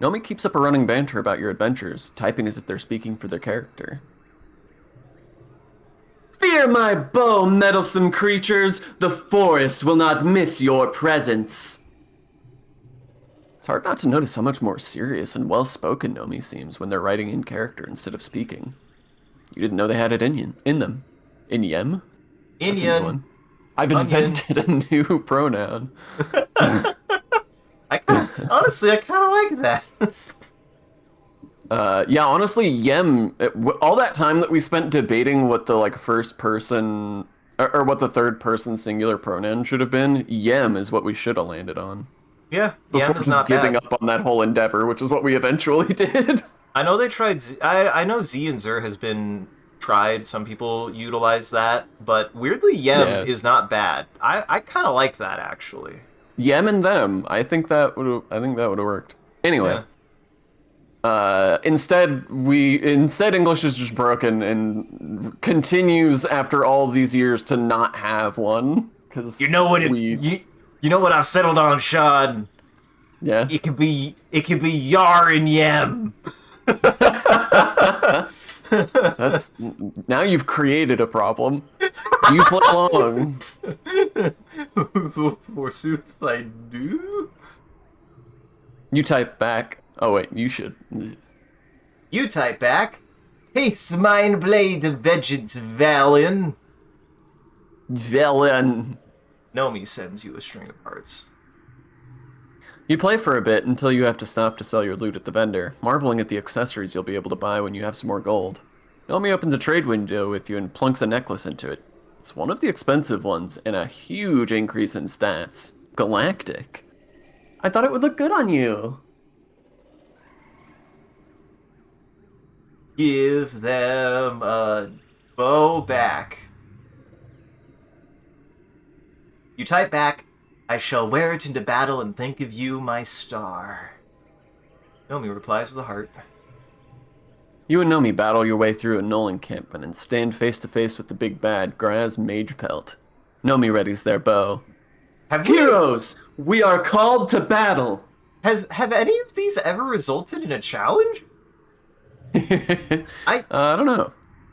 Nomi keeps up a running banter about your adventures, typing as if they're speaking for their character. Fear my bow, meddlesome creatures! The forest will not miss your presence! It's hard not to notice how much more serious and well-spoken Nomi seems when they're writing in character instead of speaking. You didn't know they had it in them. In Yem? Inyan. I've invented a new pronoun. Honestly, I kind of like that. Yeah, honestly, Yem, all that time that we spent debating what the first person or what the third person singular pronoun should have been, Yem is what we should have landed on. Yeah, before Yem is not giving bad. up on that whole endeavor, which is what we eventually did. I know they tried. I know Z and Zer has been tried. Some people utilize that, but weirdly, Yem is not bad. I kind of like that actually. Yem and them. I think that would have worked. Anyway. Yeah. Instead English is just broken and continues after all these years to not have one. Cause you know what you know what I've settled on, Sean. Yeah. It could be Yar and Yem. That's now you've created a problem. You play along. Forsooth, I do. You type back. Oh wait, you should. You type back. Taste mine blade of vengeance, Valian. Valian. Nomi sends you a string of hearts. You play for a bit until you have to stop to sell your loot at the vendor, marveling at the accessories you'll be able to buy when you have some more gold. Nomi opens a trade window with you and plunks a necklace into it. It's one of the expensive ones and a huge increase in stats. Galactic. I thought it would look good on you. Give them a bow back. You type back, I shall wear it into battle and think of you, my star. Nomi replies with a heart. You and Nomi battle your way through a Null encampment and stand face to face with the big bad, Graz Magepelt. Nomi readies their bow. Heroes, we are called to battle. Have any of these ever resulted in a challenge? I don't know.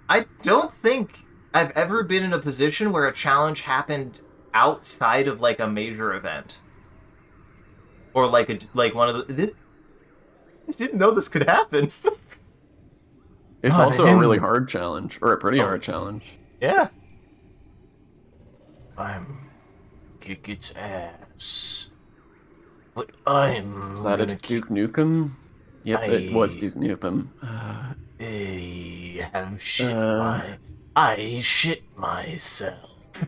I don't think I've ever been in a position where a challenge happened outside of a major event, or one of the. I didn't know this could happen. It's also a really hard challenge, or a pretty hard challenge. Yeah. I'm kick its ass. But I'm Is that gonna it's Duke Nukem? Yep, it was I Duke Nukem. have shit Uh, my I shit myself.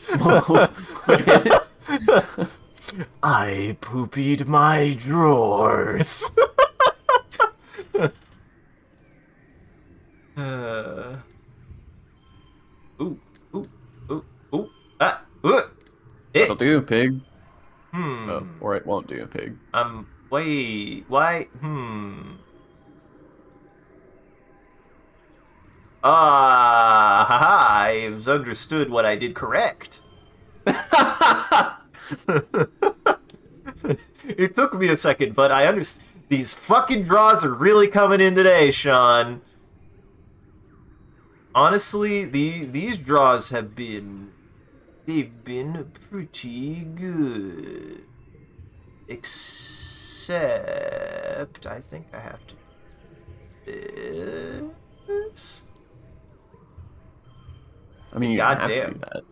wait. I poopied my drawers. uh, ooh, ooh, ooh, ooh, ah, That'll it. do, pig. Oh, Hmm. or it won't do, pig. Wait, why? Ah, haha, I've understood what I did correct. It took me a second, but I understand. These fucking draws are really coming in today, Sean. Honestly, these draws they've been pretty good. Except I think I have to do this. I mean, you don't have to do Goddamn. that,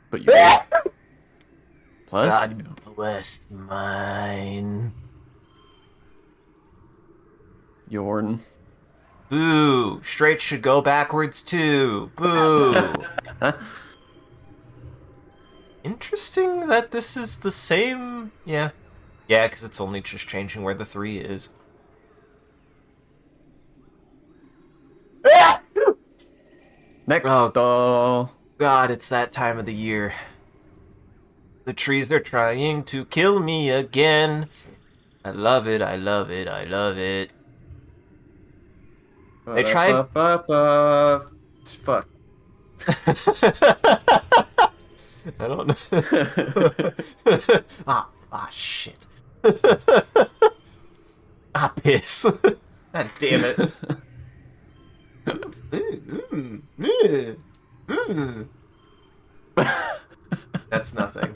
but you do. Bless you. God bless mine. Yorn. Boo! Straight should go backwards too. Boo! Interesting that this is the same. Yeah. Yeah, because it's only just changing where the 3 is. Next, Oh, doll. God, it's that time of the year. The trees are trying to kill me again. I love it, I love it, I love it. They tried. Ba-da-ba-ba-ba. Fuck. I don't know. Shit. Piss. God damn it. That's nothing.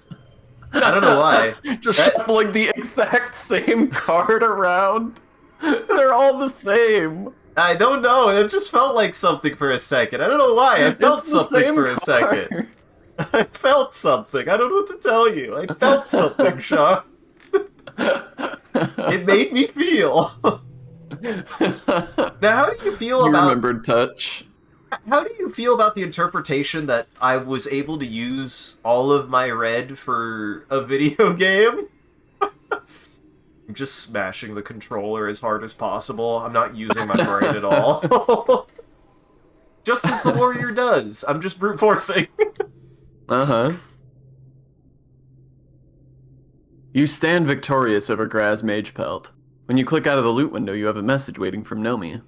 I don't know why. Just shuffling the exact same card around. They're all the same. I don't know. It just felt like something for a second. I don't know why. I felt It's the something same for a second. card. I felt something. I don't know what to tell you. I felt something, Sean. It made me feel. Now, how do you feel You about remembered touch. how do you feel about the interpretation that I was able to use all of my red for a video game? I'm just smashing the controller as hard as possible. I'm not using my brain at all. Just as the warrior does. I'm just brute forcing. Uh-huh. You stand victorious over Graz Mage Pelt. When you click out of the loot window, you have a message waiting from Nomi.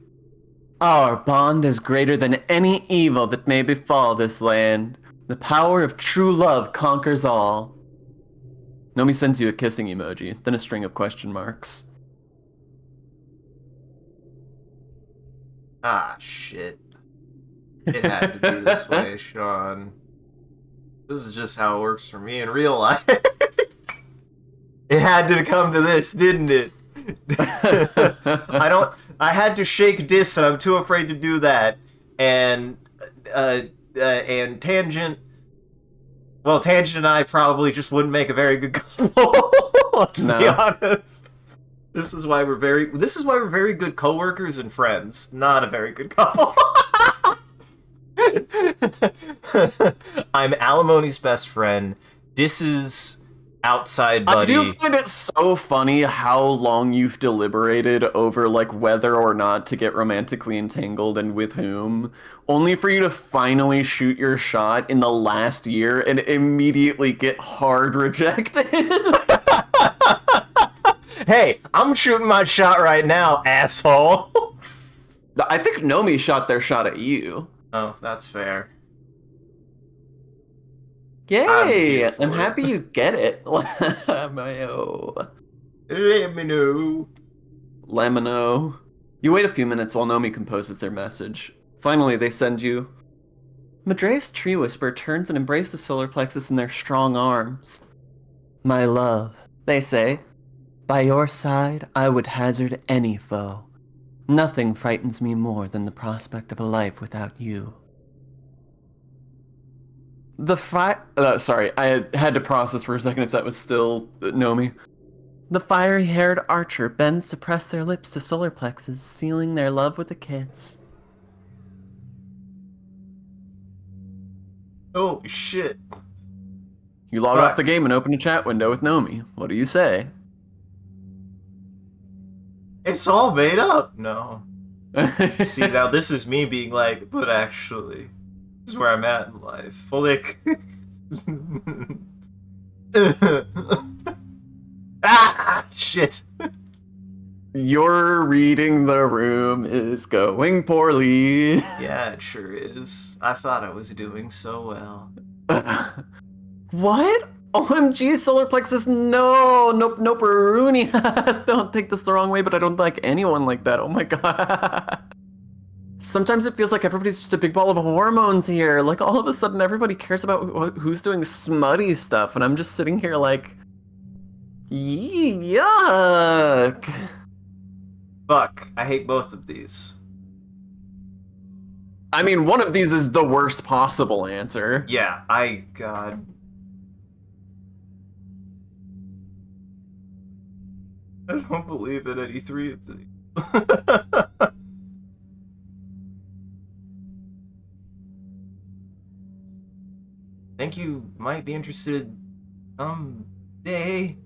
Our bond is greater than any evil that may befall this land. The power of true love conquers all. Nomi sends you a kissing emoji, then a string of question marks. Ah, shit. It had to be this way, Sean. This is just how it works for me in real life. It had to come to this, didn't it? I had to shake dis and I'm too afraid to do that. And Tangent, well, Tangent and I probably just wouldn't make a very good couple. Let's be honest. This is why we're very good coworkers and friends. Not a very good couple. I'm Alimony's best friend. This is outside buddy. I do find it so funny how long you've deliberated over like whether or not to get romantically entangled and with whom, only for you to finally shoot your shot in the last year and immediately get hard rejected. Hey, I'm shooting my shot right now, asshole. I think Nomi shot their shot at you. Oh, that's fair. Yay! I'm happy you get it. Lamino. Lamino. You wait a few minutes while Nomi composes their message. Finally, they send you. Madrea's tree whisper turns and embraces the solar plexus in their strong arms. My love, they say. By your side, I would hazard any foe. Nothing frightens me more than the prospect of a life without you. Sorry, I had to process for a second if that was still Nomi. The fiery-haired archer bends to press their lips to solar plexus, sealing their love with a kiss. Oh, shit. You log Fuck. off the game and open a chat window with Nomi. What do you say? It's all made up. No. See, now this is me being like, but actually, this is where I'm at in life. Like... ah, shit. Your reading the room is going poorly. Yeah, it sure is. I thought I was doing so well. What? OMG, solar plexus, no, nope, nope, Rooney. Don't take this the wrong way, but I don't like anyone like that. Oh my god. Sometimes it feels like everybody's just a big ball of hormones here. Like all of a sudden everybody cares about who's doing smutty stuff, and I'm just sitting here like, yuck. Fuck, I hate both of these. I mean, one of these is the worst possible answer. Yeah, God. I don't believe in any three of these. Think you might be interested someday.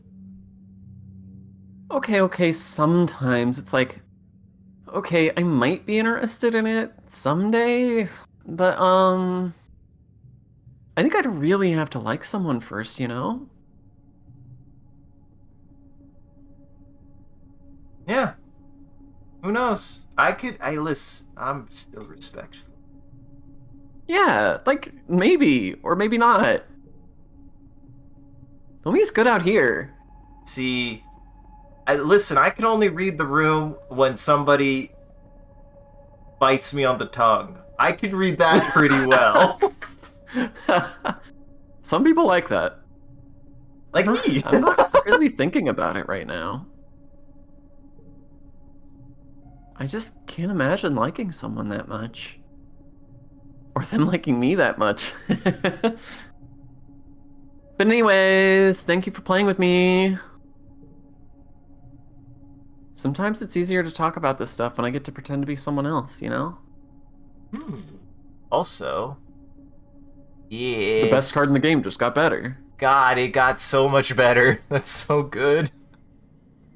Okay, sometimes it's like, okay, I might be interested in it someday, but I think I'd really have to like someone first, you know? Yeah. Who knows? Listen, I'm still respectful. Yeah, like, maybe, or maybe not. Nomi's good out here. See, listen, I can only read the room when somebody bites me on the tongue. I could read that pretty well. Some people like that. Like me. I'm not really thinking about it right now. I just can't imagine liking someone that much. Or them liking me that much. But anyways, thank you for playing with me. Sometimes it's easier to talk about this stuff when I get to pretend to be someone else, you know? Also, yes. The best card in the game just got better. God, it got so much better. That's so good.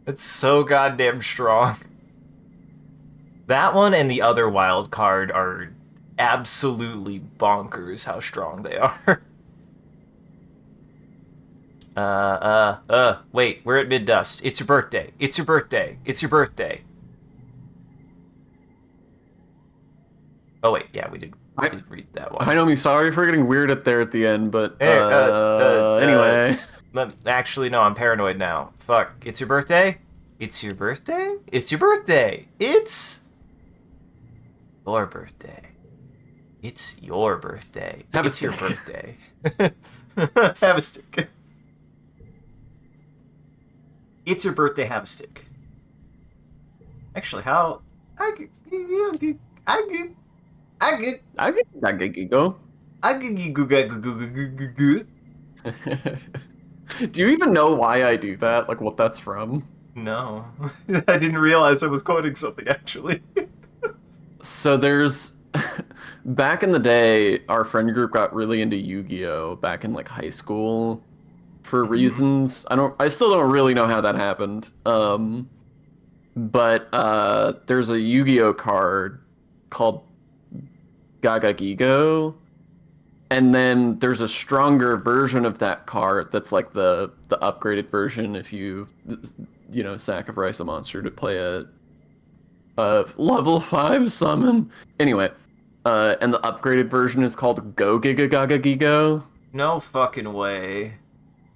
It's so goddamn strong. That one and the other wild card are absolutely bonkers how strong they are. Wait, we're at mid-dust. It's your birthday. It's your birthday. It's your birthday. Oh, wait, yeah, we did read that one. I know me, sorry for getting weird at the end, but, anyway. Actually, no, I'm paranoid now. Fuck, it's your birthday? It's your birthday? It's your birthday! It's... your birthday. It's your birthday. Have it's a your stick. birthday. Have a stick. It's your birthday, have a stick. Actually, how... Do you even know why I do that? Like, what that's from? No. I didn't realize I was quoting something, actually. So there's... Back in the day, our friend group got really into Yu-Gi-Oh! Back in, like, high school. For reasons... I still don't really know how that happened. But there's a Yu-Gi-Oh! Card called Gaga Gigo. And then there's a stronger version of that card that's like the upgraded version if you sacrifice a monster to play a level 5 summon. Anyway, and the upgraded version is called Go Giga Gaga Gigo. No fucking way.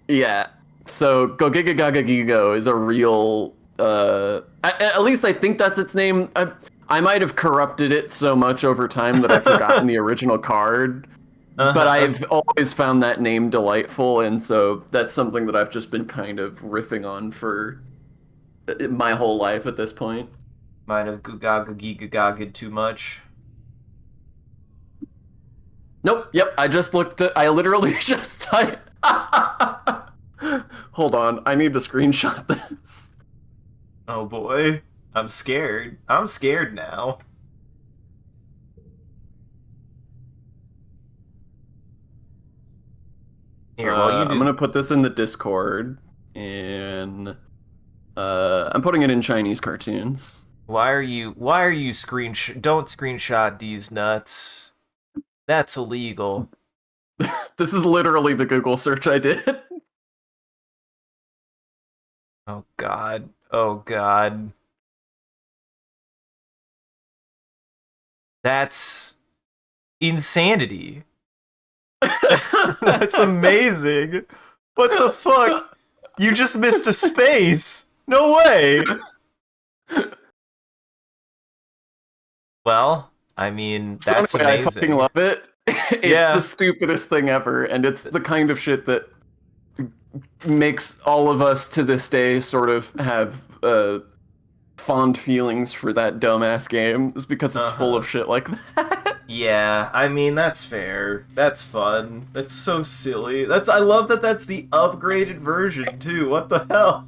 Yeah. So Go Giga Gaga Gigo is a real at least I think that's its name. I might have corrupted it so much over time that I've forgotten the original card. But I've always found that name delightful, and so that's something that I've just been kind of riffing on for my whole life at this point. Might have gugagagigagaged too much. Nope. Yep. I literally just typed. Hold on. I need to screenshot this. Oh boy. I'm scared. I'm scared now. Here, well, you I'm do. gonna put this in the Discord, and I'm putting it in Chinese cartoons. Why are you don't screenshot these nuts. That's illegal. This is literally the Google search I did. Oh god. Oh god. That's insanity. That's amazing. What the fuck? You just missed a space. No way. Well, I mean, So that's anyway, I fucking amazing. love it. It's Yeah. the stupidest thing ever, and it's the kind of shit that makes all of us to this day sort of have fond feelings for that dumbass game, is because it's full Uh-huh. of shit like that. Yeah, I mean, that's fair. That's fun. That's so silly. I love that that's the upgraded version too. What the hell?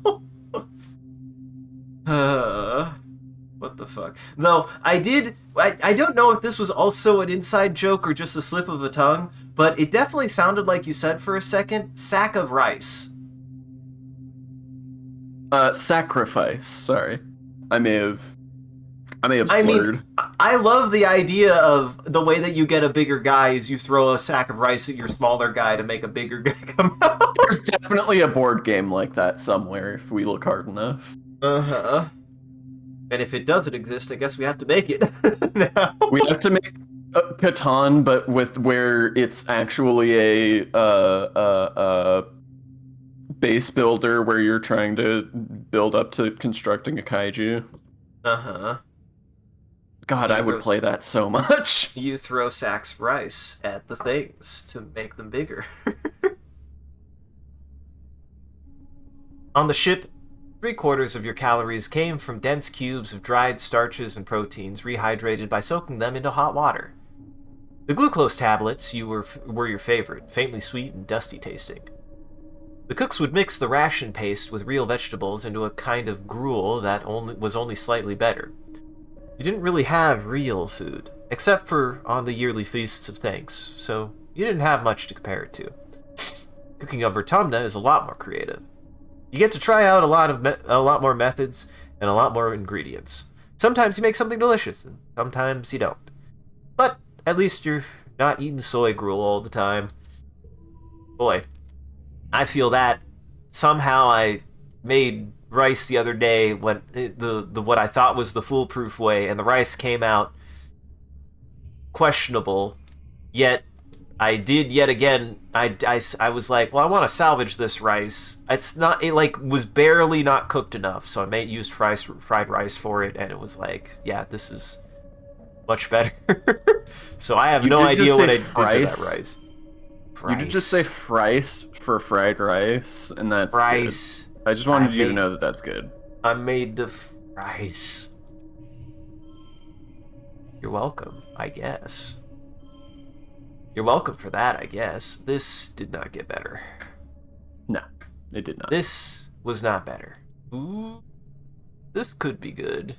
What the fuck? No, I don't know if this was also an inside joke or just a slip of a tongue, but it definitely sounded like you said for a second, sack of rice. Sacrifice. Sorry, I may have, I mean, slurred. I love the idea of the way that you get a bigger guy is you throw a sack of rice at your smaller guy to make a bigger guy come out. There's definitely a board game like that somewhere if we look hard enough. Uh-huh. And if it doesn't exist, I guess we have to make it now. We have to make Catan, but with where it's actually a base builder where you're trying to build up to constructing a kaiju. Uh-huh. God, I would play that so much. You throw sacks of rice at the things to make them bigger. On the ship, 3/4 of your calories came from dense cubes of dried starches and proteins rehydrated by soaking them into hot water. The glucose tablets were your favorite, faintly sweet and dusty tasting. The cooks would mix the ration paste with real vegetables into a kind of gruel that was only slightly better. You didn't really have real food, except for on the yearly feasts of thanks, so you didn't have much to compare it to. Cooking of Vertumna is a lot more creative. You get to try out a lot more methods and a lot more ingredients. Sometimes you make something delicious, and sometimes you don't. But at least you're not eating soy gruel all the time. Boy, I feel that. Somehow I made rice the other day when the what I thought was the foolproof way, and the rice came out questionable. Yet I did yet again. I was like, well, I want to salvage this rice. It like was barely not cooked enough, so I used fried rice for it, and it was like, yeah, this is much better. So I have no idea what I did to that rice. You did just say frice for fried rice, and that's rice. Good. I just wanted you to know that that's good. I made the rice. You're welcome, I guess. You're welcome for that, I guess. This did not get better. No, it did not. This was not better. Ooh, this could be good.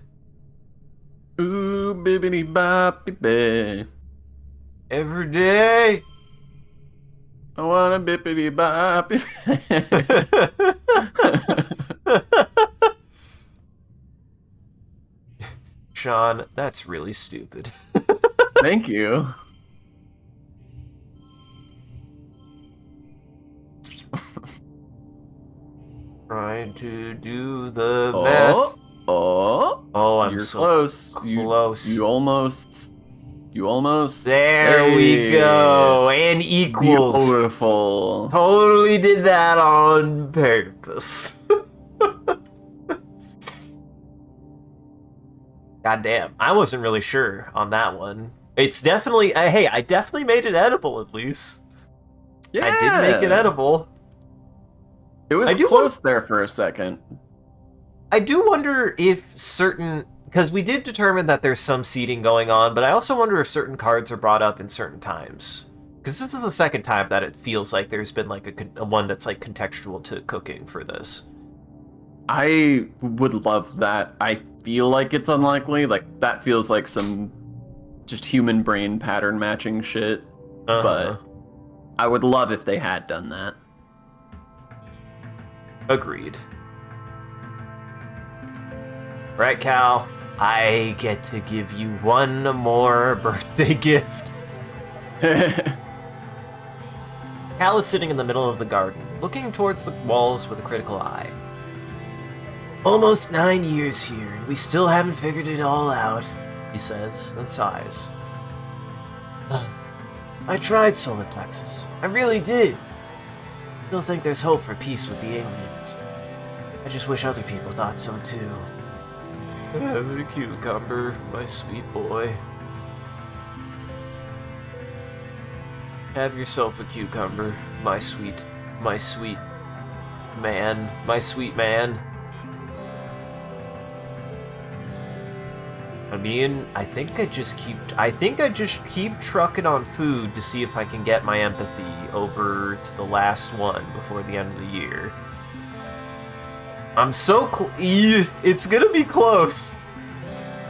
Ooh, bibbidi boppy. Every day. I want a bippity boppy. Sean, that's really stupid. Thank you. Trying to do the math. I'm you're so close. close. You almost. There we go. And equals. Beautiful. Totally did that on purpose. Goddamn. I wasn't really sure on that one. It's definitely... hey, I definitely made it edible, at least. Yeah. I did make it edible. It was close there for a second. I do wonder if certain... Because we did determine that there's some seeding going on, but I also wonder if certain cards are brought up in certain times. Because this is the second time that it feels like there's been like a one that's like contextual to cooking for this. I would love that. I feel like it's unlikely. Like, that feels like some just human brain pattern matching shit. But I would love if they had done that. Agreed. Right, Cal? I get to give you one more birthday gift. Cal is sitting in the middle of the garden, looking towards the walls with a critical eye. Almost 9 years here, and we still haven't figured it all out, he says, then sighs. I tried solar plexus. I really did. Still think there's hope for peace with the aliens. I just wish other people thought so too. Have a cucumber, my sweet boy. Have yourself a cucumber, my sweet man, my sweet man. I mean, I think I just keep trucking on food to see if I can get my empathy over to the last one before the end of the year. I'm so it's gonna be close.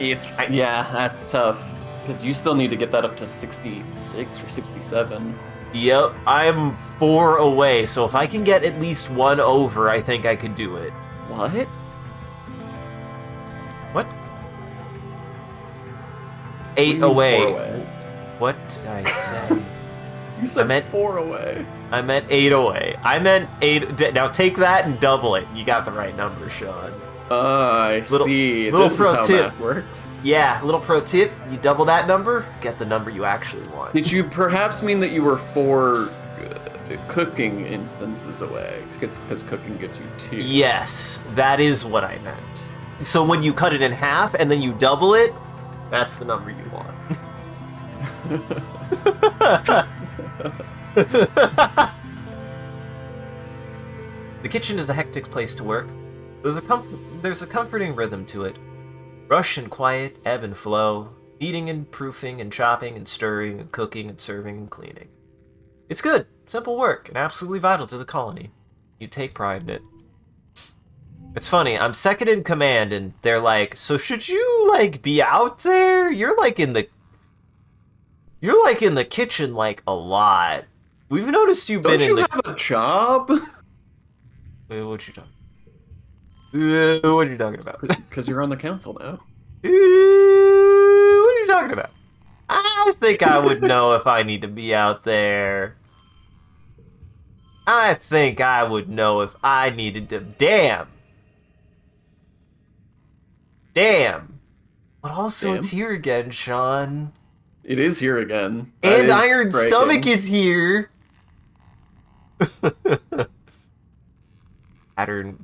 Yeah, that's tough. Because you still need to get that up to 66 or 67. Yep, I'm 4 away, so if I can get at least 1 over, I think I could do it. What? What? 8 away. 4 away. What did I say? You said I meant 4 away. I meant 8 away. I meant 8. Now take that and double it. You got the right number, Sean. I see. Little this pro is how tip. math works. Yeah, little pro tip. You double that number, get the number you actually want. Did you perhaps mean that you were 4 cooking instances away? Because cooking gives you 2. Yes, that is what I meant. So when you cut it in half and then you double it, that's the number you want. The kitchen is a hectic place to work. There's a comforting rhythm to it. Rush and quiet, ebb and flow, eating and proofing and chopping and stirring and cooking and serving and cleaning. It's good, simple work, and absolutely vital to the colony. You take pride in it. It's funny, I'm second in command, and they're like, so should you, like, be out there? You're, like, in the kitchen, like, a lot. We've noticed you've been in the... Don't you have a job? Wait, what you talking? What are you talking about? Because you're on the council now. What are you talking about? I think I would know if I need to be out there. I think I would know if I needed to... Damn! But also, Damn. It's here again, Sean. It is here again. That And is Iron striking. Stomach is here!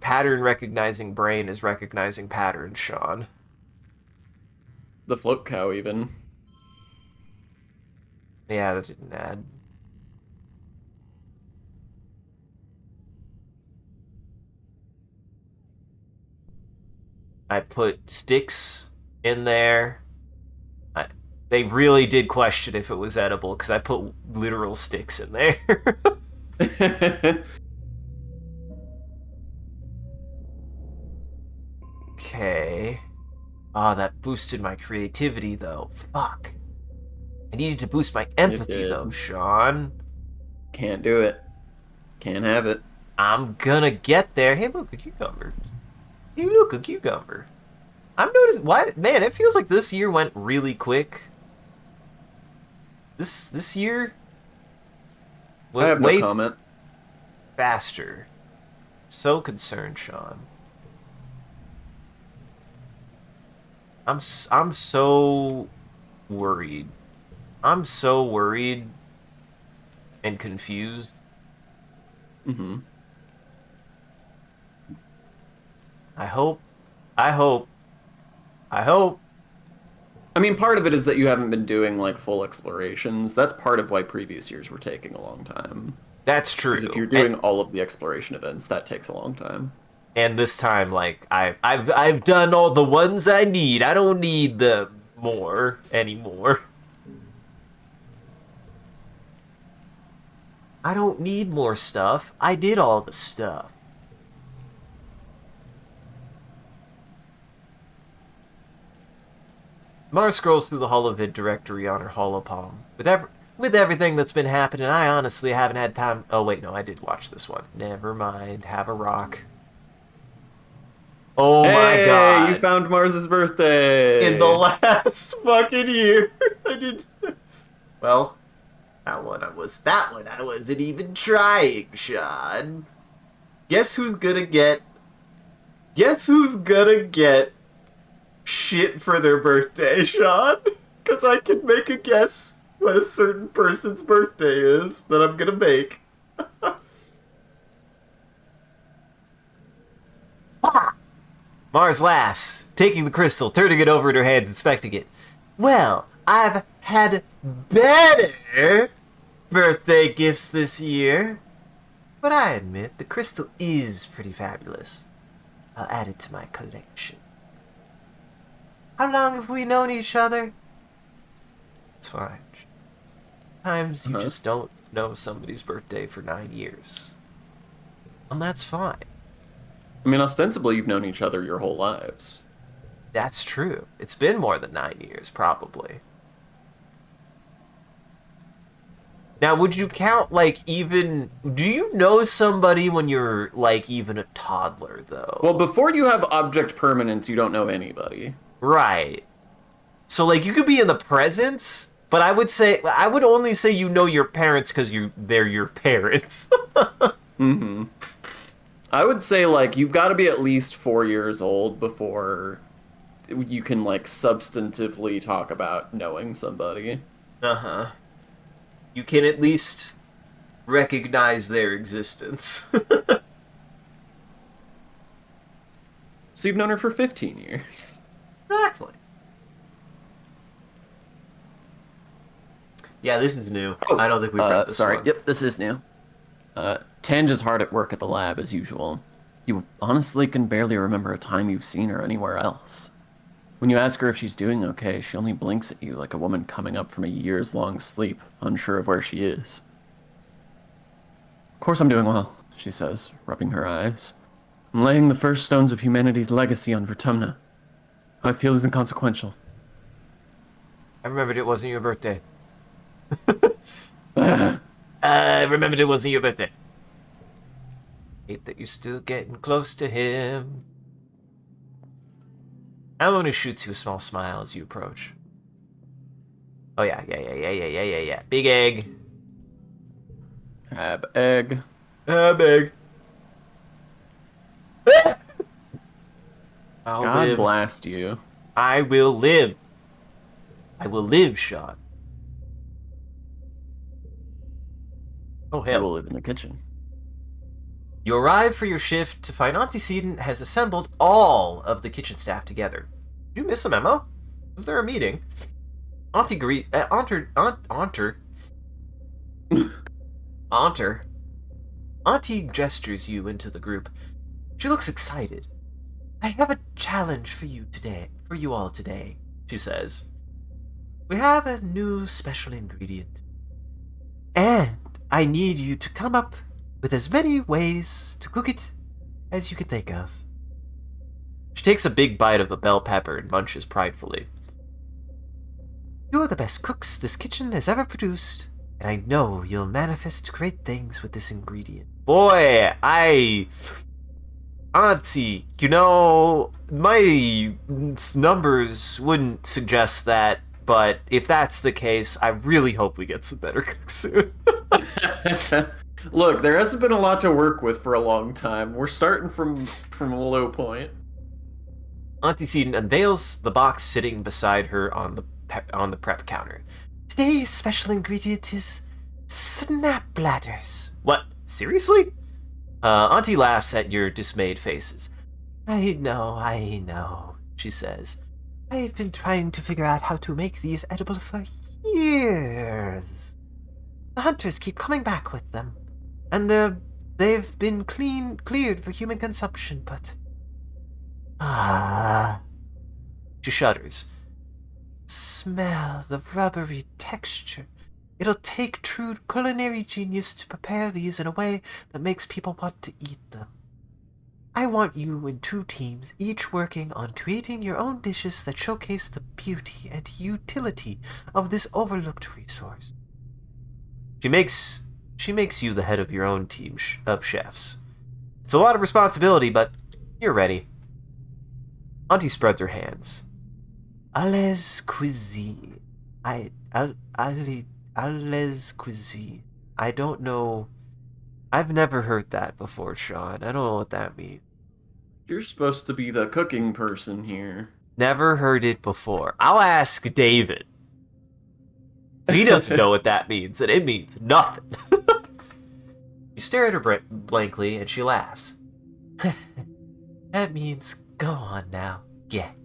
Pattern recognizing brain is recognizing patterns, Sean. The float cow, even. Yeah, that didn't add. I put sticks in there. They really did question if it was edible, because I put literal sticks in there. Okay. Ah, that boosted my creativity, though. Fuck. I needed to boost my empathy, though, Sean. Can't do it. Can't have it. I'm gonna get there. Hey, look, a cucumber. Hey, look, a cucumber. I'm noticing... Why? Man, it feels like this year went really quick. This year... I have no way comment. faster. So concerned, Sean. I'm so worried. I'm so worried and confused. Mm-hmm. I hope. I mean, part of it is that you haven't been doing, like, full explorations. That's part of why previous years were taking a long time. That's true. 'Cause if you're doing all of the exploration events, that takes a long time. And this time, like, I've done all the ones I need. I don't need the more anymore. I don't need more stuff. I did all the stuff. Mars scrolls through the holovid directory on her holopalm. With everything that's been happening, I honestly haven't had time... Oh, wait, no, I did watch this one. Never mind. Have a rock. Oh my god. Hey, you found Mars's birthday! In the last fucking year. I did... Well, that one I wasn't even trying, Sean. Guess who's gonna get shit for their birthday, Sean? Because I can make a guess what a certain person's birthday is that I'm gonna make. Mars laughs, taking the crystal, turning it over in her hands, inspecting it. Well, I've had better birthday gifts this year. But I admit, the crystal is pretty fabulous. I'll add it to my collection. How long have we known each other? It's fine. Sometimes you just don't know somebody's birthday for 9 years. And that's fine. I mean, ostensibly, you've known each other your whole lives. That's true. It's been more than 9 years, probably. Now, would you count, like, even... Do you know somebody when you're, like, even a toddler, though? Well, before you have object permanence, you don't know anybody. Right. So, like, you could be in the presence, but I would only say you know your parents because they're your parents. Mm-hmm. I would say, like, you've got to be at least 4 years old before you can, like, substantively talk about knowing somebody. Uh-huh. You can at least recognize their existence. So you've known her for 15 years. Exactly. Yeah, this is new. I don't think we've read this one. Yep, this is new. Tange is hard at work at the lab, as usual. You honestly can barely remember a time you've seen her anywhere else. When you ask her if she's doing okay, she only blinks at you like a woman coming up from a years-long sleep, unsure of where she is. Of course I'm doing well, she says, rubbing her eyes. I'm laying the first stones of humanity's legacy on Vertumna. How I feel is inconsequential. I remembered it wasn't your birthday. I remembered it wasn't your birthday. Hate that you're still getting close to him. Alimony shoots you a small smile as you approach. Oh yeah. Big egg. Ab egg. Ab egg. God blast you. I will live. I will live, Sean. Oh hell. I will live in the kitchen. You arrive for your shift to find Antecedent has assembled all of the kitchen staff together. Did you miss a memo? Was there a meeting? Auntie gestures you into the group. She looks excited. I have a challenge for you all today, she says. We have a new special ingredient. And I need you to come up with as many ways to cook it as you can think of. She takes a big bite of a bell pepper and munches pridefully. You're the best cooks this kitchen has ever produced, and I know you'll manifest great things with this ingredient. Boy, Auntie, you know, my numbers wouldn't suggest that, but if that's the case, I really hope we get some better cooks soon. Look, there hasn't been a lot to work with for a long time. We're starting from a low point. Antecedent unveils the box sitting beside her on the prep counter. Today's special ingredient is snap bladders. What? Seriously? Auntie laughs at your dismayed faces. I know, she says. I've been trying to figure out how to make these edible for years. The hunters keep coming back with them, and they've been cleared for human consumption, but... She shudders. Smell the rubbery texture. It'll take true culinary genius to prepare these in a way that makes people want to eat them. I want you in 2 teams, each working on creating your own dishes that showcase the beauty and utility of this overlooked resource. She makes you the head of your own team of chefs. It's a lot of responsibility, but you're ready. Auntie spreads her hands. Alles cuisine. Alles cuisine. I don't know. I've never heard that before, Sean. I don't know what that means. You're supposed to be the cooking person here. Never heard it before. I'll ask David. If he doesn't know what that means, then it means nothing. You stare at her blankly, and she laughs. That means go on now, get.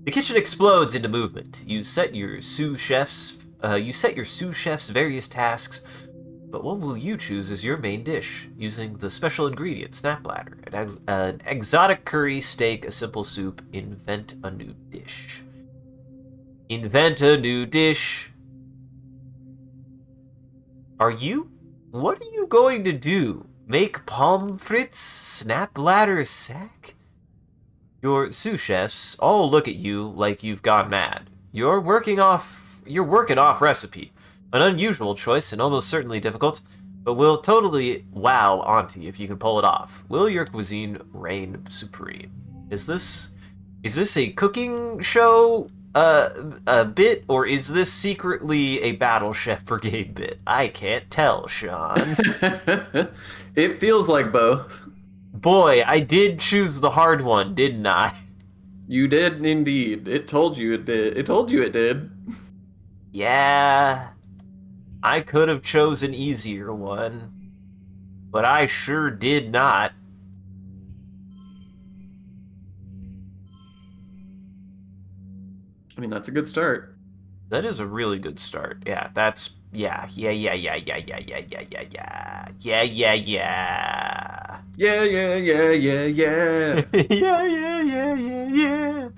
The kitchen explodes into movement. You set your sous chef's various tasks, but what will you choose as your main dish, using the special ingredient snap bladder? An exotic curry, steak, a simple soup. Invent a new dish. Invent a new dish. What are you going to do? Make palm frites, snap bladder sack? Your sous chefs all look at you like you've gone mad. You're working off recipe. An unusual choice and almost certainly difficult, but will totally wow Auntie if you can pull it off. Will your cuisine reign supreme? Is this a cooking show a bit, or is this secretly a Battle Chef Brigade bit? I can't tell, Sean. It feels like both. Boy, I did choose the hard one, didn't I? You did indeed. It told you it did. It told you it did. Yeah. I could have chosen easier one, but I sure did not. I mean, that's a good start. That is a really good start. Yeah, that's yeah. Yeah. Yeah. Yeah. Yeah. Yeah. Yeah. Yeah. Yeah. Yeah, yeah, yeah, yeah, yeah. Yeah.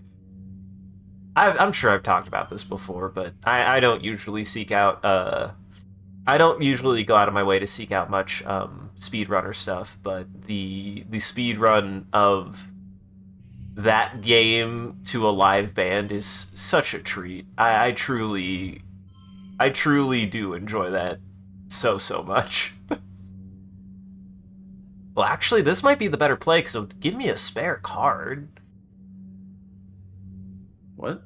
I'm sure I've talked about this before, but I don't usually seek out I don't usually go out of my way to seek out much speedrunner stuff, but the speedrun of that game to a live band is such a treat. I truly do enjoy that so much. Well, actually, this might be the better play, so give me a spare card. What?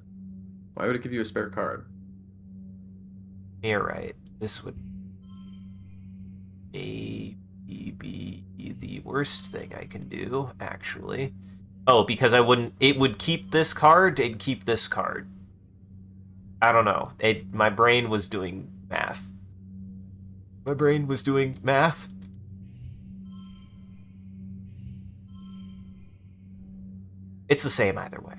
Why would it give you a spare card? You're right. This would maybe be the worst thing I can do, actually. Oh, because it would keep this card and keep this card. I don't know. My brain was doing math. It's the same either way.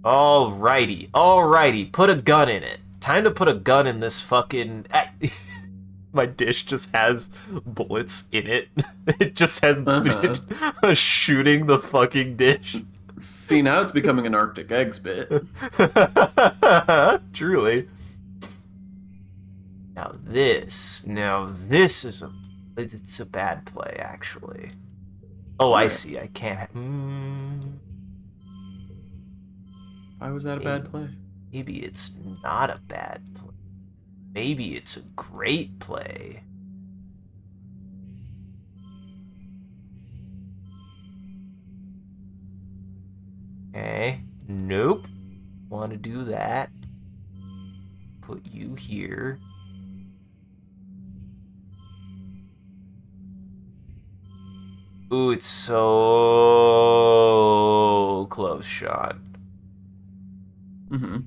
Alrighty. Put a gun in it. Time to put a gun in this fucking... My dish just has bullets in it. It just has shooting the fucking dish. See, now it's becoming an Arctic eggs bit. Truly. Now this is it's a bad play, actually. Oh, I see. I can't. Why was that a bad play? Maybe it's not a bad play. Maybe it's a great play. Okay. Nope. Want to do that. Put you here. Ooh, it's so close, Sean. Mm-hmm.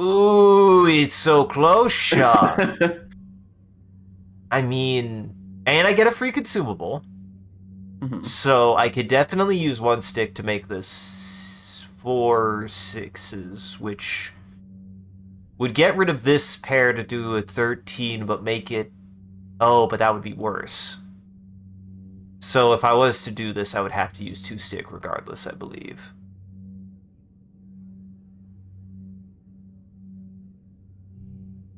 Ooh, it's so close, Sean. I mean, and I get a free consumable. Mm-hmm. So I could definitely use one stick to make this 4 6s, which would get rid of this pair to do a 13, but make it... Oh, but that would be worse. So if I was to do this, I would have to use 2 stick regardless, I believe.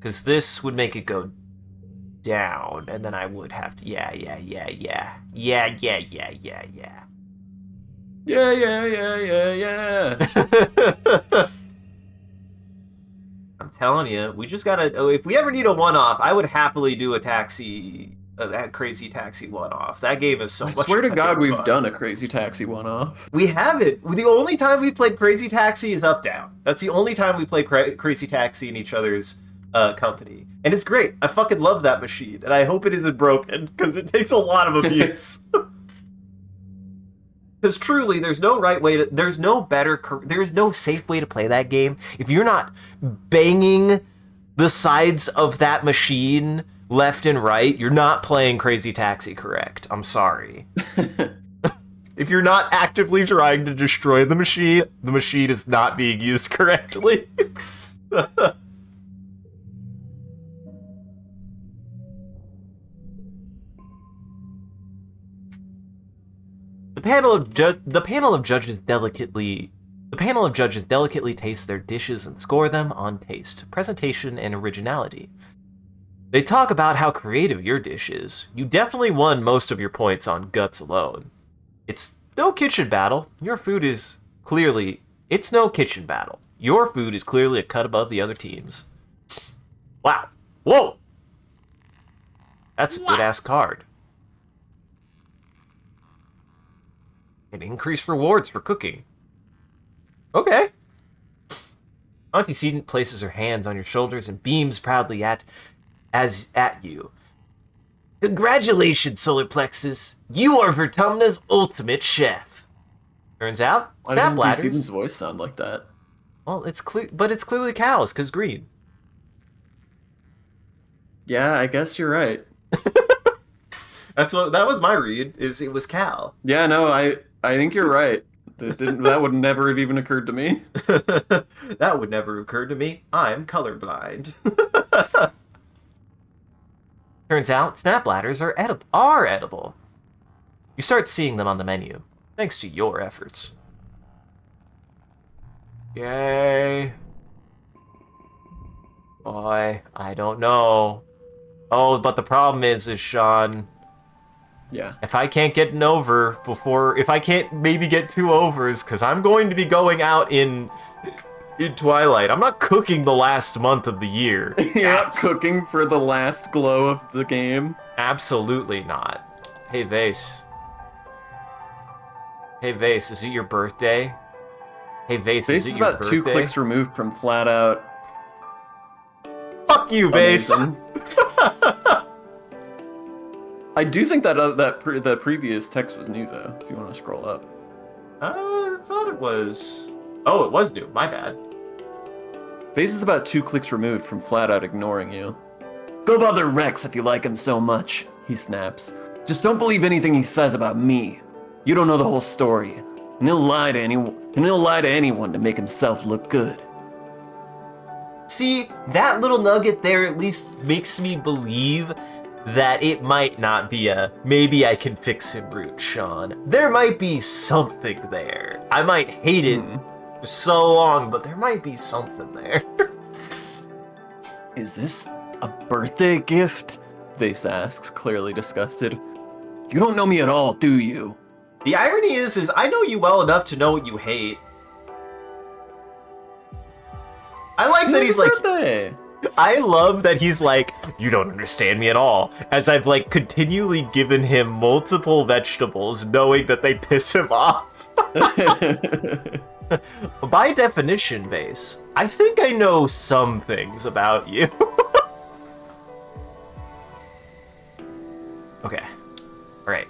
Because this would make it go down, and then I would have to... Yeah. Yeah. I'm telling you, we just gotta... Oh, if we ever need a one-off, I would happily do a taxi... A crazy taxi one-off. That game is so I much swear to God, we've fun. done a Crazy Taxi one-off. We haven't. The only time we played Crazy Taxi is Up Down. That's the only time we played Crazy Taxi in each other's company. And it's great. I fucking love that machine. And I hope it isn't broken, because it takes a lot of abuse. Because truly, there's no right way to... There's no safe way to play that game if you're not banging the sides of that machine left and right. You're not playing Crazy Taxi correct. I'm sorry. If you're not actively trying to destroy the machine is not being used correctly. The panel of judges delicately taste their dishes and score them on taste, presentation, and originality. They talk about how creative your dish is. You definitely won most of your points on guts alone. It's no kitchen battle. It's no kitchen battle. Your food is clearly a cut above the other team's. Wow. Whoa! That's a good-ass card. And increased rewards for cooking. Okay. Antecedent places her hands on your shoulders and beams proudly at you. Congratulations, Solar Plexus. You are Vertumna's ultimate chef. Turns out, snap Why didn't ladders. Steven's voice sound like that? Well, it's clearly cows, cause green. Yeah, I guess you're right. That was my read. It was Cal. Yeah, no, I think you're right. That would never have even occurred to me. That would never have occurred to me. I'm colorblind. Turns out, snap ladders are edible. You start seeing them on the menu, thanks to your efforts. Yay. Boy, I don't know. Oh, but the problem is Sean... Yeah. If I can't get an over if I can't maybe get 2 overs, because I'm going to be going out in Twilight. I'm not cooking the last month of the year. You're not cooking for the last glow of the game? Absolutely not. Hey, Vase. Hey, Vase, is it your birthday? Hey, Vase, is it your birthday? Vase is about 2 clicks removed from flat out... Fuck you, Vase! I do think that the previous text was new, though, if you want to scroll up. I thought it was... Oh, it was new. My bad. Vase is about 2 clicks removed from flat out ignoring you. Go bother Rex if you like him so much, he snaps. Just don't believe anything he says about me. You don't know the whole story. And he'll lie to anyone to make himself look good. See, that little nugget there at least makes me believe that it might not be maybe I can fix him route, Sean. There might be something there. I might hate it for so long, but there might be something there. Is this a birthday gift? Vase asks, clearly disgusted. You don't know me at all, do you? The irony is I know you well enough to know what you hate. I like that he's birthday. Like... I love that he's like, you don't understand me at all, as I've like continually given him multiple vegetables knowing that they piss him off. By definition, Vase, I think I know some things about you. Okay. Alright.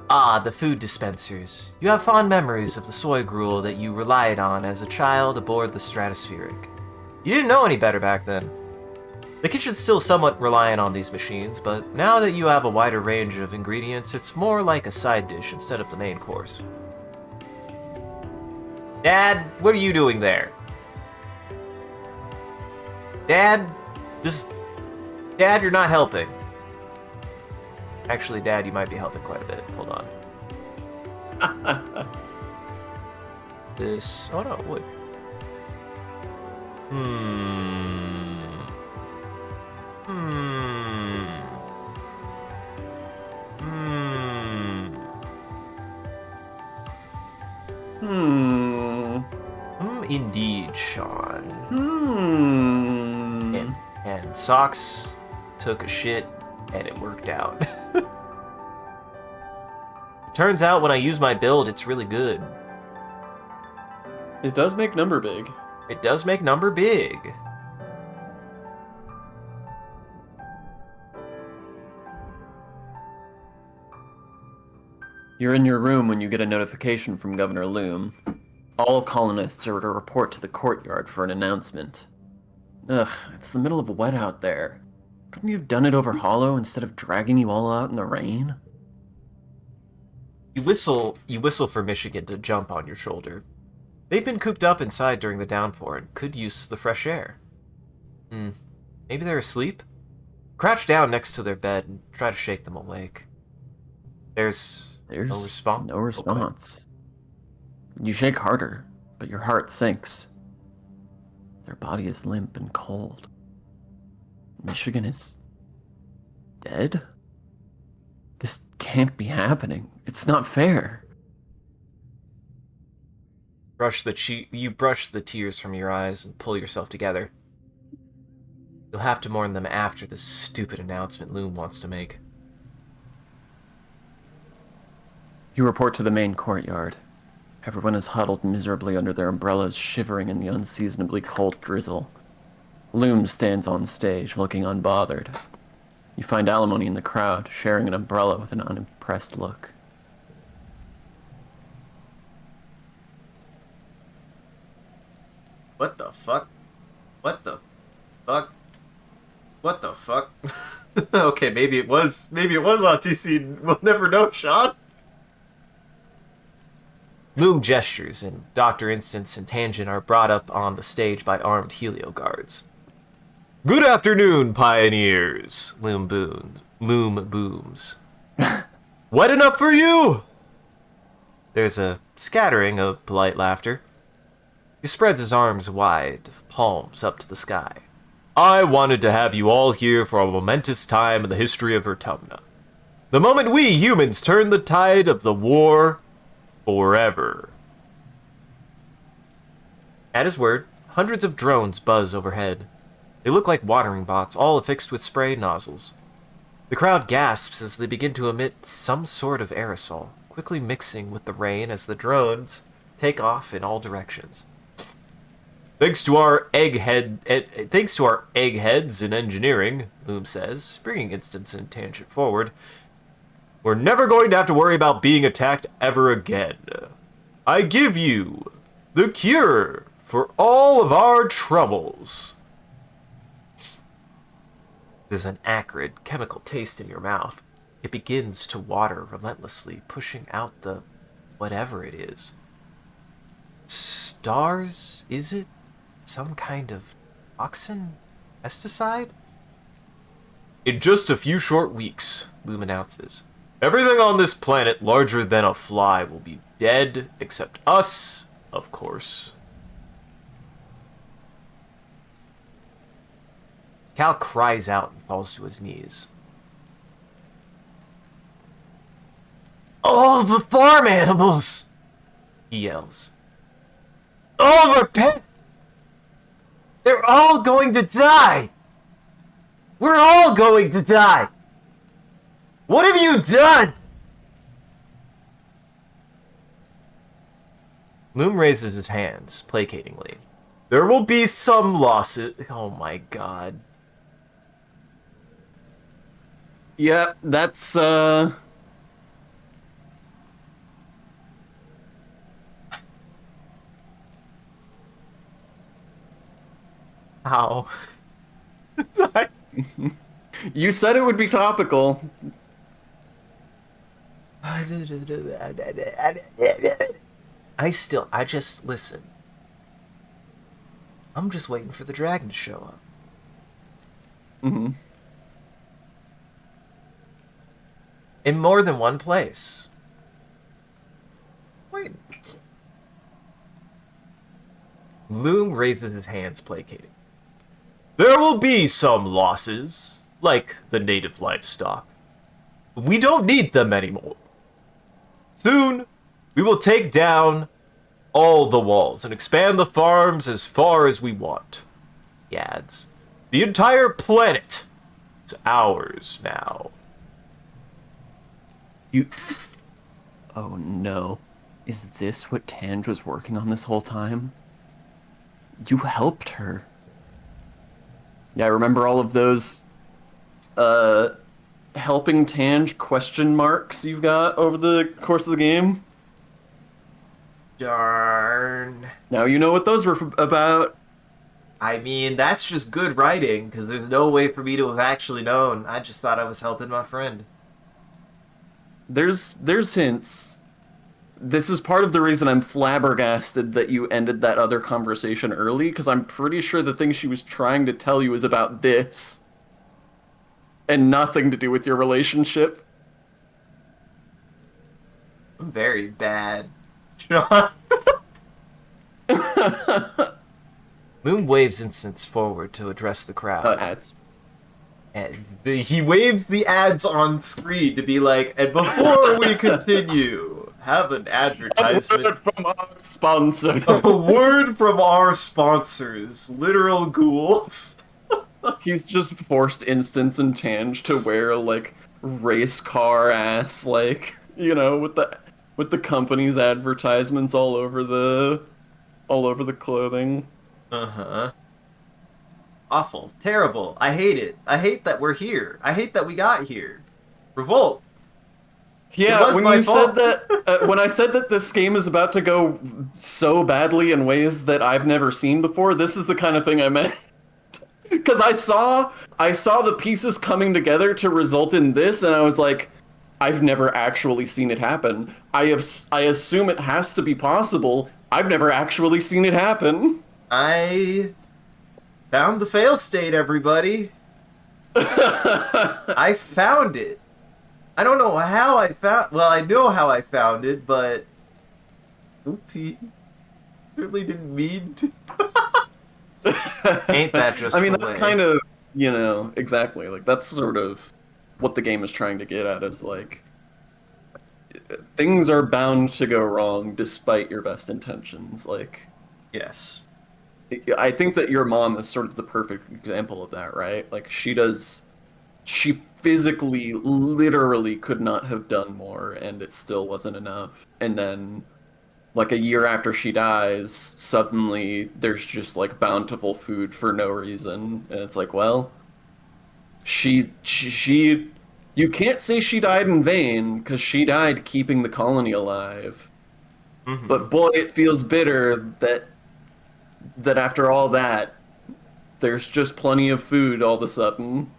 Ah, the food dispensers. You have fond memories of the soy gruel that you relied on as a child aboard the Stratospheric. You didn't know any better back then. The kitchen's still somewhat reliant on these machines, but now that you have a wider range of ingredients, it's more like a side dish instead of the main course. Dad, what are you doing there? Dad, Dad, you're not helping. Actually, Dad, you might be helping quite a bit. Hold on. this. Oh no, wood. Hmm. Hmm. Hmm. Hmm. Indeed, Sean. Hmm. And Socks took a shit, and it worked out. Turns out when I use my build, it's really good. It does make number big. It does make number big. You're in your room when you get a notification from Governor Loom. All colonists are to report to the courtyard for an announcement. Ugh, it's the middle of wet out there. Couldn't you have done it over Hollow instead of dragging you all out in the rain? You whistle for Michigan to jump on your shoulder. They've been cooped up inside during the downpour and could use the fresh air. Maybe they're asleep? Crouch down next to their bed and try to shake them awake. There's no response. No response. You shake harder, but your heart sinks. Their body is limp and cold. Michigan is dead? This can't be happening. It's not fair. You brush the tears from your eyes and pull yourself together. You'll have to mourn them after this stupid announcement Loom wants to make. You report to the main courtyard. Everyone is huddled miserably under their umbrellas, shivering in the unseasonably cold drizzle. Loom stands on stage, looking unbothered. You find Alimony in the crowd, sharing an umbrella with an unimpressed look. What the fuck? What the fuck? What the fuck? Okay, maybe it was on TC. We'll never know, Sean. Loom gestures, and Dr. Instance and Tangent are brought up on the stage by armed Helio guards. Good afternoon, pioneers, Loom booms. Wet enough for you? There's a scattering of polite laughter. He spreads his arms wide, palms up to the sky. I wanted to have you all here for a momentous time in the history of Vertumna. The moment we humans turn the tide of the war forever. At his word, hundreds of drones buzz overhead. They look like watering bots, all affixed with spray nozzles. The crowd gasps as they begin to emit some sort of aerosol, quickly mixing with the rain as the drones take off in all directions. Thanks to our eggheads in engineering, Loom says, bringing Instance and Tangent forward, we're never going to have to worry about being attacked ever again. I give you the cure for all of our troubles. There's an acrid chemical taste in your mouth. It begins to water relentlessly, pushing out the whatever it is. Stars, is it? Some kind of toxin? Pesticide? In just a few short weeks, Loom announces, everything on this planet larger than a fly will be dead, except us, of course. Cal cries out and falls to his knees. All the farm animals! He yells. All of our pets! They're all going to die! We're all going to die! What have you done? Loom raises his hands, placatingly. There will be some losses. Oh my god. Yeah, that's, How? You said it would be topical. I just, listen. I'm just waiting for the dragon to show up. Mm-hmm. In more than one place. Wait. Loom raises his hands, placating. There will be some losses, like the native livestock. We don't need them anymore. Soon, we will take down all the walls and expand the farms as far as we want. He adds, the entire planet is ours now. You. Oh no. Is this what Tange was working on this whole time? You helped her. Yeah, I remember all of those, helping Tange question marks you've got over the course of the game. Darn. Now you know what those were about. I mean, that's just good writing, because there's no way for me to have actually known. I just thought I was helping my friend. There's hints. This is part of the reason I'm flabbergasted that you ended that other conversation early, because I'm pretty sure the thing she was trying to tell you is about this. And nothing to do with your relationship. I'm very bad. Sean. Moon waves instance forward to address the crowd. Ads. And he waves the ads on screen to be like, and before we continue, have an advertisement. A word from our sponsor. A word from our sponsors, Literal Ghouls. He's just forced Instance and Tange to wear like race car ass, like, you know, with the company's advertisements all over the clothing. Uh-huh. Awful. Terrible. I hate it. I hate that we're here. I hate that we got here. Revolt. Yeah, when you said that, when I said that this game is about to go so badly in ways that I've never seen before, this is the kind of thing I meant. Because I saw the pieces coming together to result in this, and I was like, I've never actually seen it happen. I assume it has to be possible. I've never actually seen it happen. I found the fail state, everybody. I found it. I don't know how I found... Well, I know how I found it, but... Oopsie. Certainly didn't mean to. Ain't that just I mean, the that's way? kind of, you know, exactly. Like, that's sort of what the game is trying to get at, is like, things are bound to go wrong despite your best intentions. Like, Yes. I think that your mom is sort of the perfect example of that, right? Like, she physically, literally could not have done more, and it still wasn't enough. And then, like, a year after she dies, suddenly there's just, like, bountiful food for no reason. And it's like, well, she you can't say she died in vain, because she died keeping the colony alive. Mm-hmm. But boy, it feels bitter that after all that, there's just plenty of food all of a sudden.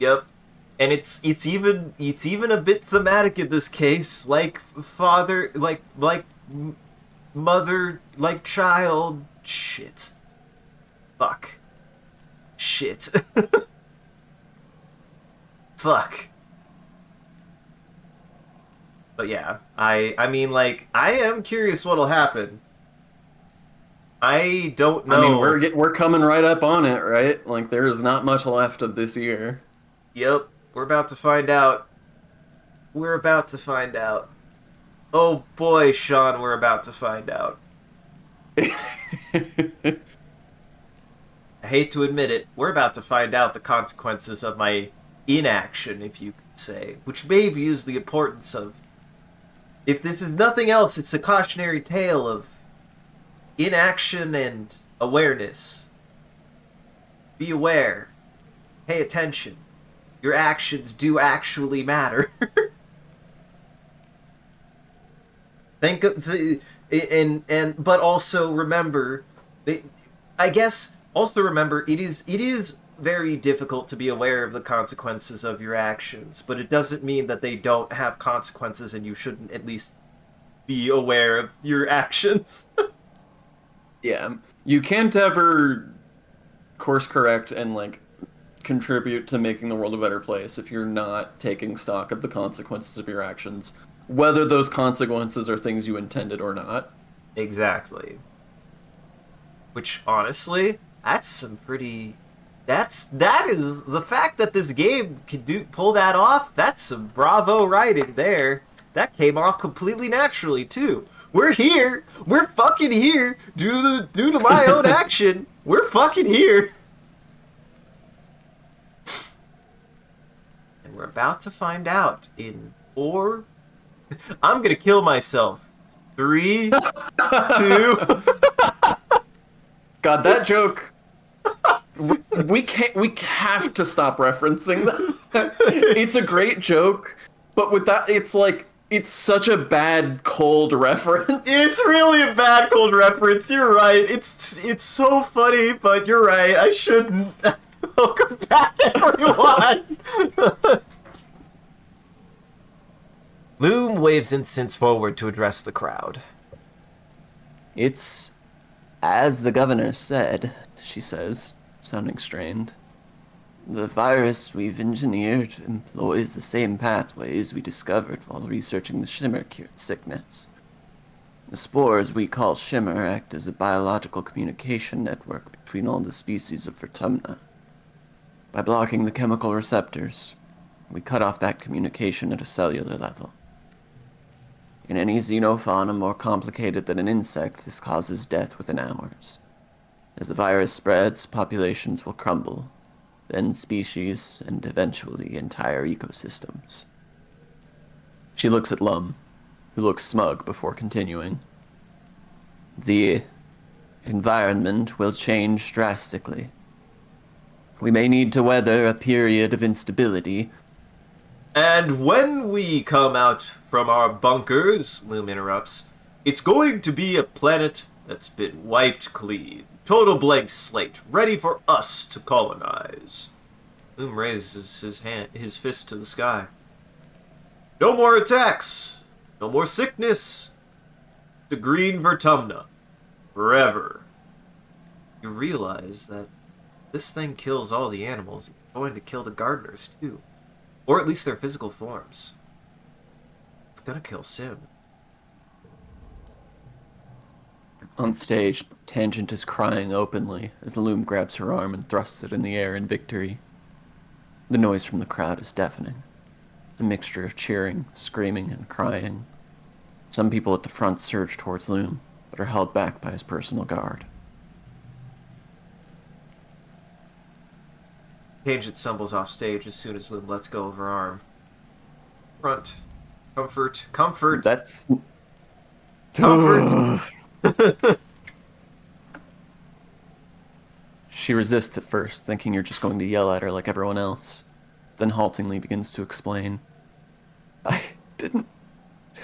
Yep. And it's even a bit thematic in this case, like father, like mother, like child. Shit. Fuck. Shit. Fuck. But yeah, I mean, like, I am curious what'll happen. I don't know. I mean, we're coming right up on it, right? Like, there's not much left of this year. Yep, we're about to find out. We're about to find out. Oh boy, Sean, we're about to find out. I hate to admit it, we're about to find out the consequences of my inaction, if you could say, which may use the importance of... If this is nothing else, it's a cautionary tale of inaction and awareness. Be aware. Pay attention. Your actions do actually matter. Think of the... But also remember... I guess, also remember, it is very difficult to be aware of the consequences of your actions, but it doesn't mean that they don't have consequences and you shouldn't at least be aware of your actions. Yeah, you can't ever course correct and, like, contribute to making the world a better place if you're not taking stock of the consequences of your actions, whether those consequences are things you intended or not. Exactly. Which, honestly, that's some pretty... that is... The fact that this game can pull that off, that's some bravo writing there. That came off completely naturally, too. We're here. We're fucking here. Due to my own action. We're fucking here. And we're about to find out in 4... I'm gonna kill myself. 3, 2... God, that joke. We have to stop referencing that. It's a great joke, but with that, it's like it's such a bad cold reference. It's really a bad cold reference. You're right. It's so funny, but you're right. I shouldn't. Welcome back, everyone. Loom waves incense forward to address the crowd. It's as the governor said, she says, sounding strained. The virus we've engineered employs the same pathways we discovered while researching the Shimmer sickness. The spores we call Shimmer act as a biological communication network between all the species of Vertumna. By blocking the chemical receptors, we cut off that communication at a cellular level. In any xenofauna more complicated than an insect, this causes death within hours. As the virus spreads, populations will crumble, then species, and eventually entire ecosystems. She looks at Lum, who looks smug before continuing. The environment will change drastically. We may need to weather a period of instability. And when we come out from our bunkers, Loom interrupts, it's going to be a planet that's been wiped clean. Total blank slate, ready for us to colonize. Loom raises his fist to the sky. No more attacks. No more sickness. To green Vertumna. Forever. You realize that this thing kills all the animals. It's going to kill the gardeners, too. Or at least their physical forms. It's gonna kill Sim. On stage, Tangent is crying openly as Loom grabs her arm and thrusts it in the air in victory. The noise from the crowd is deafening. A mixture of cheering, screaming, and crying. Some people at the front surge towards Loom, but are held back by his personal guard. Tangent stumbles off stage as soon as Loom lets go of her arm. Front. Comfort. Comfort. That's... Comfort. She resists at first, thinking you're just going to yell at her like everyone else, then haltingly begins to explain. I didn't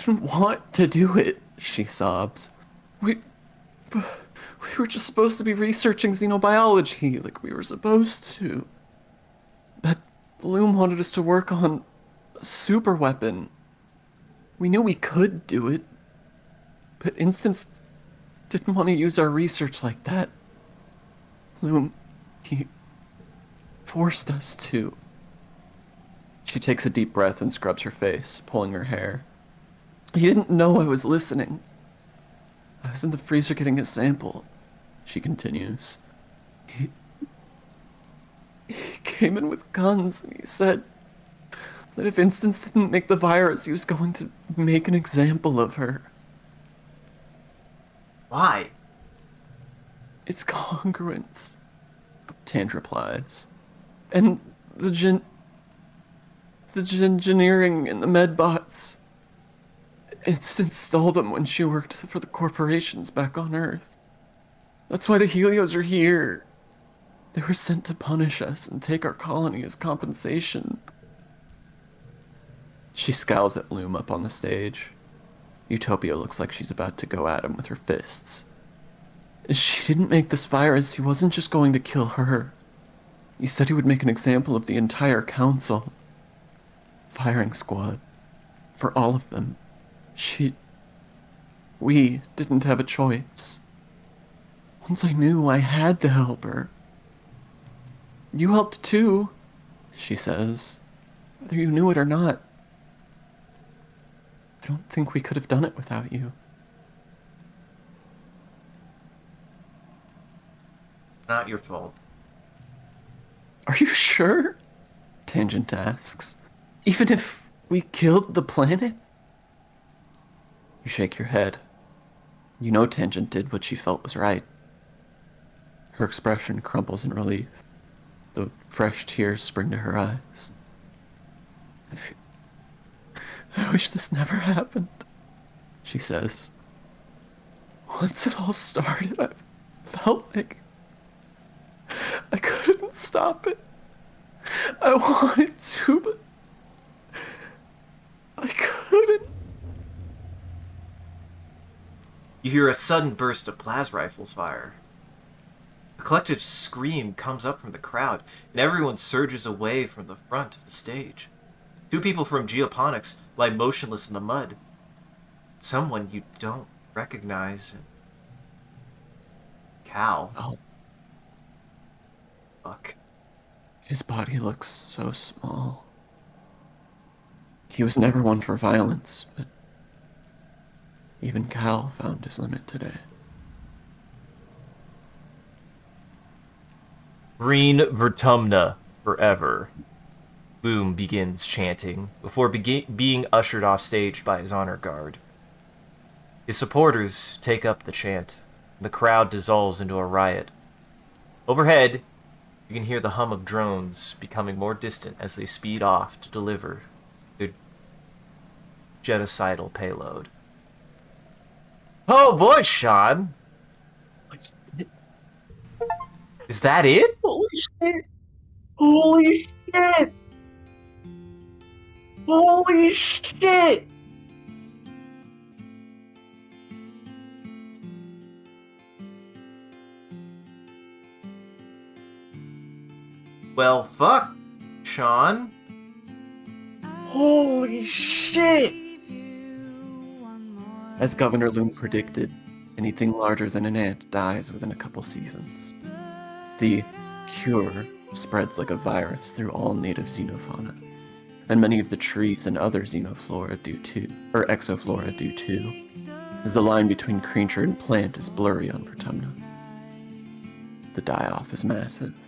want to do it, she sobs. We were just supposed to be researching xenobiology, like we were supposed to. But Bloom wanted us to work on a super weapon. We knew we could do it, but Instance didn't want to use our research like that. Bloom, he forced us to. She takes a deep breath and scrubs her face, pulling her hair. He didn't know I was listening. I was in the freezer getting a sample, she continues. He came in with guns and he said that if Instance didn't make the virus, he was going to make an example of her. Why? It's congruence, Tant replies. And the engineering and the medbots. Instance stole them when she worked for the corporations back on Earth. That's why the Helios are here. They were sent to punish us and take our colony as compensation. She scowls at Loom up on the stage. Utopia looks like she's about to go at him with her fists. She didn't make this virus. He wasn't just going to kill her. He said he would make an example of the entire council. Firing squad. For all of them. We didn't have a choice. Once I knew, I had to help her. You helped too, she says. Whether you knew it or not. I don't think we could have done it without you. Not your fault. Are you sure? Tangent asks. Even if we killed the planet? You shake your head. You know Tangent did what she felt was right. Her expression crumples in relief. The fresh tears spring to her eyes. I wish this never happened, she says. Once it all started, I felt like I couldn't stop it. I wanted to, but I couldn't. You hear a sudden burst of plasma rifle fire. A collective scream comes up from the crowd, and everyone surges away from the front of the stage. Two people from Geoponics lie motionless in the mud. Someone you don't recognize. Cal. Oh, Fuck. his body looks so small. He was never one for violence, but even Cal found his limit today. Green Vertumna forever. Loom begins chanting, before being ushered off stage by his honor guard. His supporters take up the chant, and the crowd dissolves into a riot. Overhead, you can hear the hum of drones becoming more distant as they speed off to deliver their genocidal payload. Oh boy, Sean! Is that it? Holy shit! Holy shit! Holy shit! Well, fuck, Sean. Holy shit! As Governor Loom predicted, anything larger than an ant dies within a couple seasons. The cure spreads like a virus through all native xenofauna, and many of the trees and other xenoflora do too, or exoflora do too, as the line between creature and plant is blurry on Vertumna. The die-off is massive.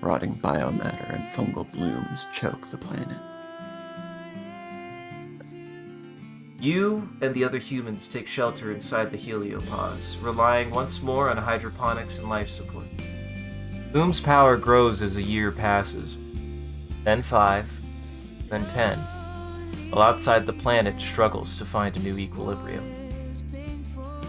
Rotting biomatter and fungal blooms choke the planet. You and the other humans take shelter inside the heliopause, relying once more on hydroponics and life support. Loom's power grows as a year passes, then 5, then 10, while outside the planet struggles to find a new equilibrium.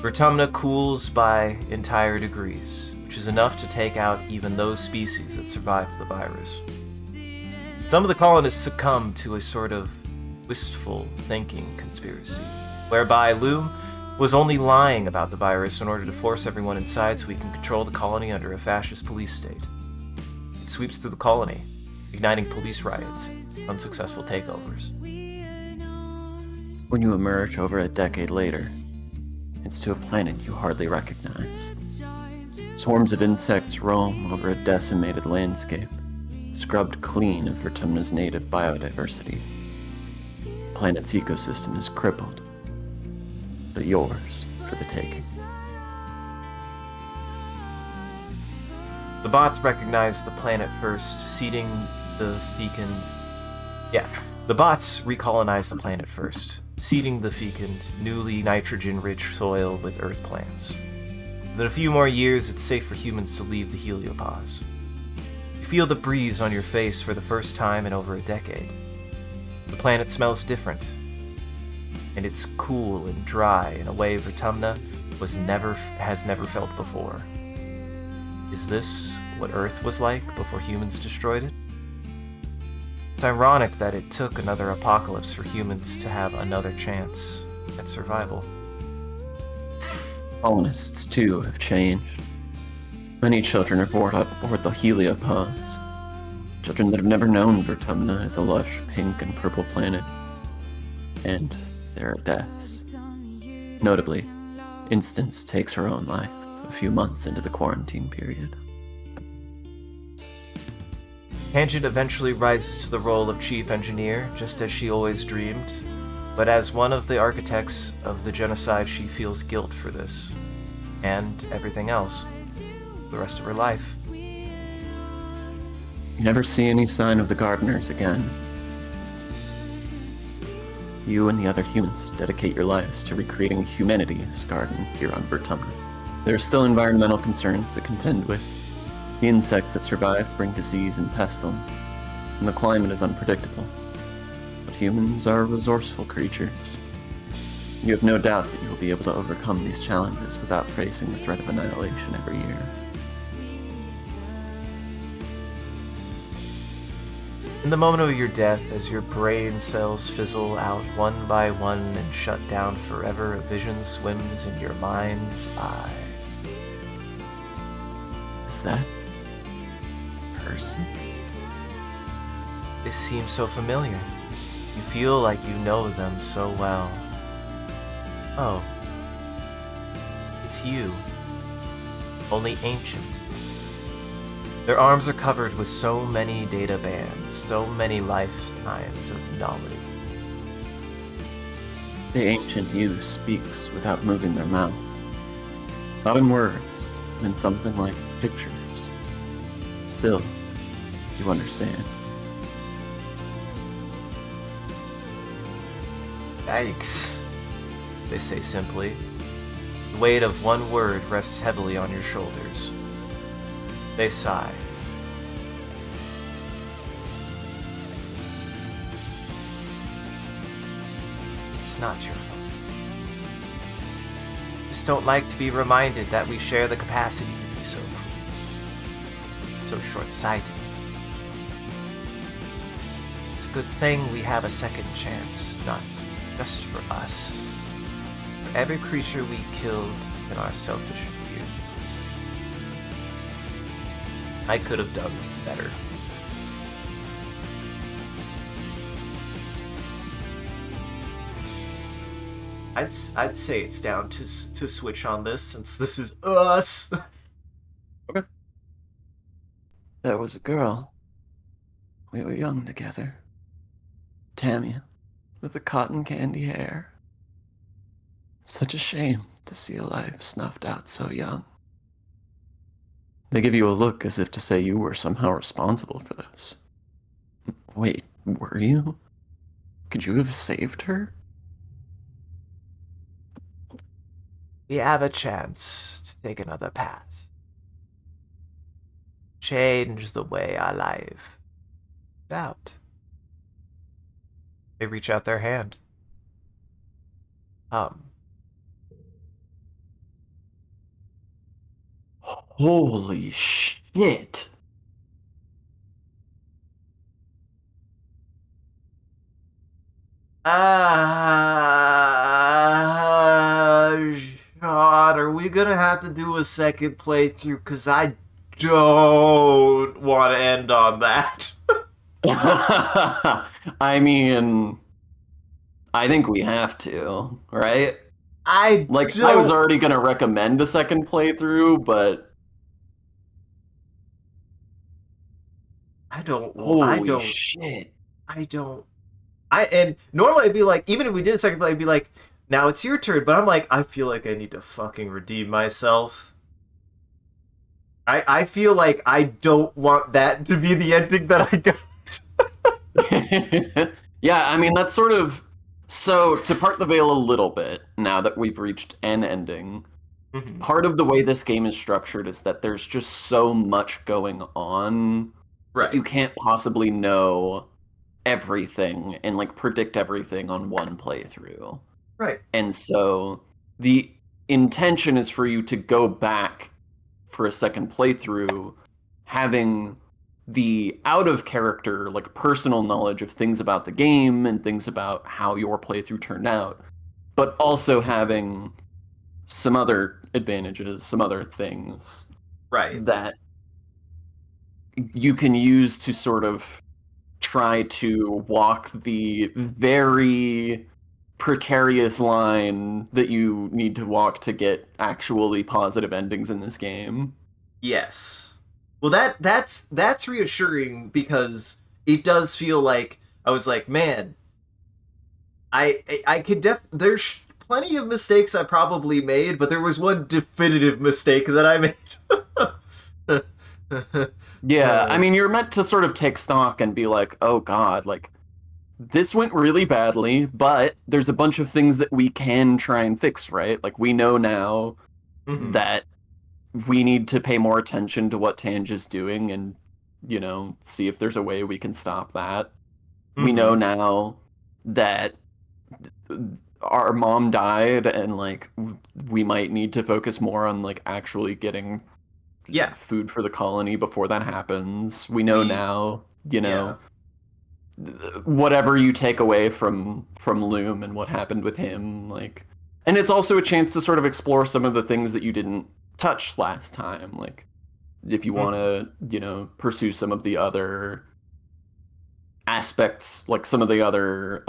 Vertumna cools by entire degrees, which is enough to take out even those species that survived the virus. Some of the colonists succumb to a sort of wistful thinking conspiracy, whereby Loom was only lying about the virus in order to force everyone inside so he can control the colony under a fascist police state. It sweeps through the colony, igniting police riots, unsuccessful takeovers. When you emerge over a decade later, it's to a planet you hardly recognize. Swarms of insects roam over a decimated landscape, scrubbed clean of Vertumna's native biodiversity. The planet's ecosystem is crippled, but yours for the taking. The bots recognize the planet first, seeding the fecund... the bots recolonize the planet first, seeding the fecund, newly nitrogen-rich soil with earth plants. Within a few more years, it's safe for humans to leave the heliopause. You feel the breeze on your face for the first time in over a decade. The planet smells different, and it's cool and dry in a way Vertumna has never felt before. Is this what Earth was like before humans destroyed it? It's ironic that it took another apocalypse for humans to have another chance at survival. Colonists, too, have changed. Many children are born aboard the heliopause. Children that have never known Vertumna as a lush pink and purple planet. And there are deaths. Notably, Instance takes her own life a few months into the quarantine period. Tangent eventually rises to the role of chief engineer, just as she always dreamed, but as one of the architects of the genocide she feels guilt for this, and everything else. the rest of her life. You never see any sign of the gardeners again. You and the other humans dedicate your lives to recreating humanity's garden here on Vertumna. There are still environmental concerns to contend with. The insects that survived bring disease and pestilence, and the climate is unpredictable. But humans are resourceful creatures. You have no doubt that you will be able to overcome these challenges without facing the threat of annihilation every year. In the moment of your death, as your brain cells fizzle out one by one and shut down forever, a vision swims in your mind's eye. Is that person? This seems so familiar. You feel like you know them so well. Oh. It's you. Only ancient. Their arms are covered with so many data bands, so many lifetimes of knowledge. The ancient you speaks without moving their mouth. Not in words, in something like pictures. Still, you understand. Yikes, they say simply. The weight of one word rests heavily on your shoulders. They sigh. It's not your fault. Just don't like to be reminded that we share the capacity to be so cruel, so short-sighted. It's a good thing we have a second chance, not just for us, for every creature we killed in our selfish fear. I could have done better. I'd say it's down to switch on this, since this is us. Okay. There was a girl. We were young together. Tammy, with the cotton candy hair. Such a shame to see a life snuffed out so young. They give you a look as if to say you were somehow responsible for this. Wait, were you? Could you have saved her? We have a chance to take another path. Change the way our life is out. They reach out their hand. Holy shit! Sean, are we gonna have to do a second playthrough? Cause I don't want to end on that. I mean, I think we have to, right? I was already gonna recommend a second playthrough, but holy shit. And normally I'd be like, even if we did a second play, I'd be like, now it's your turn, but I'm like, I feel like I need to fucking redeem myself. I feel like I don't want that to be the ending that I got. Yeah, I mean, that's sort of... So, to part the veil a little bit, now that we've reached an ending, part of the way this game is structured is that there's just so much going on. Right. You can't possibly know everything and, like, predict everything on one playthrough. Right. And so, the intention is for you to go back for a second playthrough, having the out-of-character, like, personal knowledge of things about the game and things about how your playthrough turned out, but also having some other advantages, some other things that you can use to sort of try to walk the very precarious line that you need to walk to get actually positive endings in this game. Yes. Well, that's reassuring, because it does feel like I was like, man, I could there's plenty of mistakes I probably made, but there was one definitive mistake that I made. Yeah, I mean, you're meant to sort of take stock and be like, oh God, like, this went really badly, but there's a bunch of things that we can try and fix, right? Like, we know now Mhm. that we need to pay more attention to what Tange is doing and, see if there's a way we can stop that. We know Mhm. now that our mom died and, like, we might need to focus more on, like, actually getting Yeah. food for the colony before that happens. We know We. now, Yeah. whatever you take away from Loom and what happened with him, like, and it's also a chance to sort of explore some of the things that you didn't touch last time, like if you want Mhm. to, pursue some of the other aspects, like some of the other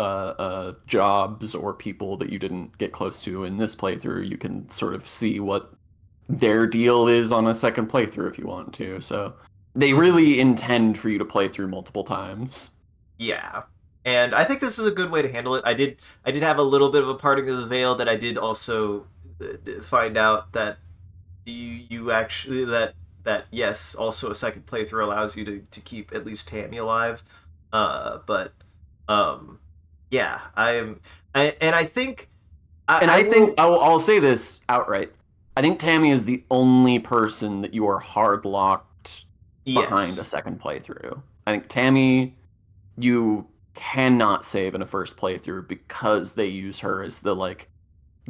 jobs or people that you didn't get close to in this playthrough, you can sort of see what their deal is on a second playthrough if you want to. So they Mhm. really intend for you to play through multiple times. Yeah. And I think this is a good way to handle it. I did have a little bit of a parting of the veil that I did also find out that you actually that yes, also a second playthrough allows you to keep at least Tammy alive. But um yeah, and I think And I I think will. I'll say this outright. I think Tammy is the only person that you are hard locked behind a Yes. second playthrough. I think Tammy, you cannot save in a first playthrough because they use her as the like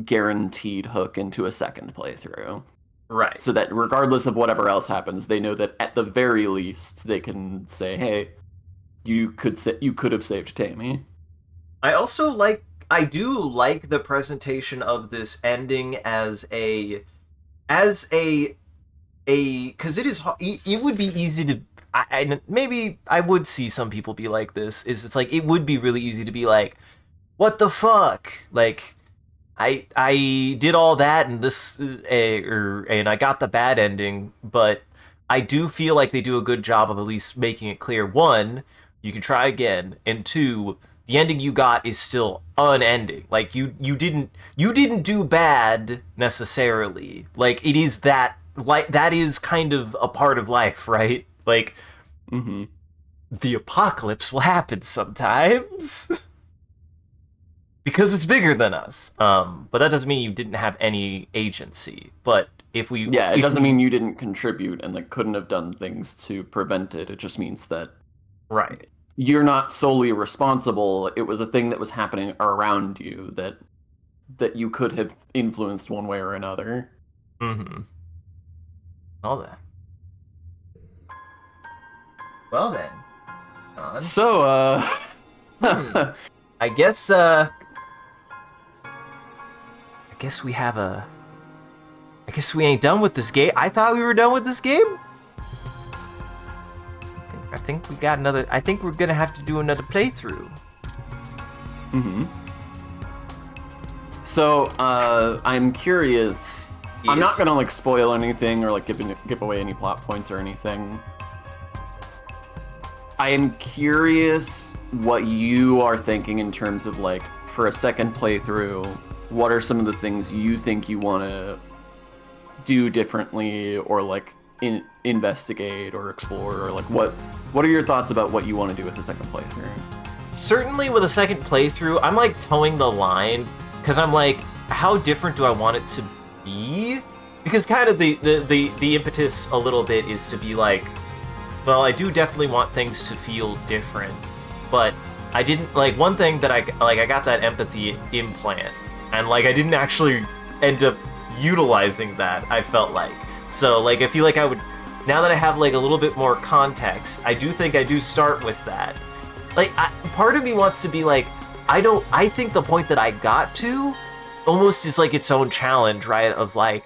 guaranteed hook into a second playthrough. Right. So that regardless of whatever else happens, they know that at the very least they can say, "Hey, you could have saved Tammy." I do like the presentation of this ending as a because it is it would be easy to maybe I would see some people be like this is it's like it would be really easy to be like what the fuck like I did all that and and I got the bad ending, but I do feel like they do a good job of at least making it clear one, you can try again, and two, the ending you got is still unending. Like you didn't do bad necessarily. Like it is that is kind of a part of life, right? Like Mm-hmm. the apocalypse will happen sometimes. Because it's bigger than us. But that doesn't mean you didn't have any agency. But Yeah, it if doesn't we mean you didn't contribute and like couldn't have done things to prevent it. It just means that right. you're not solely responsible. It was a thing that was happening around you that you could have influenced one way or another. Mm-hmm. All that. Well then, John. So, Hmm. I guess I guess we have a I guess we ain't done with this game. I thought we were done with this game. I think we got another I think we're gonna have to do another playthrough. hmm So, I'm curious. I'm not Yes. gonna like spoil anything or like give away any plot points or anything. I am curious what you are thinking in terms of like for a second playthrough. What are some of the things you think you want to do differently, or like investigate or explore, or like what are your thoughts about what you want to do with the second playthrough? Certainly with a second playthrough, I'm like towing the line because I'm like, how different do I want it to be? Because kind of the impetus a little bit is to be like, well, I do definitely want things to feel different, but I didn't like one thing that I got that empathy implant, and like I didn't actually end up utilizing that. I felt like so like I feel like I would now that I have like a little bit more context. I do think I do start with that. Like part of me wants to be like I think the point that I got to almost is like its own challenge, right? Of like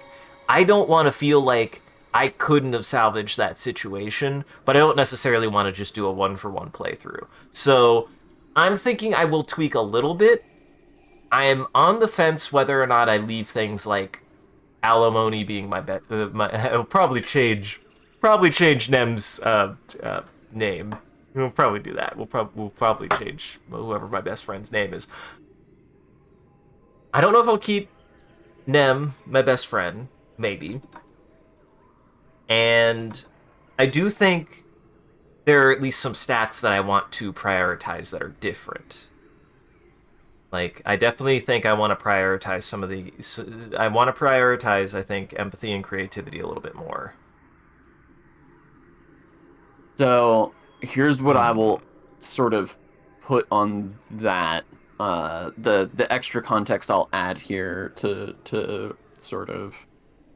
I don't want to feel like I couldn't have salvaged that situation, but I don't necessarily want to just do a one for one playthrough. So I'm thinking I will tweak a little bit. I am on the fence whether or not I leave things like alimony being my bet. I'll probably change Nem's name. We'll probably do that. We'll probably change whoever my best friend's name is. I don't know if I'll keep Nem, my best friend, maybe. And I do think there are at least some stats that I want to prioritize that are different. Like, I definitely think I want to prioritize some of the. I want to prioritize, I think, empathy and creativity a little bit more. So here's what I Hmm. will sort of put on that. The extra context I'll add here to sort of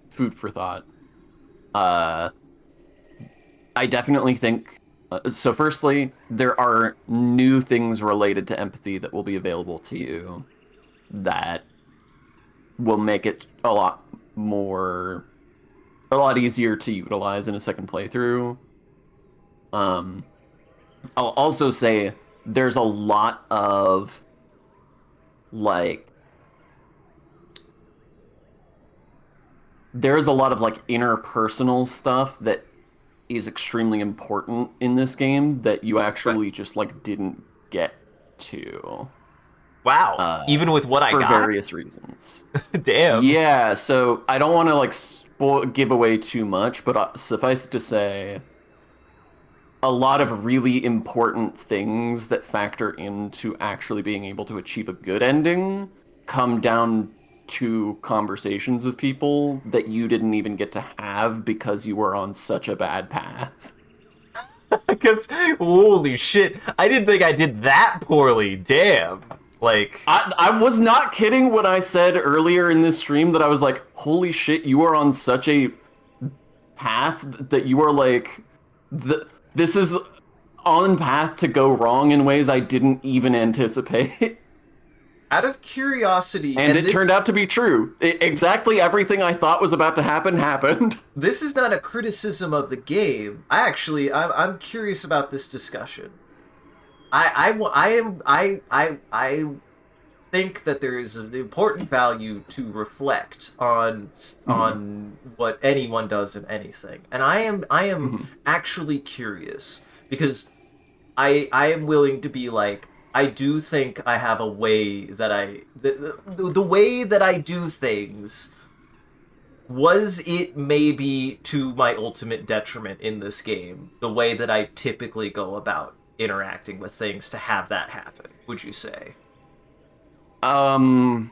food for thought. Uh, I definitely think so. Firstly, there are new things related to empathy that will be available to you that will make it more, a lot easier to utilize in a second playthrough. Um, I'll also say there's a lot of like there's a lot of like interpersonal stuff that is extremely important in this game that you But actually just like didn't get to wow, uh even with what I for got, various reasons. damn. Yeah, so I don't want to like give away too much, but suffice it to say a lot of really important things that factor into actually being able to achieve a good ending come down to conversations with people that you didn't even get to have because you were on such a bad path. Because holy shit, I didn't think I did that poorly. Damn. Like, I was not kidding when I said earlier in this stream that I was like, holy shit, you are on such a path that you are like, this is on path to go wrong in ways I didn't even anticipate. out of curiosity, And and it turned this out to be true. Exactly everything I thought was about to happen happened. this is not a criticism of the game. I'm curious about this discussion. I am I think that there is an important value to reflect Mhm. on what anyone does in anything, and I am Mhm. actually curious because I am willing to be like, I do think I have a way that the way that I do things, was it maybe to my ultimate detriment in this game, the way that I typically go about interacting with things to have that happen, would you say? Um,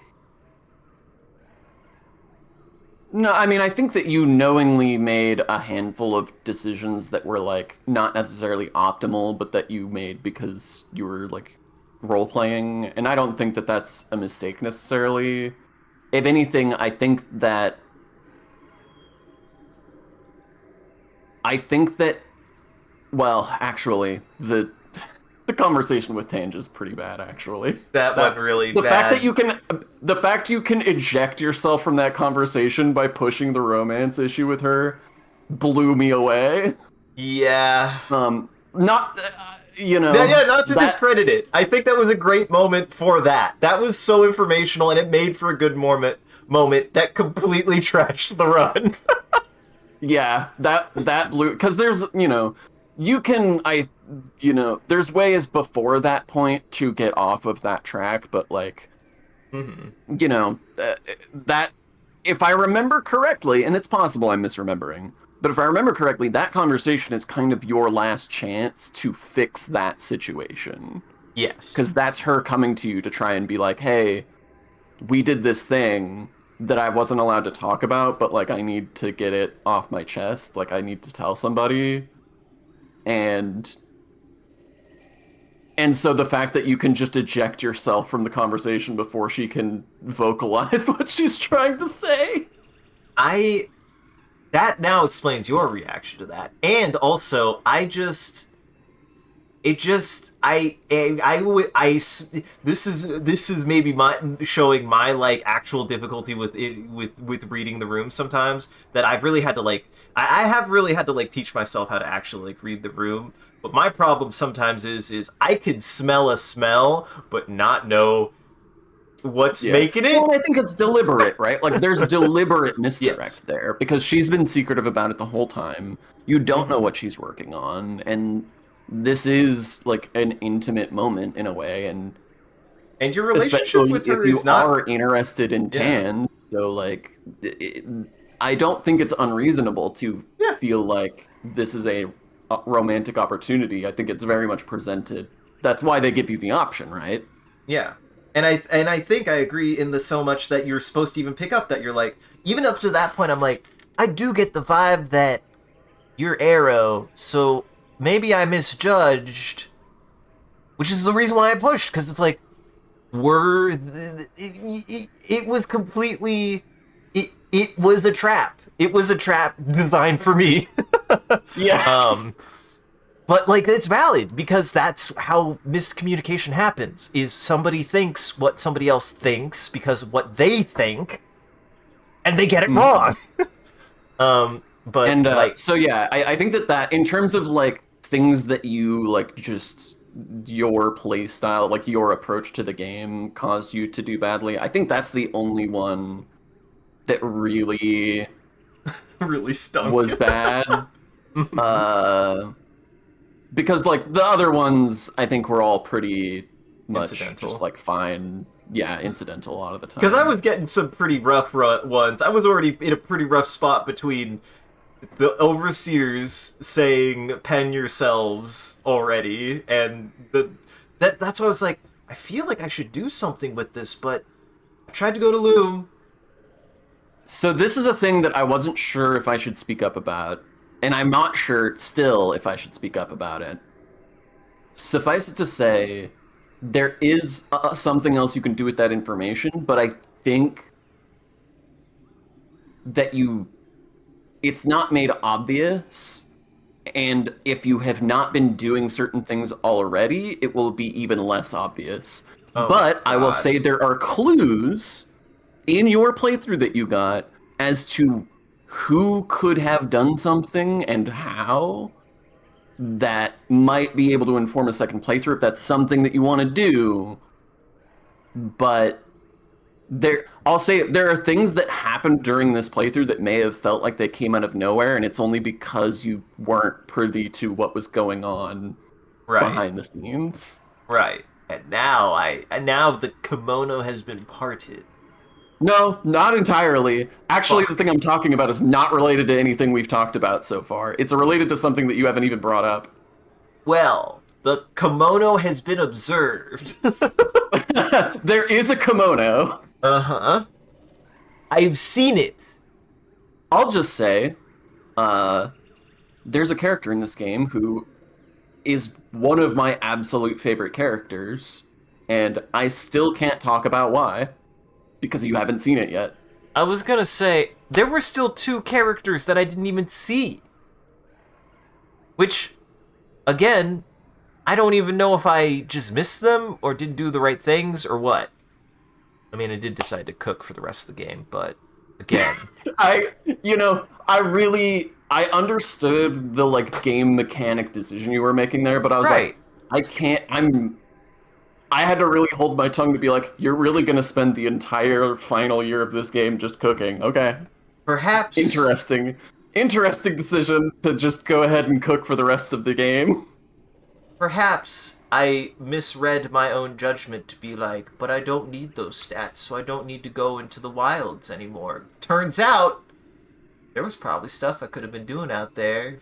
no, I mean, I think that you knowingly made a handful of decisions that were like not necessarily optimal, but that you made because you were like role playing. And I don't think that that's a mistake necessarily. If anything, I think that well, actually, the conversation with Tange is pretty bad, actually. That went That really the fact that bad. you can eject yourself from that conversation by pushing the romance issue with her blew me away. Yeah. Not Yeah, yeah, not to that discredit it. I think that was a great moment for that. That was so informational and it made for a good moment that completely trashed the run. yeah, that blew because there's you can there's ways before that point to get off of that track, but like Hmm. that if I remember correctly, and it's possible I'm misremembering, but if I remember correctly, that conversation is kind of your last chance to fix that situation. Yes. Because that's her coming to you to try and be like, hey, we did this thing that I wasn't allowed to talk about, but like I need to get it off my chest. Like I need to tell somebody. And so the fact that you can just eject yourself from the conversation before she can vocalize what she's trying to say. I that now explains your reaction to that. And also, I just it just this is maybe my showing my like actual difficulty with it with reading the room sometimes, that I've really had to like I have really had to like teach myself how to actually like read the room. But my problem sometimes is I could smell a smell but not know what's Yeah. making Well, it. I think it's deliberate, right? Like there's deliberate Yes. misdirect there because she's been secretive about it the whole time. You don't know Hmm. what she's working on, and this is like an intimate moment in a way, and And your relationship especially with if her you is not. are interested in Yeah. Tan, so like it, I don't think it's unreasonable to Yeah. feel like this is a romantic opportunity. I think it's very much presented. That's why they give you the option, right? Yeah. And I think I agree in the so much that you're supposed to even pick up that you're like, even up to that point I'm like, I do get the vibe that you're Arrow, so maybe I misjudged, which is the reason why I pushed, because it's like it was completely it was a trap. It was a trap designed for me. Yes. um but like it's valid because that's how miscommunication happens, is somebody thinks what somebody else thinks because of what they think and they get it wrong. But And like so yeah, I think that in terms of like things that you like just your play style, like your approach to the game caused you to do badly, I think that's the only one that really really stunk. was bad. Uh because like the other ones I think were all pretty much just Incidental. like fine, yeah, incidental a lot of the Because I time. was getting some pretty rough ones. I was already in a pretty rough spot between the overseers saying "pen yourselves" already, and that's why I was like, I feel like I should do something with this, but I tried to go to Loom. So this is a thing that I wasn't sure if I should speak up about, and I'm not sure still if I should speak up about it. Suffice it to say, there is something else you can do with that information, but I think that it's not made obvious, and if you have not been doing certain things already, it will be even less obvious. Oh my But I will god! say there are clues in your playthrough that you got as to who could have done something and how that might be able to inform a second playthrough if that's something that you want to do. But I'll say there are things that happened during this playthrough that may have felt like they came out of nowhere, and it's only because you weren't privy to what was going on Right, behind the scenes. right. And now the kimono has been parted. No, not entirely. Actually, the Fuck. thing I'm talking about is not related to anything we've talked about so far. It's related to something that you haven't even brought up. Well, the kimono has been observed. There is a kimono. Uh-huh. I've seen it. I'll just say, uh, there's a character in this game who is one of my absolute favorite characters, and I still can't talk about why, because you haven't seen it yet. I was gonna say, there were still two characters that I didn't even see. Which, again, I don't even know if I just missed them or didn't do the right things or what. I mean, I did decide to cook for the rest of the game, but again. I, I understood the like game mechanic decision you were making there, but I was like, Right. I can't, I had to really hold my tongue to be like, you're really gonna spend the entire final year of this game just cooking. Okay. Perhaps Interesting. Interesting decision to just go ahead and cook for the rest of the game. perhaps I misread my own judgment to be like, but I don't need those stats, so I don't need to go into the wilds anymore. Turns out there was probably stuff I could have been doing out there,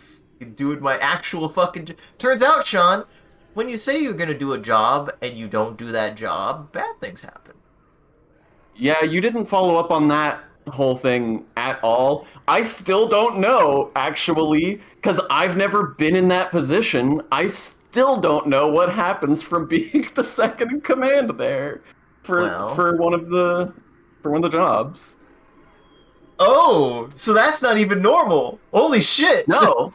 doing my actual fucking. Turns out, Sean, when you say you're gonna do a job and you don't do that job, bad things happen. Yeah, you didn't follow up on that whole thing at all. I still don't know, actually, because I've never been in that position. I still don't know what happens from being the second in command there for Well, for one of the for one of the jobs. oh, so that's not even normal. Holy shit! No.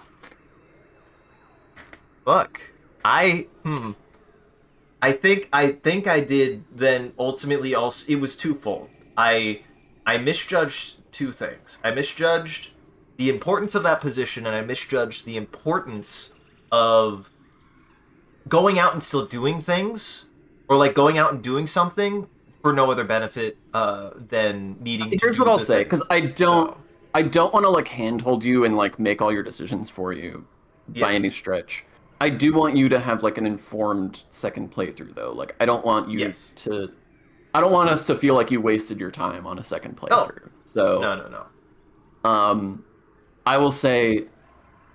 Fuck. I think I did then ultimately also it was twofold. I misjudged two things. I misjudged the importance of that position and I misjudged the importance of going out and still doing things or like going out and doing something for no other benefit than needing to Here's do what I'll the say, thing. because So, I don't want to like handhold you and like make all your decisions for you by any yes. stretch. I do want you to have like an informed second playthrough though. Like Yes. I don't want us to feel like you wasted your time on a second Oh, playthrough. So no, no, no. Um, I will say,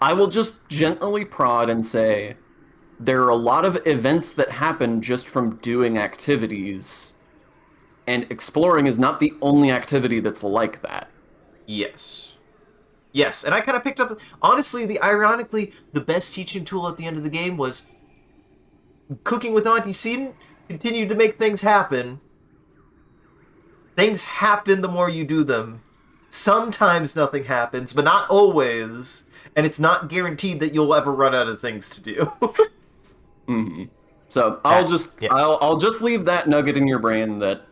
I will just gently prod and say, there are a lot of events that happen just from doing activities, and exploring is not the only activity that's like that. Yes. Yes, and I kind of picked up. Honestly, ironically, the best teaching tool at the end of the game was cooking with Auntie Seaton. Continued to make things happen. Things happen the more you do them. Sometimes nothing happens, but not always. And it's not guaranteed that you'll ever run out of things to do. Hmm. So That, yes. I'll just leave that nugget in your brain that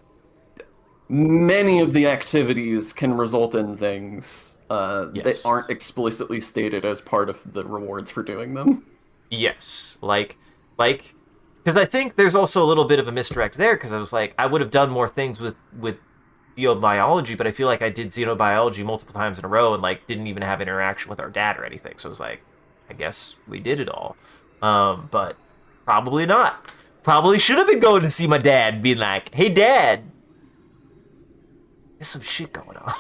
many of the activities can result in things that aren't Yes. explicitly stated as part of the rewards for doing them. Yes. Like, because I think there's also a little bit of a misdirect there. Because I was like, I would have done more things with xenobiology, but I feel like I did xenobiology multiple times in a row and like didn't even have interaction with our dad or anything. So I was like, I guess we did it all. But probably not. Probably should have been going to see my dad, being like, "Hey, Dad, there's some shit going on."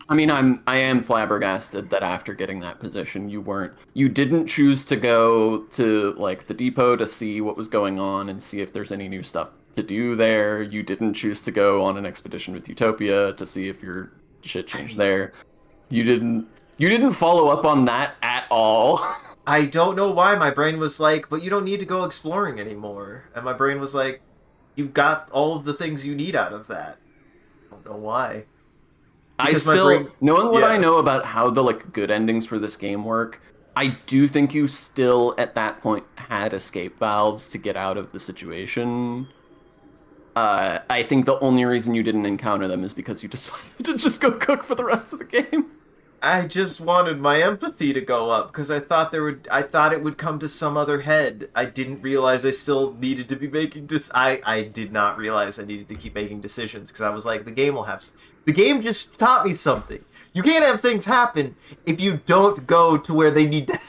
I mean, I am flabbergasted that after getting that position, you didn't choose to go to like the depot to see what was going on and see if there's any new stuff to do there. You didn't choose to go on an expedition with Utopia to see if your shit changed I there. You didn't you didn't follow up on that at all. I don't know why my brain was like, "But you don't need to go exploring anymore," and my brain was like, "You've got all of the things you need out of that." I don't know why. I Because my still, brain, knowing what I yeah. know about how the like good endings for this game work, I do think you still at that point had escape valves to get out of the situation. I think the only reason you didn't encounter them is because you decided to just go cook for the rest of the game. I just wanted my empathy to go up because I thought it would come to some other head. I didn't realize I still needed to be making I did not realize I needed to keep making decisions because I was like, the game will have the game just taught me something. You can't have things happen if you don't go to where they need to.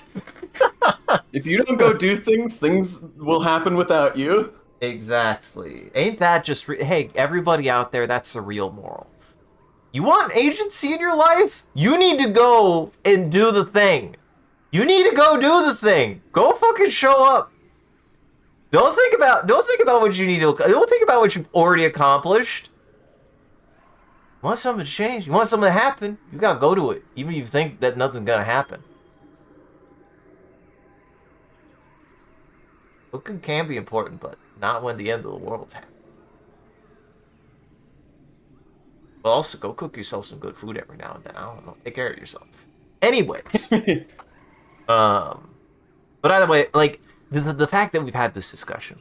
If you don't go do things, things will happen without you. Exactly. Ain't that just hey, everybody out there, that's the real moral. You want agency in your life? You need to go and do the thing. You need to go do the thing. Go fucking show up. Don't think about what you need to don't think about what you've already accomplished. You want something to change? You want something to happen? You gotta go to it. Even if you think that nothing's gonna happen. Cooking can be important, but not when the end of the world's happening. But also go cook yourself some good food every now and then. I don't know. Take care of yourself. Anyways, um but either way, like the fact that we've had this discussion,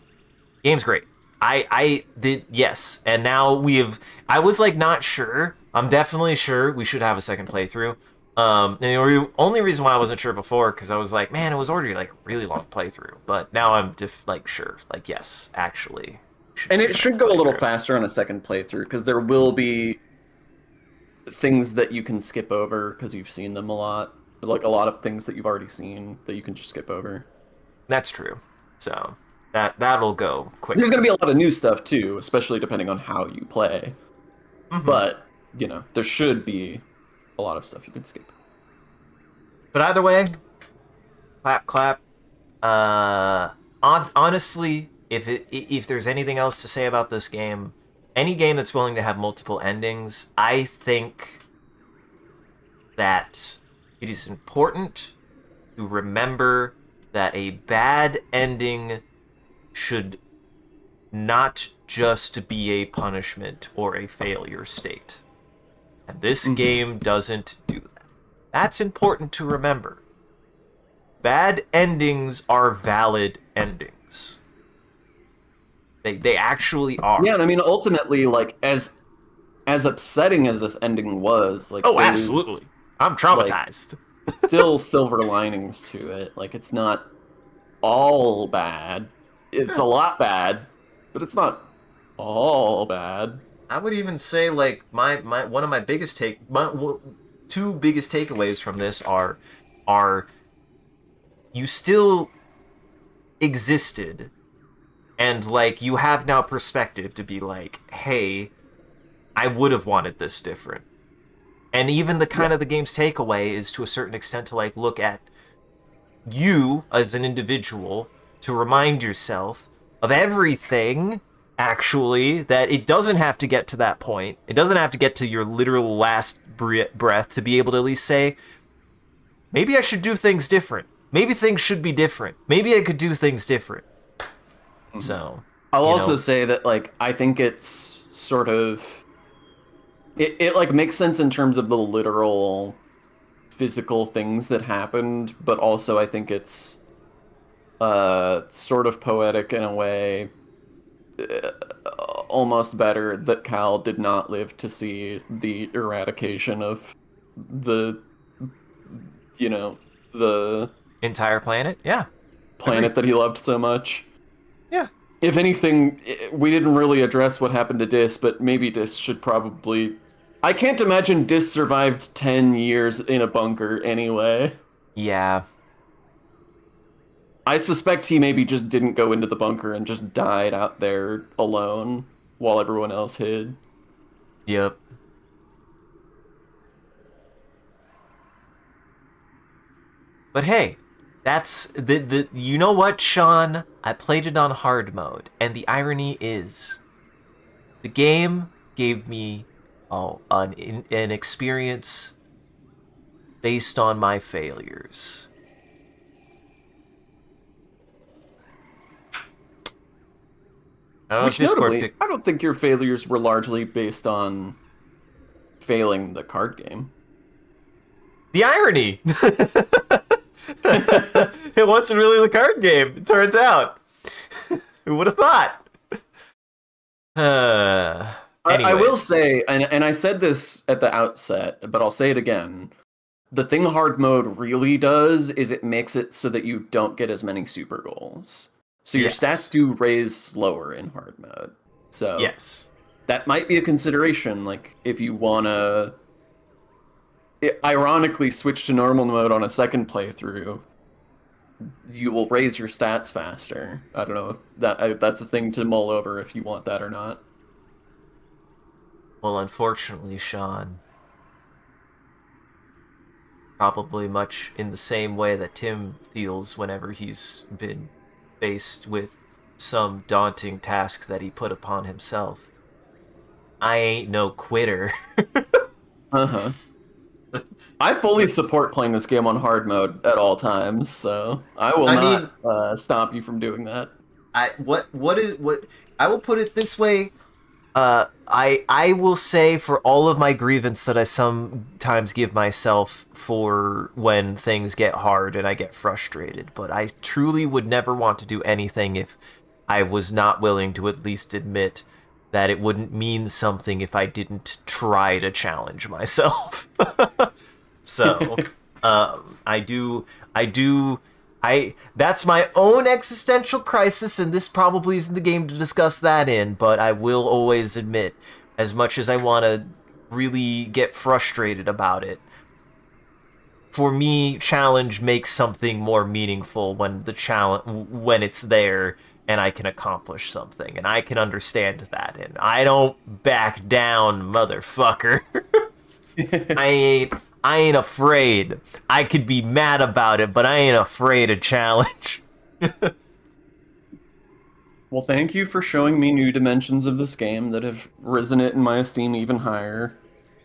game's great. I did yes, and now we have. I was like not sure. I'm definitely sure we should have a second playthrough. And the only reason why I wasn't sure before because I was like, man, it was already like a really long playthrough. But now I'm just like sure, like yes, actually, we should And do a it should second go a little playthrough. faster on a second playthrough because there will be things that you can skip over because you've seen them a lot. Like a lot of things that you've already seen that you can just skip over. That's true. So that'll go There's going quicker. to be a lot of new stuff too, especially depending on how you play. Hmm. But, there should be a lot of stuff you can skip. But either way, clap clap. Honestly, if there's anything else to say about this game, any game that's willing to have multiple endings, I think that it is important to remember that a bad ending should not just be a punishment or a failure state. And this Hmm. game doesn't do that. That's important to remember. Bad endings are valid endings. They actually Yeah, are. and I mean, ultimately, like as upsetting as this ending was, like Oh, there's absolutely. I'm like traumatized. still silver linings to it. Like it's not all bad. It's a lot bad, but it's not all bad. I would even say like my one of my biggest two biggest takeaways from this are you still existed and like you have now perspective to be like, hey, I would have wanted this different. And even the Yeah. kind of the game's takeaway is to a certain extent to like look at you as an individual, to remind yourself of everything, actually, that it doesn't have to get to that point. It doesn't have to get to your literal last breath to be able to at least say, maybe I should do things different. Maybe things should be different. Maybe I could do things different. Mhm. So, I'll you also know, say that like I think it's sort of it like makes sense in terms of the literal physical things that happened, but also I think it's sort of poetic in a way, uh, almost better that Cal did not live to see the eradication of the you know the entire planet? Yeah, planet agreed. that he loved so much. Yeah. If anything, we didn't really address what happened to Dis, but maybe Dis should probably. I can't imagine Dis survived 10 years in a bunker anyway. Yeah. I suspect he maybe just didn't go into the bunker and just died out there alone while everyone else hid. Yep. But hey, that's the you know what, Sean? I played it on hard mode, and the irony is the game gave me an experience based on my failures. I don't know if Which Discord notably, picked I don't think your failures were largely based on failing the card game. the irony. It wasn't really the card game, it turns out. Who would have thought? I will Anyways. say, and I said this at the outset, but I'll say it again. The thing hard mode really does is it makes it so that you don't get as many super goals. So your stats Yes. do raise slower in hard mode. So Yes. that might be a consideration, like if you wanna ironically switch to normal mode on a second playthrough, you will raise your stats faster. I don't know if that's a thing to mull over if you want that or not. Well, unfortunately, Sean, probably much in the same way that Tim feels whenever he's been faced with some daunting task that he put upon himself. I ain't no quitter. Uh-huh. I fully support playing this game on hard mode at all times, so I will I mean, not stop you from doing that. what I will put it this way. I will say for all of my grievance that I sometimes give myself for when things get hard and I get frustrated, but I truly would never want to do anything if I was not willing to at least admit that it wouldn't mean something if I didn't try to challenge myself. So, I do, I do, that's my own existential crisis, and this probably isn't the game to discuss that in, but I will always admit, as much as I want to really get frustrated about it, for me, challenge makes something more meaningful when when it's there and I can accomplish something, and I can understand that, and I don't back down, motherfucker. I ain't I ain't afraid. I could be mad about it, but I ain't afraid of challenge. Well, thank you for showing me new dimensions of this game that have risen it in my esteem even higher.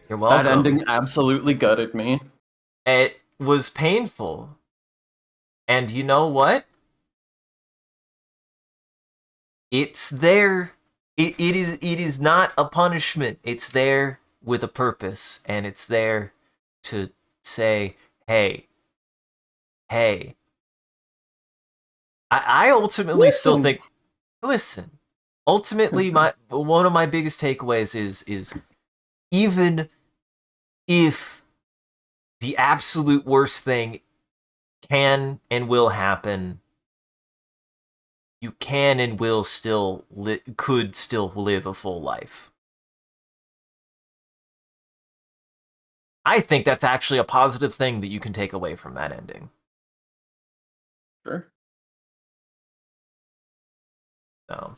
You're That welcome. ending absolutely gutted me. It was painful. And you know what? It's there. It is not a punishment. It's there with a purpose, and it's there to say, hey, hey. I ultimately still Listen, think, listen. Ultimately, my one of my biggest takeaways is even if the absolute worst thing can and will happen, you can and will still could still live a full life. I think that's actually a positive thing that you can take away from that ending. sure. So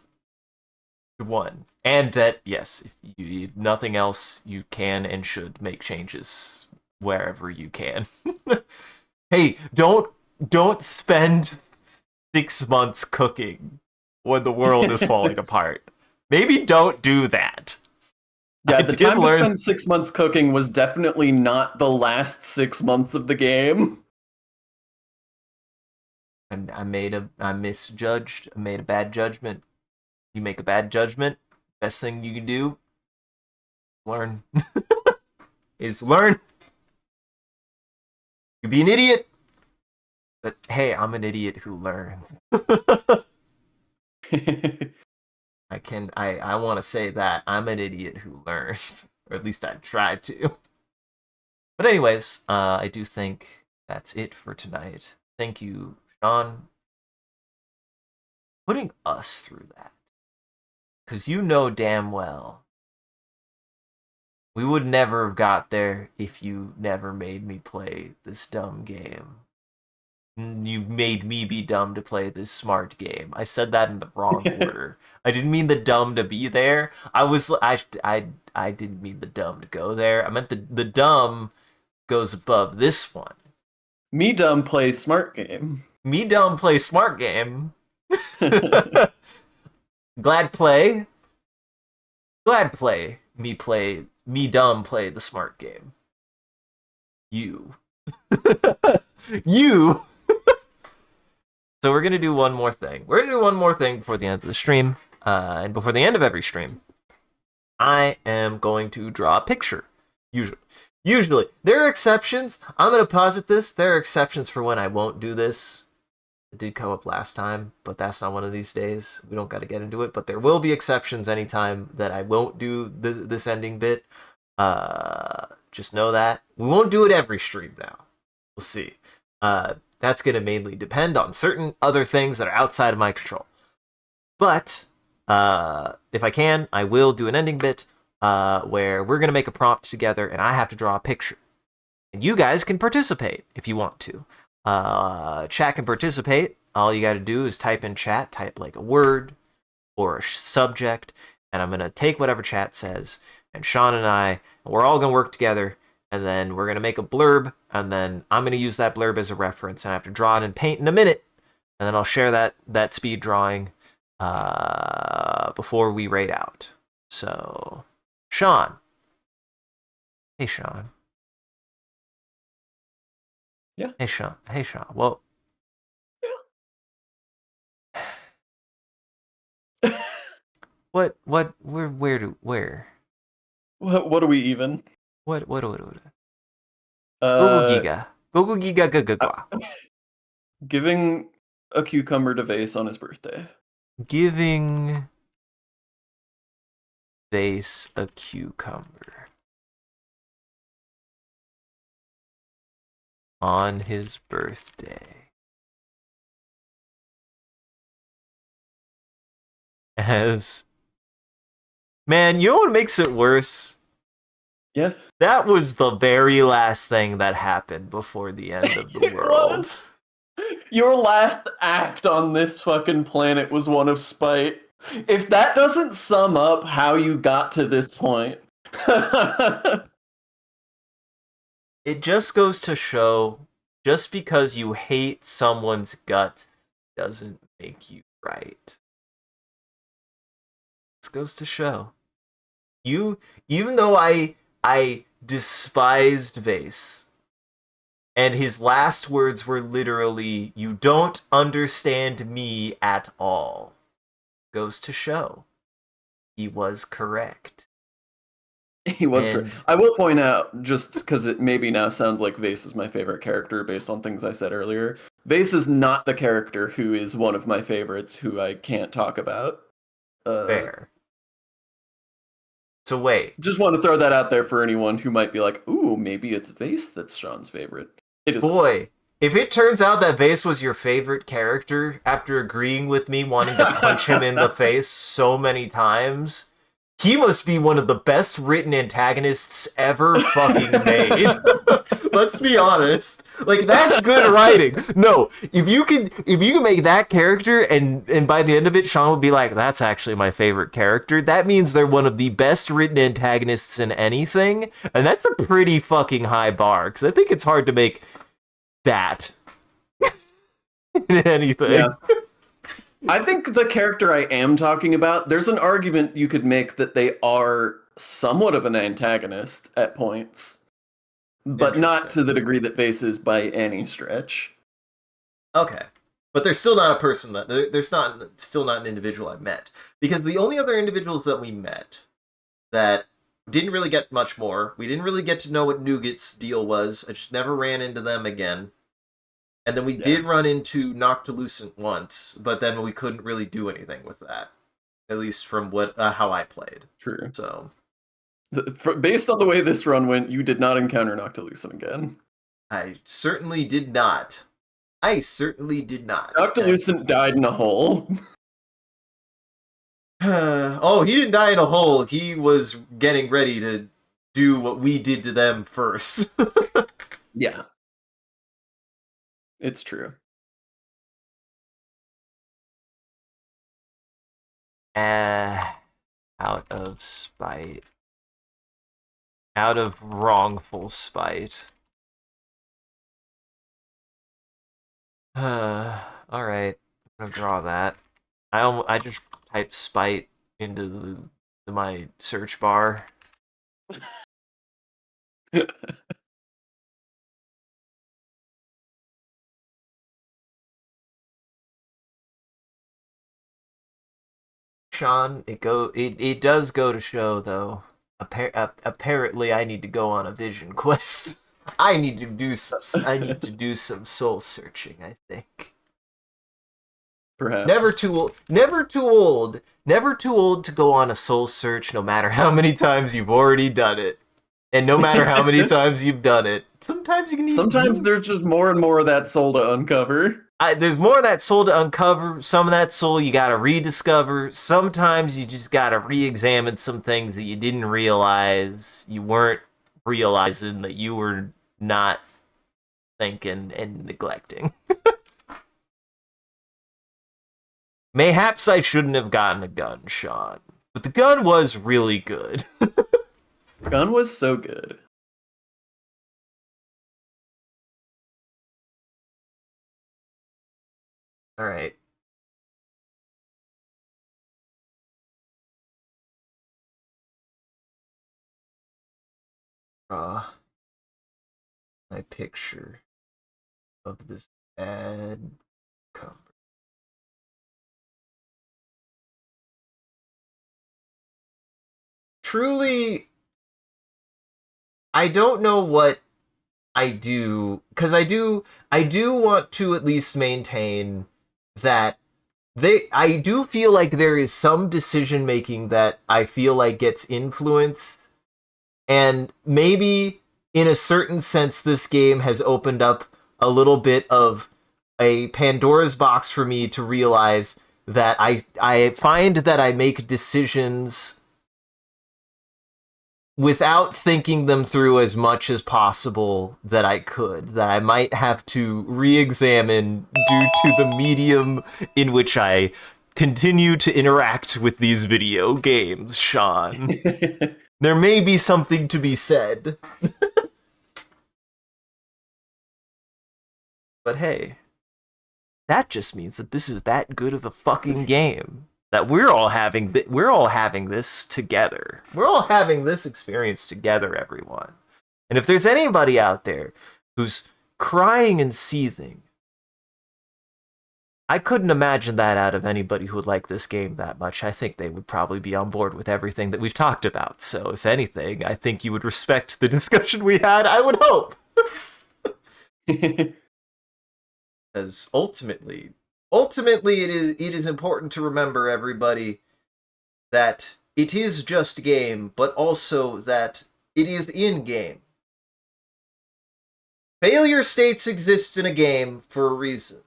One. And that, yes, if nothing else, you can and should make changes wherever you can. Hey, don't spend 6 months cooking when the world is falling apart. Maybe don't do that. Yeah, I the did time to learn. spend 6 months cooking was definitely not the last 6 months of the game. I misjudged. I made a bad judgment. You make a bad judgment. Best thing you can do, learn, is learn. You be an idiot, but hey, I'm an idiot who learns. I want to say that I'm an idiot who learns, or at least I try to. But anyways, I do think that's it for tonight. Thank you, Sean, putting us through that, because you know damn well we would never have got there if you never made me play this dumb game. You made me be dumb to play this smart game. I said that in the wrong order. I didn't mean the dumb to be there. I didn't mean the dumb to go there. I meant the dumb goes above this one. Me dumb play smart game. Me dumb play smart game. Glad play. Glad play. Me dumb play the smart game. You. You. So we're gonna do one more thing. We're gonna do one more thing before the end of the stream, and before the end of every stream, I am going to draw a picture. Usually, there are exceptions. I'm gonna posit this. There are exceptions for when I won't do this. It did come up last time, but that's not one of these days. We don't got to get into it, but there will be exceptions anytime that I won't do this ending bit. Just know that we won't do it every stream now. We'll see. That's going to mainly depend on certain other things that are outside of my control. But if I can, I will do an ending bit where we're going to make a prompt together and I have to draw a picture. And you guys can participate if you want to. Chat can participate. All you got to do is type in chat, type like a word or a subject, and I'm going to take whatever chat says, and Sean and we're all going to work together, and then we're going to make a blurb, and then I'm going to use that blurb as a reference, and I have to draw it in Paint in a minute, and then I'll share that speed drawing before we raid out. So, Sean. Hey, Sean. Yeah. Hey, Sean. Hey, Sean. Well. Yeah. Where? What do we even? What? Uh, Gogo Giga Gagagwa. Giving a cucumber to Vase on his birthday. Giving Vase a cucumber on his birthday. Man, you know what makes it worse? Yeah. That was the very last thing that happened before the end of the world. Your last act on this fucking planet was one of spite. If that doesn't sum up how you got to this point. It just goes to show, just because you hate someone's guts doesn't make you right. This goes to show. Even though I despised Vase, and his last words were literally, "You don't understand me at all," goes to show he was correct. He was correct. I will point out, just because it maybe now sounds like Vase is my favorite character based on things I said earlier, Vase is not the character who is one of my favorites who I can't talk about. Fair. So wait. Just want to throw that out there for anyone who might be like, ooh, maybe it's Vase that's Sean's favorite. It is. Boy, if it turns out that Vase was your favorite character after agreeing with me wanting to punch him in the face so many times, he must be one of the best written antagonists ever fucking made. Let's be honest. Like, that's good writing. No, if you can make that character and by the end of it Sean would be like, that's actually my favorite character, that means they're one of the best written antagonists in anything, and that's a pretty fucking high bar, because I think it's hard to make that in anything. Yeah. I think the character I am talking about, there's an argument you could make that they are somewhat of an antagonist at points, but not to the degree that Vase is by any stretch. Okay. But there's still not a person that there's still not an individual I met, because the only other individuals that we met that didn't really get much more, we didn't really get to know what Nougat's deal was. I just never ran into them again. And then we did run into Noctilucent once, but then we couldn't really do anything with that, at least from what how I played. True. So, based on the way this run went, you did not encounter Noctilucent again. I certainly did not. Noctilucent died in a hole. Oh, he didn't die in a hole. He was getting ready to do what we did to them first. Yeah. It's true. Out of spite. Out of wrongful spite. Alright. I'm gonna draw that. I just typed spite into my search bar. Sean, it does go to show though. Apparently, I need to go on a vision quest. I need to do some soul searching, I think. Perhaps. Never too old to go on a soul search, no matter how many times you've already done it. And no matter how many times you've done it, sometimes there's just more and more of that soul to uncover. There's more of that soul to uncover. Some of that soul you gotta rediscover. Sometimes you just gotta re-examine some things that you didn't realize you weren't realizing, that you were not thinking and neglecting. Mayhaps I shouldn't have gotten a gun, Sean. But the gun was really good. The gun was so good. Alright. My picture of this bad cover. Truly, I don't know what I do, because I do want to at least maintain that I do feel like there is some decision making that I feel like gets influenced, and maybe in a certain sense this game has opened up a little bit of a Pandora's box for me to realize that I find that I make decisions without thinking them through as much as possible that I could, that I might have to re-examine due to the medium in which I continue to interact with these video games, Sean. There may be something to be said. But hey, that just means that this is that good of a fucking game. That we're all having this together. We're all having this experience together, everyone. And if there's anybody out there who's crying and seething, I couldn't imagine that out of anybody who would like this game that much. I think they would probably be on board with everything that we've talked about. So if anything, I think you would respect the discussion we had, I would hope. Because ultimately it is important to remember, everybody, that it is just game, but also that it is in game. Failure states exist in a game for a reason.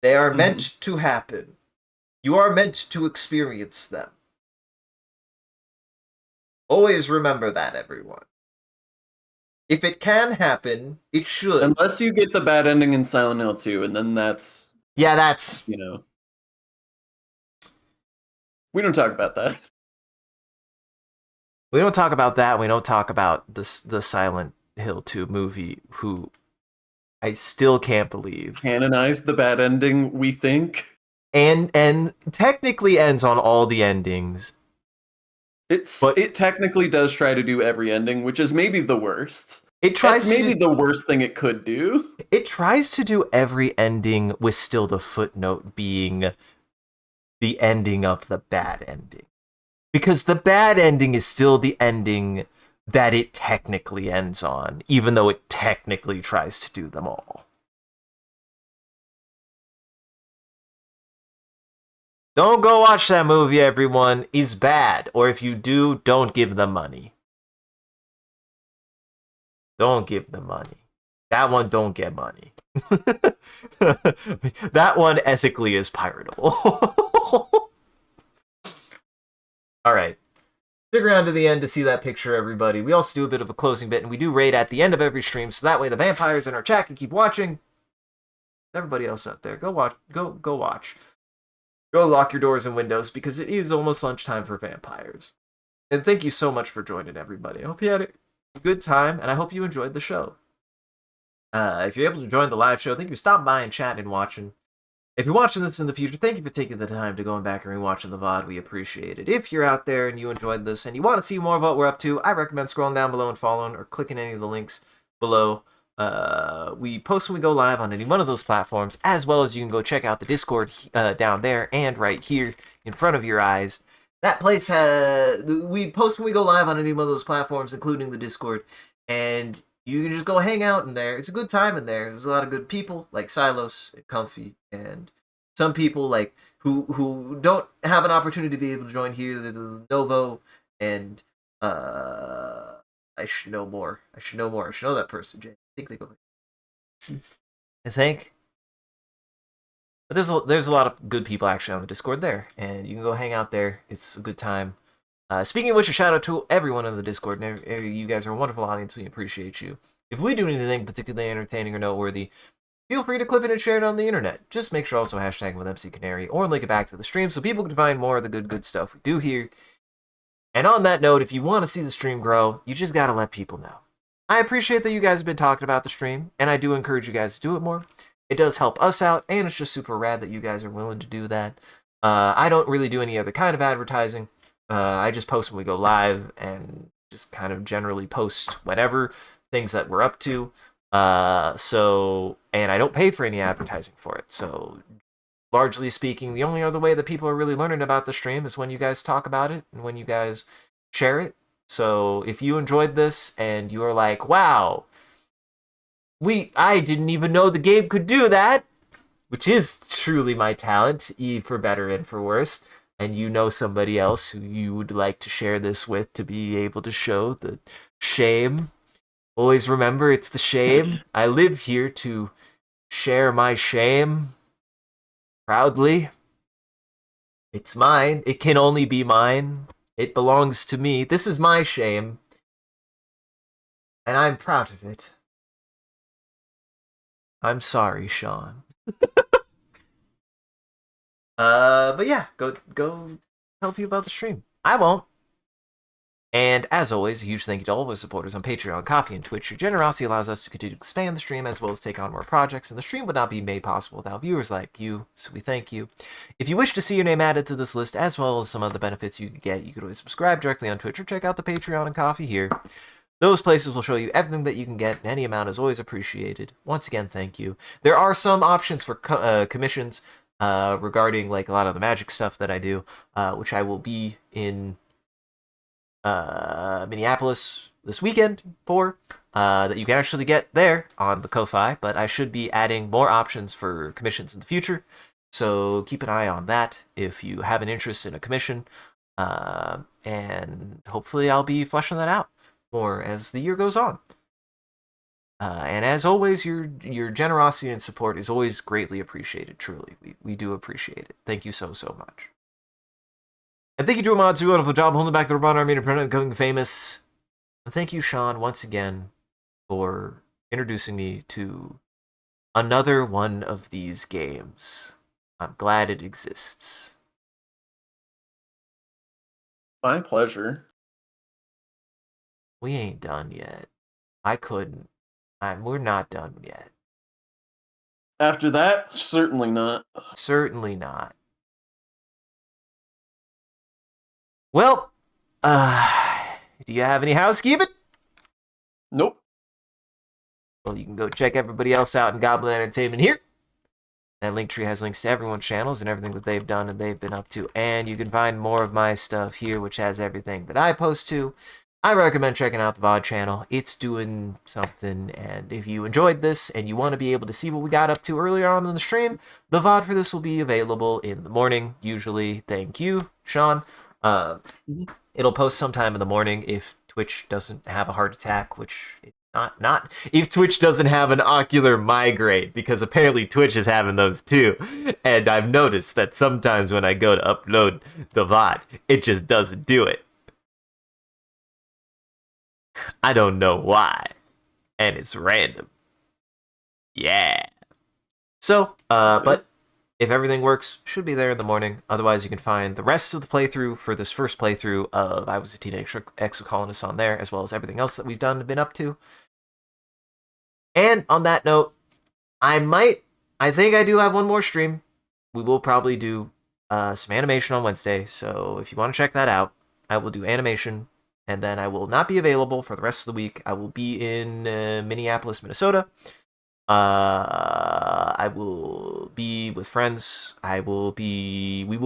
They are meant to happen. You are meant to experience them. Always remember that, everyone. If it can happen, it should. Unless you get the bad ending in Silent Hill 2, and then that's, Yeah, that's... you know. We don't talk about that. We don't talk about that. We don't talk about the Silent Hill 2 movie, who I still can't believe. Canonize the bad ending, we think. And technically ends on all the endings. It technically does try to do every ending, which is maybe the worst. It tries That's maybe the worst thing it could do. It tries to do every ending with still the footnote being the ending of the bad ending. Because the bad ending is still the ending that it technically ends on, even though it technically tries to do them all. Don't go watch that movie, everyone. It's bad. Or if you do, don't give them money. Don't give them money. That one don't get money. That one ethically is piratable. Alright. Stick around to the end to see that picture, everybody. We also do a bit of a closing bit, and we do raid at the end of every stream, so that way the vampires in our chat can keep watching. Everybody else out there, go watch. Go watch. Go lock your doors and windows, because it is almost lunchtime for vampires. And thank you so much for joining, everybody. I hope you had a good time, and I hope you enjoyed the show. If you're able to join the live show, thank you for stopping by and chatting and watching. If you're watching this in the future, thank you for taking the time to going back and rewatching the VOD. We appreciate it. If you're out there and you enjoyed this and you want to see more of what we're up to, I recommend scrolling down below and following or clicking any of the links below. We post when we go live on any one of those platforms, as well as you can go check out the Discord down there and right here in front of your eyes. That place we post when we go live on any one of those platforms, including the Discord, and you can just go hang out in there. It's a good time in there. There's a lot of good people like Silos and Comfy, and some people like who don't have an opportunity to be able to join here. There's Novo and I should know more. I should know that person, Jay. I think they go. I think. But there's a lot of good people actually on the Discord there, and you can go hang out there. It's a good time. Speaking of which, a shout out to everyone in the Discord. You guys are a wonderful audience. We appreciate you. If we do anything particularly entertaining or noteworthy, feel free to clip it and share it on the internet. Just make sure also hashtag with MCCanary or link it back to the stream so people can find more of the good stuff we do here. And on that note, if you want to see the stream grow, you just gotta let people know. I appreciate that you guys have been talking about the stream, and I do encourage you guys to do it more. It does help us out, and it's just super rad that you guys are willing to do that. I don't really do any other kind of advertising. I just post when we go live and just kind of generally post whenever, things that we're up to. And I don't pay for any advertising for it. So largely speaking, the only other way that people are really learning about the stream is when you guys talk about it and when you guys share it. So if you enjoyed this and you are like, wow, I didn't even know the game could do that, which is truly my talent, for better and for worse, and you know somebody else who you would like to share this with to be able to show the shame, always remember it's the shame. I live here to share my shame proudly. It's mine. It can only be mine. It belongs to me. This is my shame, and I'm proud of it. I'm sorry, Sean. But yeah, go tell people about the stream. I won't. And as always, a huge thank you to all of our supporters on Patreon, Coffee, and Twitch. Your generosity allows us to continue to expand the stream as well as take on more projects, and the stream would not be made possible without viewers like you, so we thank you. If you wish to see your name added to this list, as well as some other benefits you could get, you could always subscribe directly on Twitch or check out the Patreon and Coffee here. Those places will show you everything that you can get, and any amount is always appreciated. Once again, thank you. There are some options for commissions regarding like a lot of the magic stuff that I do, which I will be in Minneapolis this weekend for, that you can actually get there on the Ko-Fi, but I should be adding more options for commissions in the future, so keep an eye on that if you have an interest in a commission, and hopefully I'll be fleshing that out more as the year goes on. And as always, your generosity and support is always greatly appreciated, truly. We do appreciate it. Thank you so much. And thank you to Amad's wonderful job holding back the Robot Army to prevent becoming famous. And thank you, Sean, once again for introducing me to another one of these games. I'm glad it exists. My pleasure. We ain't done yet. I couldn't. We're not done yet. After that, certainly not. Certainly not. Well, do you have any housekeeping? Nope. Well, you can go check everybody else out in Goblin Entertainment here. That link tree has links to everyone's channels and everything that they've done and they've been up to. And you can find more of my stuff here, which has everything that I post to. I recommend checking out the VOD channel. It's doing something. And if you enjoyed this and you want to be able to see what we got up to earlier on in the stream, the VOD for this will be available in the morning, usually. Thank you, Sean. It'll post sometime in the morning if Twitch doesn't have a heart attack, which it's not if Twitch doesn't have an ocular migraine, because apparently Twitch is having those too. And I've noticed that sometimes when I go to upload the VOD, it just doesn't do it. I don't know why. And it's random. Yeah. So, but if everything works, should be there in the morning. Otherwise, you can find the rest of the playthrough for this first playthrough of I Was a Teenage Exocolonist on there, as well as everything else that we've done and been up to. And on that note, I think I do have one more stream. We will probably do some animation on Wednesday, so if you want to check that out, I will do animation, and then I will not be available for the rest of the week. I will be in Minneapolis, Minnesota. I will be with friends. We will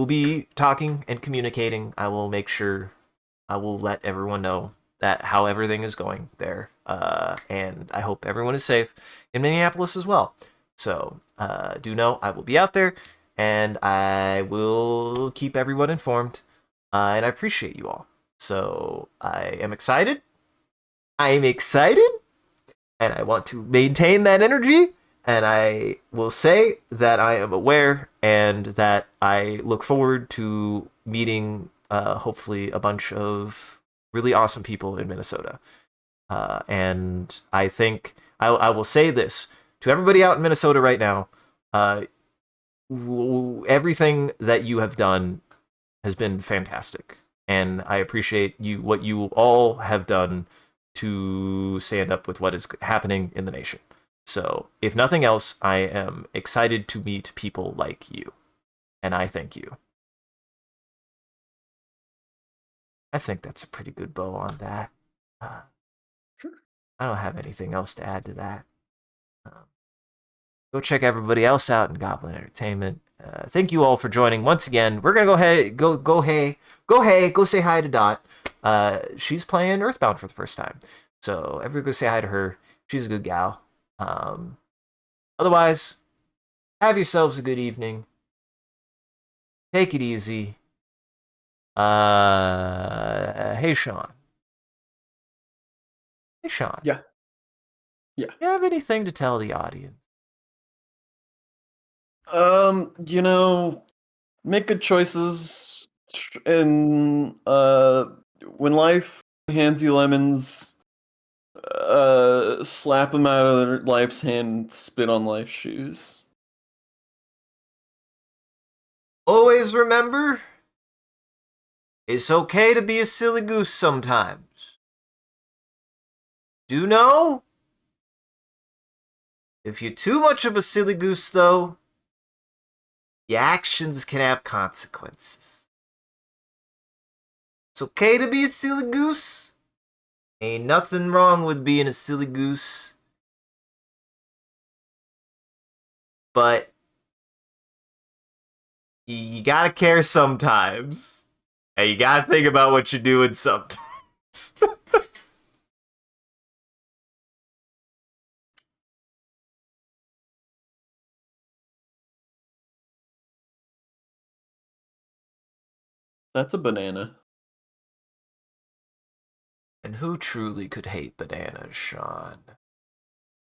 be talking and communicating. I will make sure I will let everyone know that how everything is going there. And I hope everyone is safe in Minneapolis as well. So, do know I will be out there and I will keep everyone informed. And I appreciate you all. So, I am excited. And I want to maintain that energy. And I will say that I am aware and that I look forward to meeting, hopefully, a bunch of really awesome people in Minnesota. And I think I will say this to everybody out in Minnesota right now. Everything that you have done has been fantastic. And I appreciate what you all have done to stand up with what is happening in the nation. So, if nothing else, I am excited to meet people like you. And I thank you. I think that's a pretty good bow on that. Sure. I don't have anything else to add to that. Go check everybody else out in Goblin Entertainment. Thank you all for joining once again. We're gonna go say hi to Dot. She's playing Earthbound for the first time, so everybody go say hi to her. She's a good gal. Otherwise, have yourselves a good evening. Take it easy. Hey Sean. Hey Sean. Yeah. Yeah. You have anything to tell the audience? Make good choices, and when life hands you lemons, slap them out of life's hand, spit on life's shoes. Always remember, it's okay to be a silly goose sometimes. Do know, if you're too much of a silly goose, though, your actions can have consequences. It's okay to be a silly goose. Ain't nothing wrong with being a silly goose. But you gotta care sometimes. And you gotta think about what you're doing sometimes. That's a banana. And who truly could hate bananas, Sean?